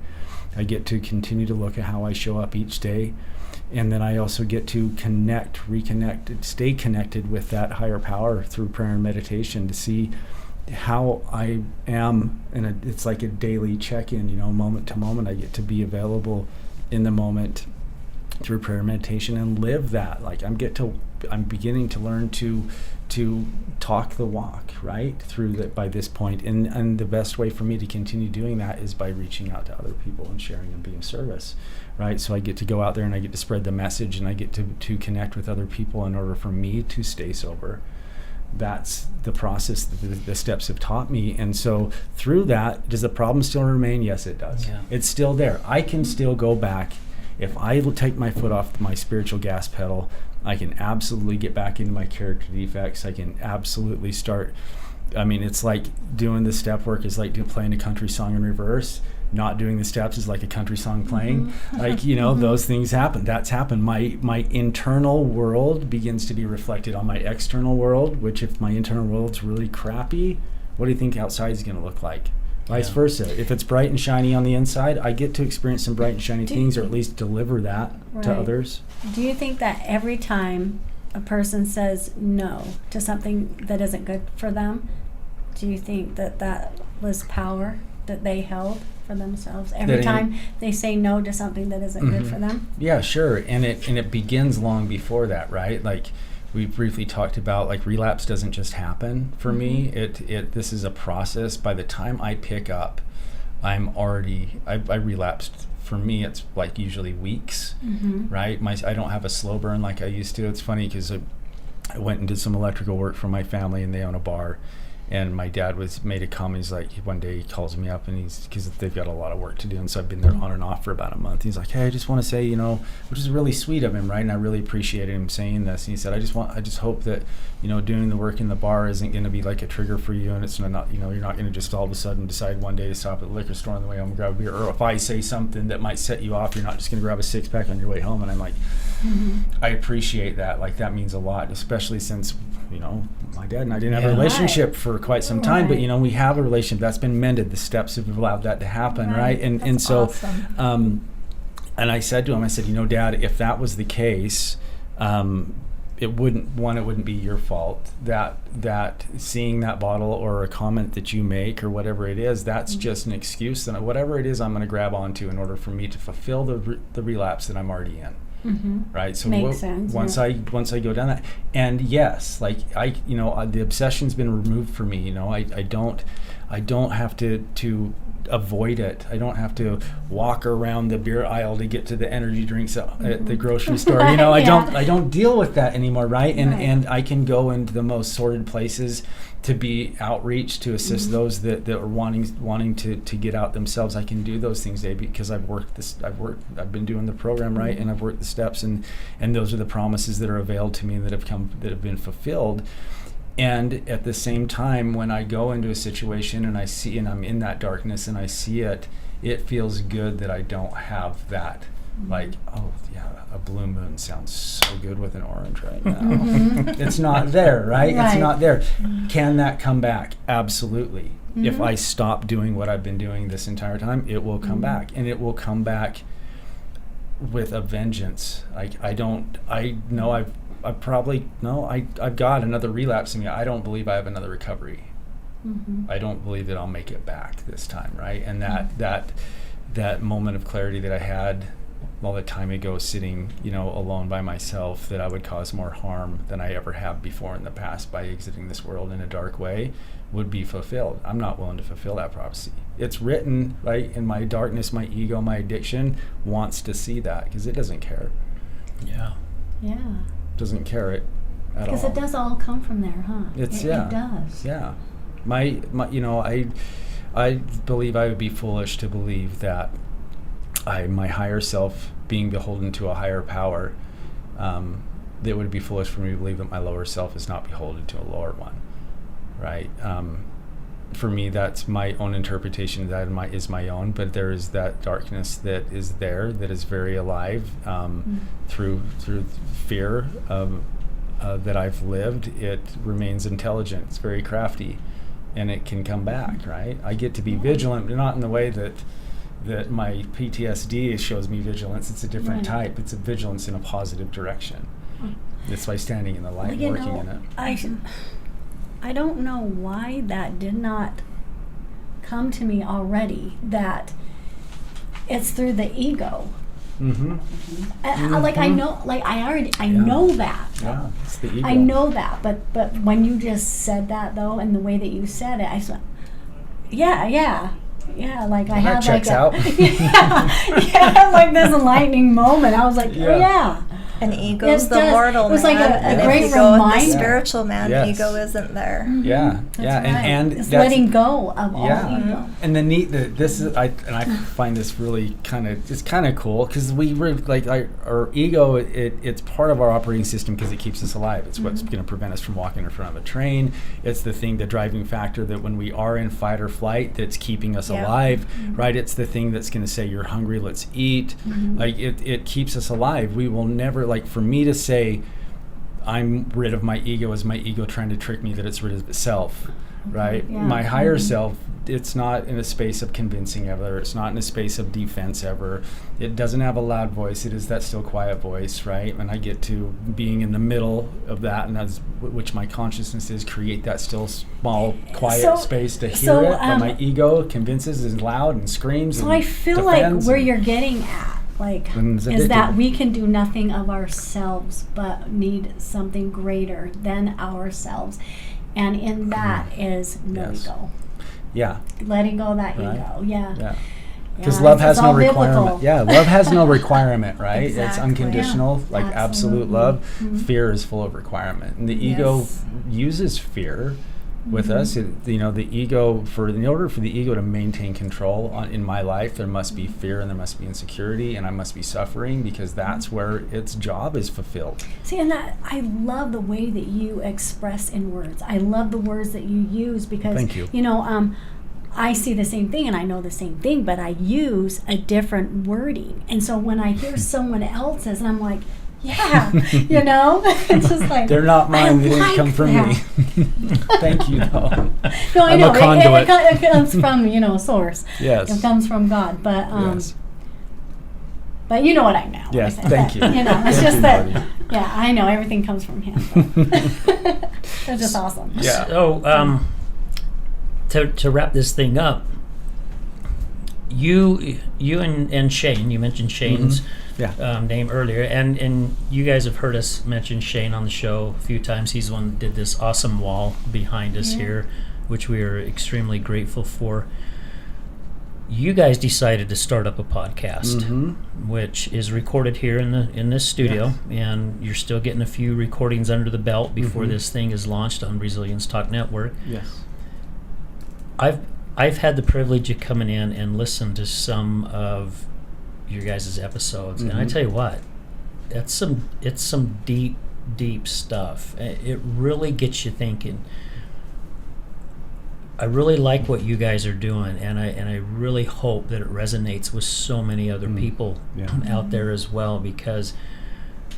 I get to continue to look at how I show up each day And then I also get to reconnect, stay connected with that higher power through prayer and meditation to see how I am. And it's like a daily check-in, you know, moment to moment. I get to be available in the moment through prayer and meditation and live that. Like I'm beginning to learn to talk the walk, right, through that by this point. And the best way for me to continue doing that is by reaching out to other people and sharing and being of service, right? So I get to go out there and I get to spread the message, and I get to connect with other people in order for me to stay sober. That's the process that the steps have taught me. And so through that, does the problem still remain? Yes, it does. Yeah. It's still there. I can still go back. If I take my foot off my spiritual gas pedal, I can absolutely get back into my character defects. I can absolutely start. I mean, it's like doing the step work is like playing a country song in reverse. Not doing the steps is like a country song playing. Like, you know, those things happen. That's happened. My internal world begins to be reflected on my external world, which if my internal world's really crappy, what do you think outside is going to look like? Vice versa. If it's bright and shiny on the inside, I get to experience some bright and shiny things, or at least deliver that to others. Do you think that every time a person says no to something that isn't good for them, do you think that was power that they held for themselves every time they say no to something that isn't good for them? Yeah, sure. And it begins long before that, right? Like we briefly talked about, like relapse doesn't just happen for me. This is a process. By the time I pick up, I relapsed. For me, it's like usually weeks, right? I don't have a slow burn like I used to. It's funny because I went and did some electrical work for my family, and they own a bar. And my dad made a comment. He's like, one day he calls me up, and because they've got a lot of work to do, and so I've been there on and off for about a month. He's like, hey, I just want to say, you know, which is really sweet of him, right? And I really appreciated him saying this. And he said, I just hope that, you know, doing the work in the bar isn't going to be like a trigger for you, and it's not, you know, you're not going to just all of a sudden decide one day to stop at the liquor store on the way home and grab a beer, or if I say something that might set you off, you're not just going to grab a six-pack on your way home. And I'm like, I appreciate that. Like that means a lot, especially since, you know, my dad and I didn't have a relationship for quite some time, but you know, we have a relationship that's been mended. The steps have allowed that to happen, right? And so, awesome. And I said to him, I said, you know, Dad, if that was the case, it wouldn't be your fault. That seeing that bottle or a comment that you make or whatever it is, that's just an excuse. And whatever it is, I'm going to grab onto in order for me to fulfill the relapse that I'm already in. Right. So makes sense. Once I go down that, and yes, like the obsession's been removed for me. You know, I don't have to avoid it. I don't have to walk around the beer aisle to get to the energy drinks at the grocery store. You know, I don't deal with that anymore. Right. And I can go into the most sordid places to be outreach, to assist those that are wanting to get out themselves. I can do those things, Dave, because I've been doing the program, right, and I've worked the steps, and those are the promises that are availed to me that have been fulfilled. And at the same time, when I go into a situation and I see, and I'm in that darkness and I see it, it feels good that I don't have that. Like, oh yeah, a blue moon sounds so good with an orange right now. It's not there, right? It's not there. Can that come back? Absolutely. If I stop doing what I've been doing this entire time, it will come back, and it will come back with a vengeance. I've got another relapse in me. I don't believe I have another recovery. I don't believe that I'll make it back this time, right? And that moment of clarity that I had all the time ago, sitting, you know, alone by myself, that I would cause more harm than I ever have before in the past by exiting this world in a dark way, would be fulfilled. I'm not willing to fulfill that prophecy. It's written, right? In my darkness, my ego, my addiction wants to see that, because it doesn't care. Yeah. Doesn't care it at all. Because it does all come from there, huh? It does. Yeah. My you know, I believe I would be foolish to believe that my higher self, being beholden to a higher power, that would be foolish for me to believe that my lower self is not beholden to a lower one, right? For me, that's my own interpretation. That is my own, but there is that darkness that is there, that is very alive, through fear that I've lived. It remains intelligent. It's very crafty, and it can come back, right? I get to be vigilant, but not in the way that, that my PTSD shows me vigilance. It's a different type. It's a vigilance in a positive direction. It's by standing in the light and working in it. I don't know why that did not come to me already, that it's through the ego. Like I know, like I know that. Yeah, it's the ego. I know that, but when you just said that though, and the way that you said it, I said, yeah. Like I had like out. Like this lightning moment. I was like, yeah. And ego's the mortal man. It was like a great if you go reminder. with the spiritual man, ego isn't there. Yeah, That's yeah, right. and it's that's, letting go of all ego. And this is I find this really kind of cool, because we like our ego. It's part of our operating system because it keeps us alive. It's what's going to prevent us from walking in front of a train. It's the driving factor that when we are in fight or flight, that's keeping us alive, right? It's the thing that's going to say, you're hungry, let's eat. Like it keeps us alive. We will never, like, for me to say I'm rid of my ego is my ego trying to trick me that it's rid of itself, right? My higher self, it's not in a space of convincing ever. It's not in a space of defense ever. It doesn't have a loud voice. It is that still quiet voice, right? And I get to being in the middle of that, and that's which my consciousness is, create that still small quiet space to hear it. But my ego convinces, is loud and screams. So I feel like where you're getting at, like, is that we can do nothing of ourselves but need something greater than ourselves, and in that is no ego. Yeah, letting go of that ego. Because love has no requirement. Love has no requirement, right? Exactly. It's unconditional, like absolute love. Fear is full of requirement, and the ego uses fear with us. The ego, in order for the ego to maintain control in my life, there must be fear and there must be insecurity, and I must be suffering, because that's where its job is fulfilled. See, and that I love the way that you express in words. I love the words that you use, because thank you. I see the same thing and I know the same thing, but I use a different wording. And so when I hear someone else's, and I'm like, it's just like, they're not mine. They didn't come from me. Thank you, though. No, I know. I'm a conduit. It comes from, source. Yes. It comes from God. But but you know what I know. Yes, thank you. It's just that, I know everything comes from Him. It's just awesome. Yeah. So, to wrap this thing up, you and Shane, you mentioned Shane's name earlier, and you guys have heard us mention Shane on the show a few times. He's the one that did this awesome wall behind us here, which we are extremely grateful for. You guys decided to start up a podcast, which is recorded here in this studio, and you're still getting a few recordings under the belt before this thing is launched on Resilience Talk Network. Yes. I've had the privilege of coming in and listen to some of your guys' episodes, and I tell you what, it's some deep stuff. It really gets you thinking. I really like what you guys are doing, and I really hope that it resonates with so many other people out there as well, because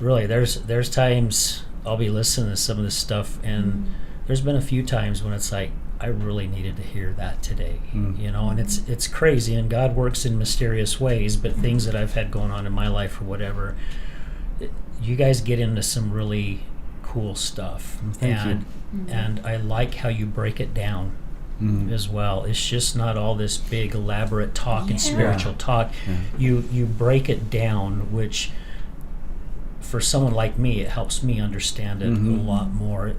really there's times I'll be listening to some of this stuff, and there's been a few times when it's like, I really needed to hear that today, and it's crazy, and God works in mysterious ways, but things that I've had going on in my life or whatever, you guys get into some really cool stuff. Thank you. And I like how you break it down as well. It's just not all this big elaborate talk and spiritual talk. You break it down, which for someone like me, it helps me understand it a lot more.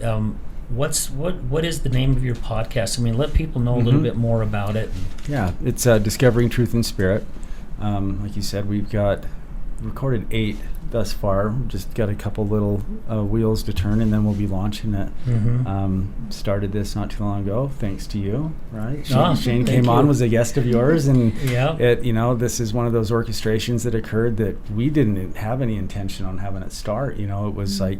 What is the name of your podcast? I mean, let people know a little bit more about it. Yeah, it's Discovering Truth in Spirit. Like you said, we've recorded 8 thus far. Just got a couple little wheels to turn, and then we'll be launching it. Started this not too long ago, thanks to you, right? Shane came on, was a guest of yours, and this is one of those orchestrations that occurred that we didn't have any intention on having it start. It was like,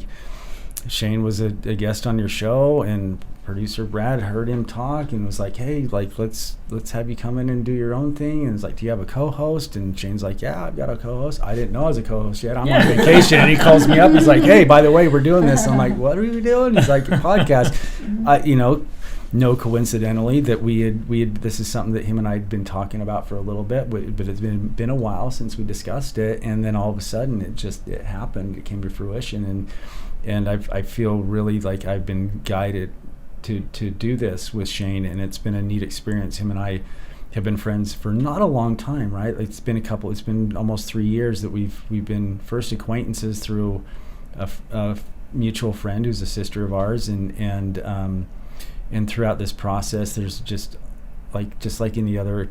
Shane was a guest on your show, and producer Brad heard him talk and was like, hey, like let's have you come in and do your own thing. And it's like, do you have a co-host? And Shane's like, yeah, I've got a co-host. I didn't know I was a co-host yet. I'm on vacation. And he calls me up. He's like, hey, by the way, we're doing this. I'm like, what are we doing? He's like, a podcast. know coincidentally that we had this is something that him and I had been talking about for a little bit, but it's been a while since we discussed it, and then all of a sudden it happened, it came to fruition, and I feel really like I've been guided to do this with Shane, and it's been a neat experience. Him and I have been friends for not a long time, right? It's been almost 3 years that we've been first acquaintances through a mutual friend who's a sister of ours, and throughout this process, there's just like any other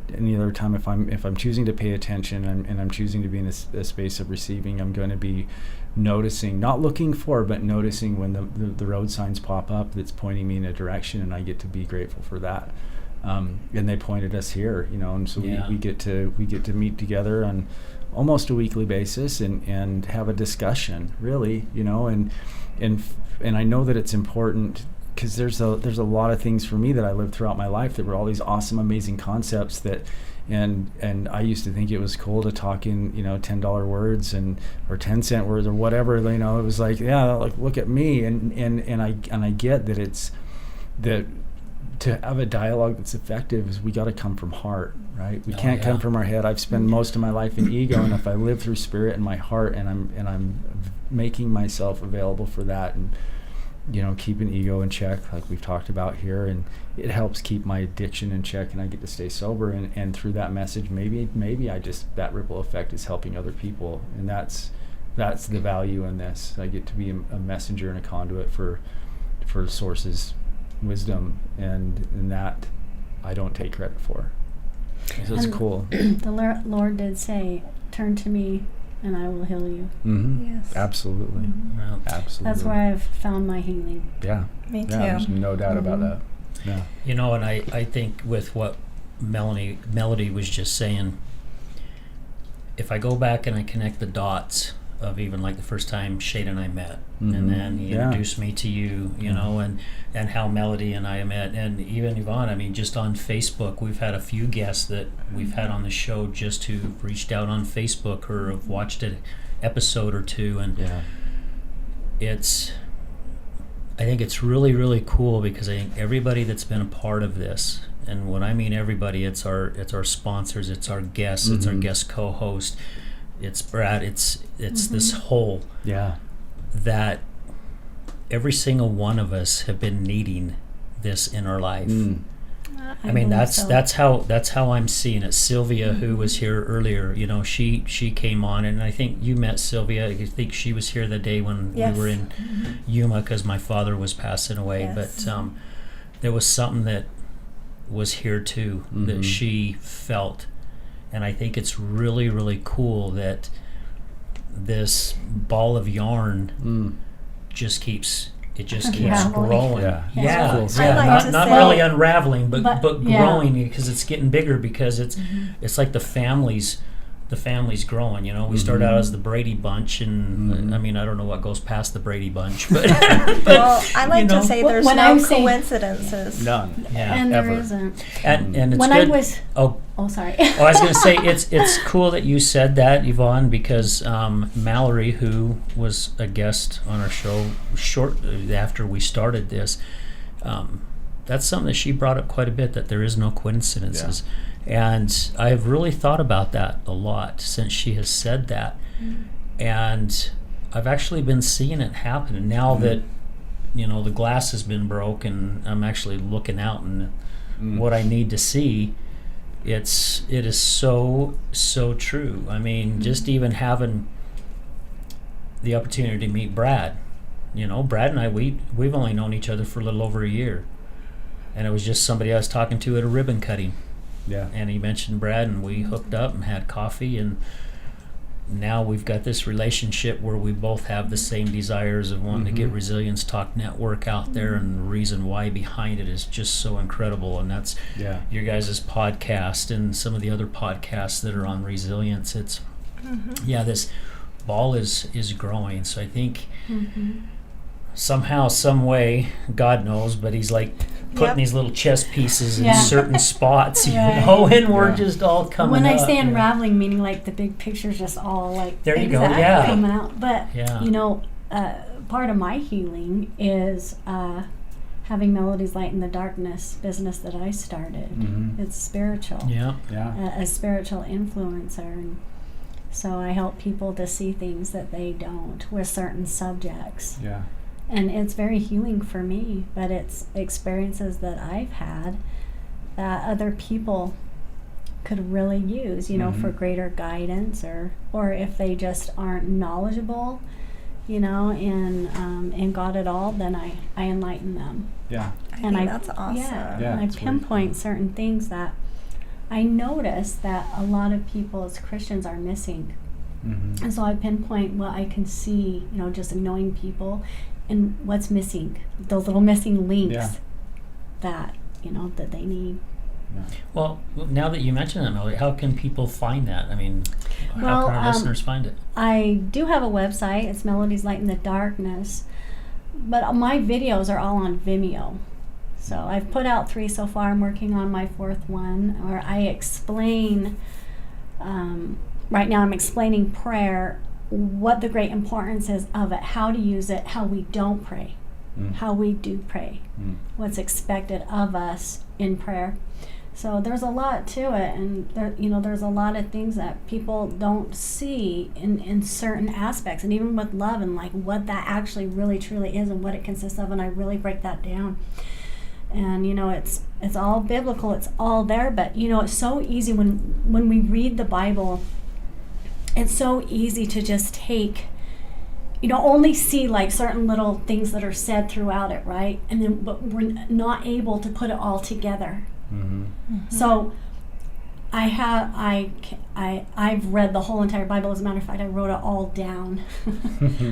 time, if I'm choosing to pay attention and I'm choosing to be in a space of receiving, I'm going to be noticing, not looking for, but noticing when the road signs pop up that's pointing me in a direction, and I get to be grateful for that. And they pointed us here, and so we get to meet together on almost a weekly basis and have a discussion, really, and I know that it's important, because there's a lot of things for me that I lived throughout my life that were all these awesome, amazing concepts that, and I used to think it was cool to talk in $10 words or 10-cent words or whatever. It was like, look at me, and I get that it's that to have a dialogue that's effective is we got to come from heart, right? We can't come from our head. I've spent most of my life in ego, and if I live through spirit and my heart, and I'm making myself available for that, and keeping ego in check, like we've talked about here, and it helps keep my addiction in check, and I get to stay sober, and through that message, maybe I just, that ripple effect is helping other people, and that's the value in this. I get to be a messenger and a conduit for Source's wisdom, and that I don't take credit for. So it's cool. The Lord did say, "Turn to me, and I will heal you." Mm-hmm. Yes. Absolutely. Mm-hmm. Well, Absolutely. That's where I've found my healing. Yeah. Me too. There's no doubt about that. Yeah. And I think with what Melody was just saying, if I go back and I connect the dots of even like the first time Shane and I met, and then he introduced me to you, and how Melody and I met, and even Yvonne. I mean, just on Facebook, we've had a few guests that we've had on the show just who've reached out on Facebook or have watched an episode or two, and I think it's really, really cool, because I think everybody that's been a part of this, and when I mean everybody, it's our sponsors, it's our guests, it's our guest co-host, it's Brad, it's this whole that every single one of us have been needing this in our life. I mean, that's how I'm seeing it. Sylvia, who was here earlier, she came on, and I think you met Sylvia. I think she was here the day when we were in Yuma, because my father was passing away. Yes. But there was something that was here too that she felt, and I think it's really, really cool that this ball of yarn just keeps growing. Not really unraveling, but growing, because it's getting bigger, because it's like the family's growing. We started out as the Brady Bunch, and I mean, I don't know what goes past the Brady Bunch, but well, I like to say there's no coincidences. None. Yeah, and ever. there isn't. And it's when good. I was sorry. I was going to say it's cool that you said that, Yvonne, because Mallory, who was a guest on our show shortly after we started this, that's something that she brought up quite a bit, that there is no coincidences. And I've really thought about that a lot since she has said that. And I've actually been seeing it happen. And now that, the glass has been broke, and I'm actually looking out and what I need to see, it is so true. I mean, just even having the opportunity to meet Brad. Brad and I, we've only known each other for a little over a year. And it was just somebody I was talking to at a ribbon cutting. Yeah. And he mentioned Brad, and we hooked up and had coffee, and now we've got this relationship where we both have the same desires of wanting to get Resilience Talk Network out there, and the reason why behind it is just so incredible, and that's your guys' podcast and some of the other podcasts that are on resilience. It's this ball is growing, so I think somehow, some way, God knows, but he's like putting these little chess pieces in certain spots, and we're just all coming When I up, say unraveling, meaning like the big picture's just all like there you go, coming out. But part of my healing is having Melodies Light in the Darkness business that I started. It's spiritual. Yeah. A spiritual influencer. And so I help people to see things that they don't with certain subjects. Yeah. And it's very healing for me, but it's experiences that I've had that other people could really use, you know, for greater guidance, or if they just aren't knowledgeable, you know, in God at all, then I enlighten them. Yeah. I think that's awesome. Yeah, Yeah, and I it's really pinpoint cool. certain things that I notice that a lot of people as Christians are missing. And so I pinpoint what I can see, you know, just knowing people and what's missing, those little missing links that, you know, that they need. Well, now that you mention that, Melody, how can people find that? I mean, Well, how can our listeners find it? I do have a website. It's Melodies Light in the Darkness. But my videos are all on Vimeo. So I've put out 3 so far. I'm working on my 4th one, where I explain, right now I'm explaining prayer, what the great importance is of it, how to use it, how we don't pray, how we do pray, what's expected of us in prayer. So there's a lot to it, and there, you know, there's a lot of things that people don't see in certain aspects, and even with love and like what that actually really truly is and what it consists of, and I really break that down. And you know, it's all biblical, it's all there, but you know, it's so easy when we read the Bible, it's so easy to just take, you know, only see like certain little things that are said throughout it, right? And then, but we're not able to put it all together. So I've read the whole entire Bible. As a matter of fact, I wrote it all down.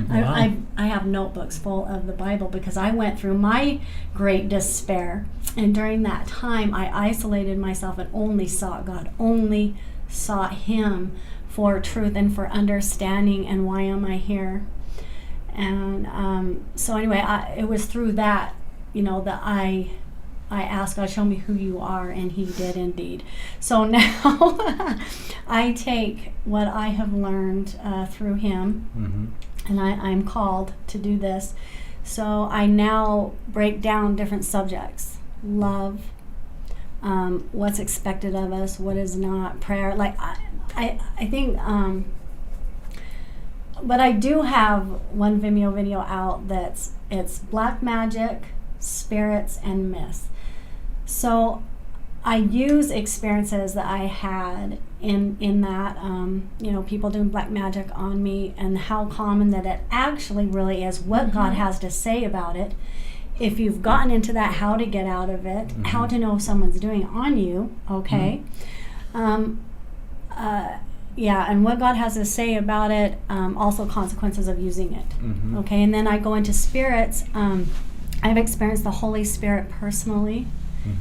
Wow. I have notebooks full of the Bible because I went through my great despair, and during that time I isolated myself and only sought God, only sought Him for truth and for understanding and why am I here. And so anyway, it was through that, you know, that I asked God, show me who you are, and He did indeed. So now I take what I have learned through Him, and I'm called to do this. So I now break down different subjects: love, what's expected of us, what is not, prayer. Like I think, but I do have one Vimeo video out it's black magic, spirits, and myths. So I use experiences that I had in that, you know, people doing black magic on me, and how common that it actually really is, what God has to say about it. If you've gotten into that, how to get out of it, how to know if someone's doing it on you, okay? Yeah, and what God has to say about it, also consequences of using it, okay? And then I go into spirits. I've experienced the Holy Spirit personally,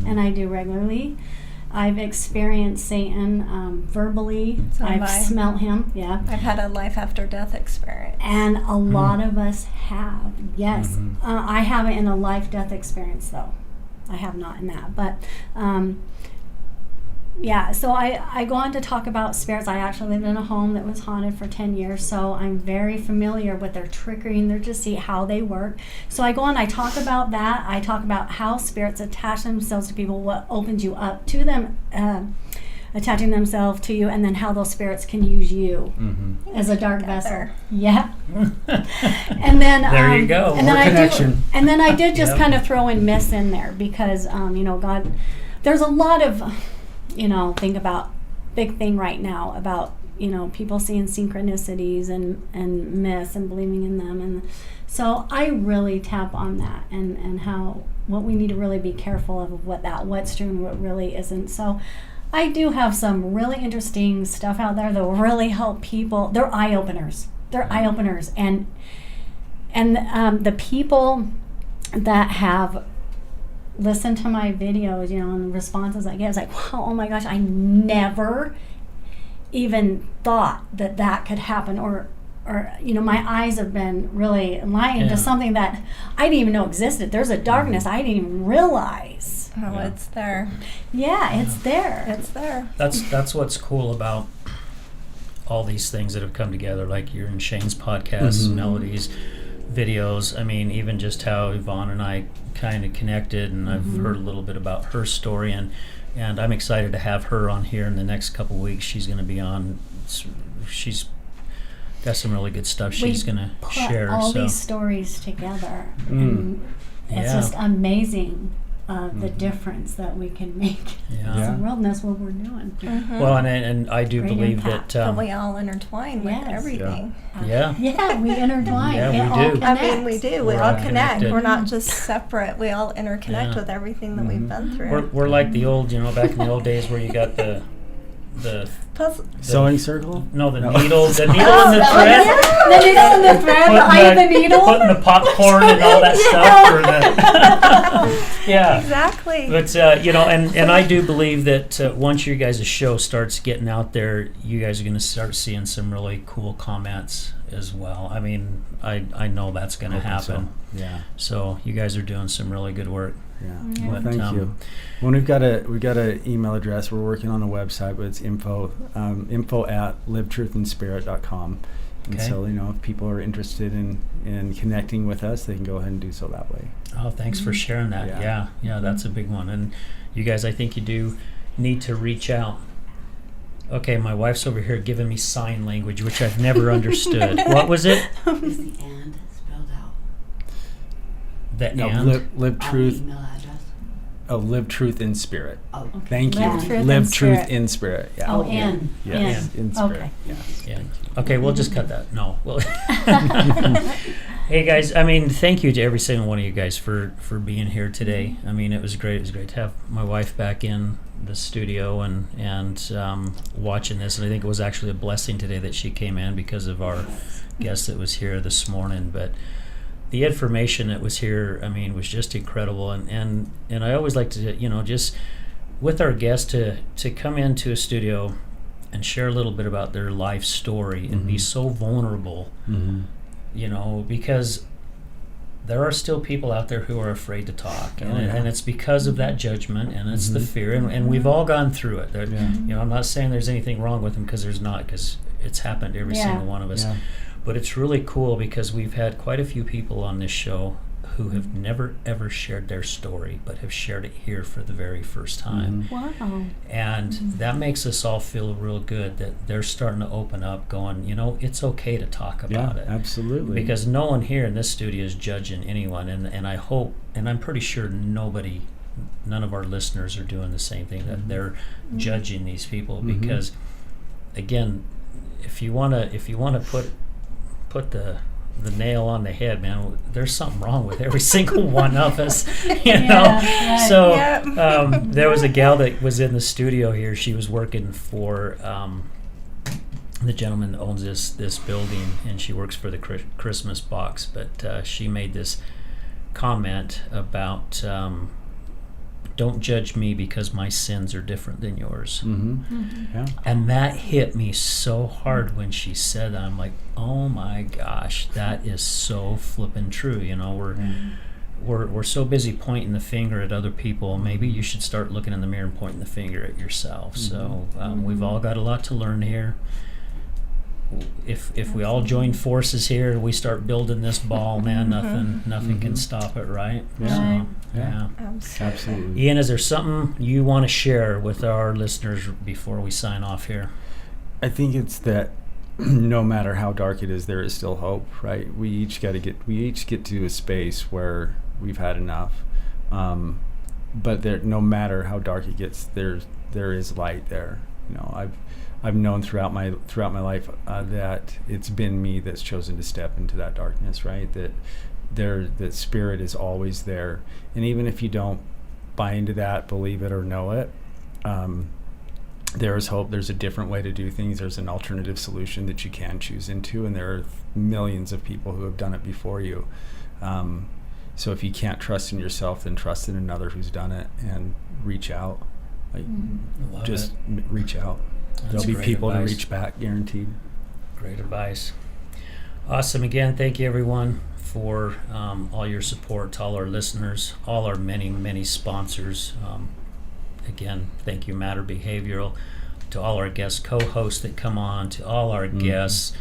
and I do regularly. I've experienced Satan verbally. So have I've I. smelt him, yeah. I've had a life after death experience. And a lot of us have, yes. I haven't in a life-death experience, though. I have not in that. But, yeah, so I go on to talk about spirits. I actually lived in a home that was haunted for 10 years, so I'm very familiar with their trickery and their deceit, how they work. So I go on, I talk about that. I talk about how spirits attach themselves to people, what opens you up to them, attaching themselves to you, and then how those spirits can use you as a dark vessel. Yeah. And then There you go. And More then connection. and then I did just kind of throw in myths in there because you know, God, there's a lot of, you know, think about big thing right now about, you know, people seeing synchronicities and myths and believing in them, and so I really tap on that and how what we need to really be careful of what's true and what really isn't. So I do have some really interesting stuff out there that will really help people. They're eye openers. And the people that have listened to my videos, you know, and the responses I get, it's like, wow, oh my gosh, I never even thought that could happen, or you know, my eyes have been really enlightened to something that I didn't even know existed. There's a darkness I didn't even realize. Oh, it's there. Yeah, it's there. It's there. That's what's cool about all these things that have come together, like you're in Shane's podcast, Melodies, videos. I mean, even just how Yvonne and I kind of connected, and I've heard a little bit about her story, and I'm excited to have her on here in the next couple weeks. She's going to be on. She's got some really good stuff she's going to share. Put all these stories together. It's Yeah. just amazing. The difference that we can make Yeah. as a world, and that's what we're doing. Well, and I do Great believe impact. that. But we all intertwine with Yes. everything. Yeah. Yeah, we intertwine. Yeah, It we all do. I connects. mean, we do. We're We all all connect. connected. We're not just separate. We all interconnect Yeah. with everything that we've been through. We're like the old, back in the old days where you got the Plus, Sewing circle? no, the No. needle, the needle Oh, and the that thread. one, the needle and the thread, the eye of the needle. Putting the popcorn and all that stuff. Yeah. exactly. But and I do believe that once your guys' show starts getting out there, you guys are going to start seeing some really cool comments as well. I mean, I know that's going to happen. Yeah. So you guys are doing some really good work. Yeah. Well, But, thank you. Well, we've got a email address. We're working on a website, but it's info at livetruthandspirit.com. And Okay. so, if people are interested in connecting with us, they can go ahead and do so that way. Oh, thanks for sharing that. Yeah. Yeah, that's a big one. And you guys, I think you do need to reach out. Okay, my wife's over here giving me sign language, which I've never understood. What was it? Is the and spelled out? The No, and? live truth. Email address. Oh, live truth in spirit. Oh, okay. Thank you. Live truth Live in truth spirit. in spirit. Yeah. Oh, in. Yes. In spirit. Okay. Yes. Yeah. Okay, we'll just cut that. No. Well, hey guys, I mean, thank you to every single one of you guys for being here today. I mean, it was great. It was great to have my wife back in the studio and watching this. And I think it was actually a blessing today that she came in because of our guest that was here this morning. But the information that was here, I mean, was just incredible. And I always like to, just with our guests to come into a studio and share a little bit about their life story and be so vulnerable, because there are still people out there who are afraid to talk, and it's because of that judgment, and it's the fear, and we've all gone through it. I'm not saying there's anything wrong with them, because there's not, because it's happened to every single one of us. Yeah. But it's really cool because we've had quite a few people on this show who have never ever shared their story, but have shared it here for the very first time. Wow. And that makes us all feel real good that they're starting to open up, going, it's okay to talk about it. Absolutely. Because no one here in this studio is judging anyone, and I hope, and I'm pretty sure none of our listeners are doing the same thing, that they're judging these people, because again, if you want to put the nail on the head, man, there's something wrong with every single one of us, Right. So Yep. there was a gal that was in the studio here. She was working for the gentleman that owns this building, and she works for the Christmas box, but she made this comment about don't judge me because my sins are different than yours. Yeah. And that hit me so hard when she said that. I'm like, oh my gosh, that is so flippin' true. We're so busy pointing the finger at other people. Maybe you should start looking in the mirror and pointing the finger at yourself. So we've all got a lot to learn here. If we all join forces here, we start building this ball, man, nothing can stop it, right? Yeah. So, yeah. Absolutely. Ian, is there something you want to share with our listeners before we sign off here? I think it's that no matter how dark it is, there is still hope, right? We each get to a space where we've had enough. But no matter how dark it gets, there is light there. I've known throughout my life that it's been me that's chosen to step into that darkness, right? That spirit is always there, and even if you don't buy into that, believe it or know it, there is hope. There's a different way to do things. There's an alternative solution that you can choose into, and there are millions of people who have done it before you. So if you can't trust in yourself, then trust in another who's done it, and reach out. Reach out. That's There'll be people advice. to reach back, guaranteed. Great advice. Awesome. Again, thank you everyone for all your support, to all our listeners, all our many, many sponsors. Again, thank you, Matter Behavioral, to all our guest co-hosts that come on, to all our guests.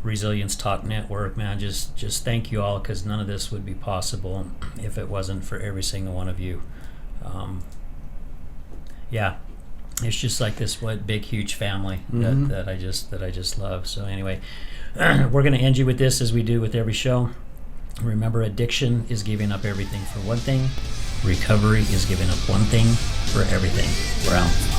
Resilience Talk Network, man, just thank you all, because none of this would be possible if it wasn't for every single one of you. Yeah, it's just like this big huge family that I just love. So anyway, we're going to end you with this, as we do with every show. Remember, addiction is giving up everything for one thing. Recovery is giving up one thing for everything. We're out.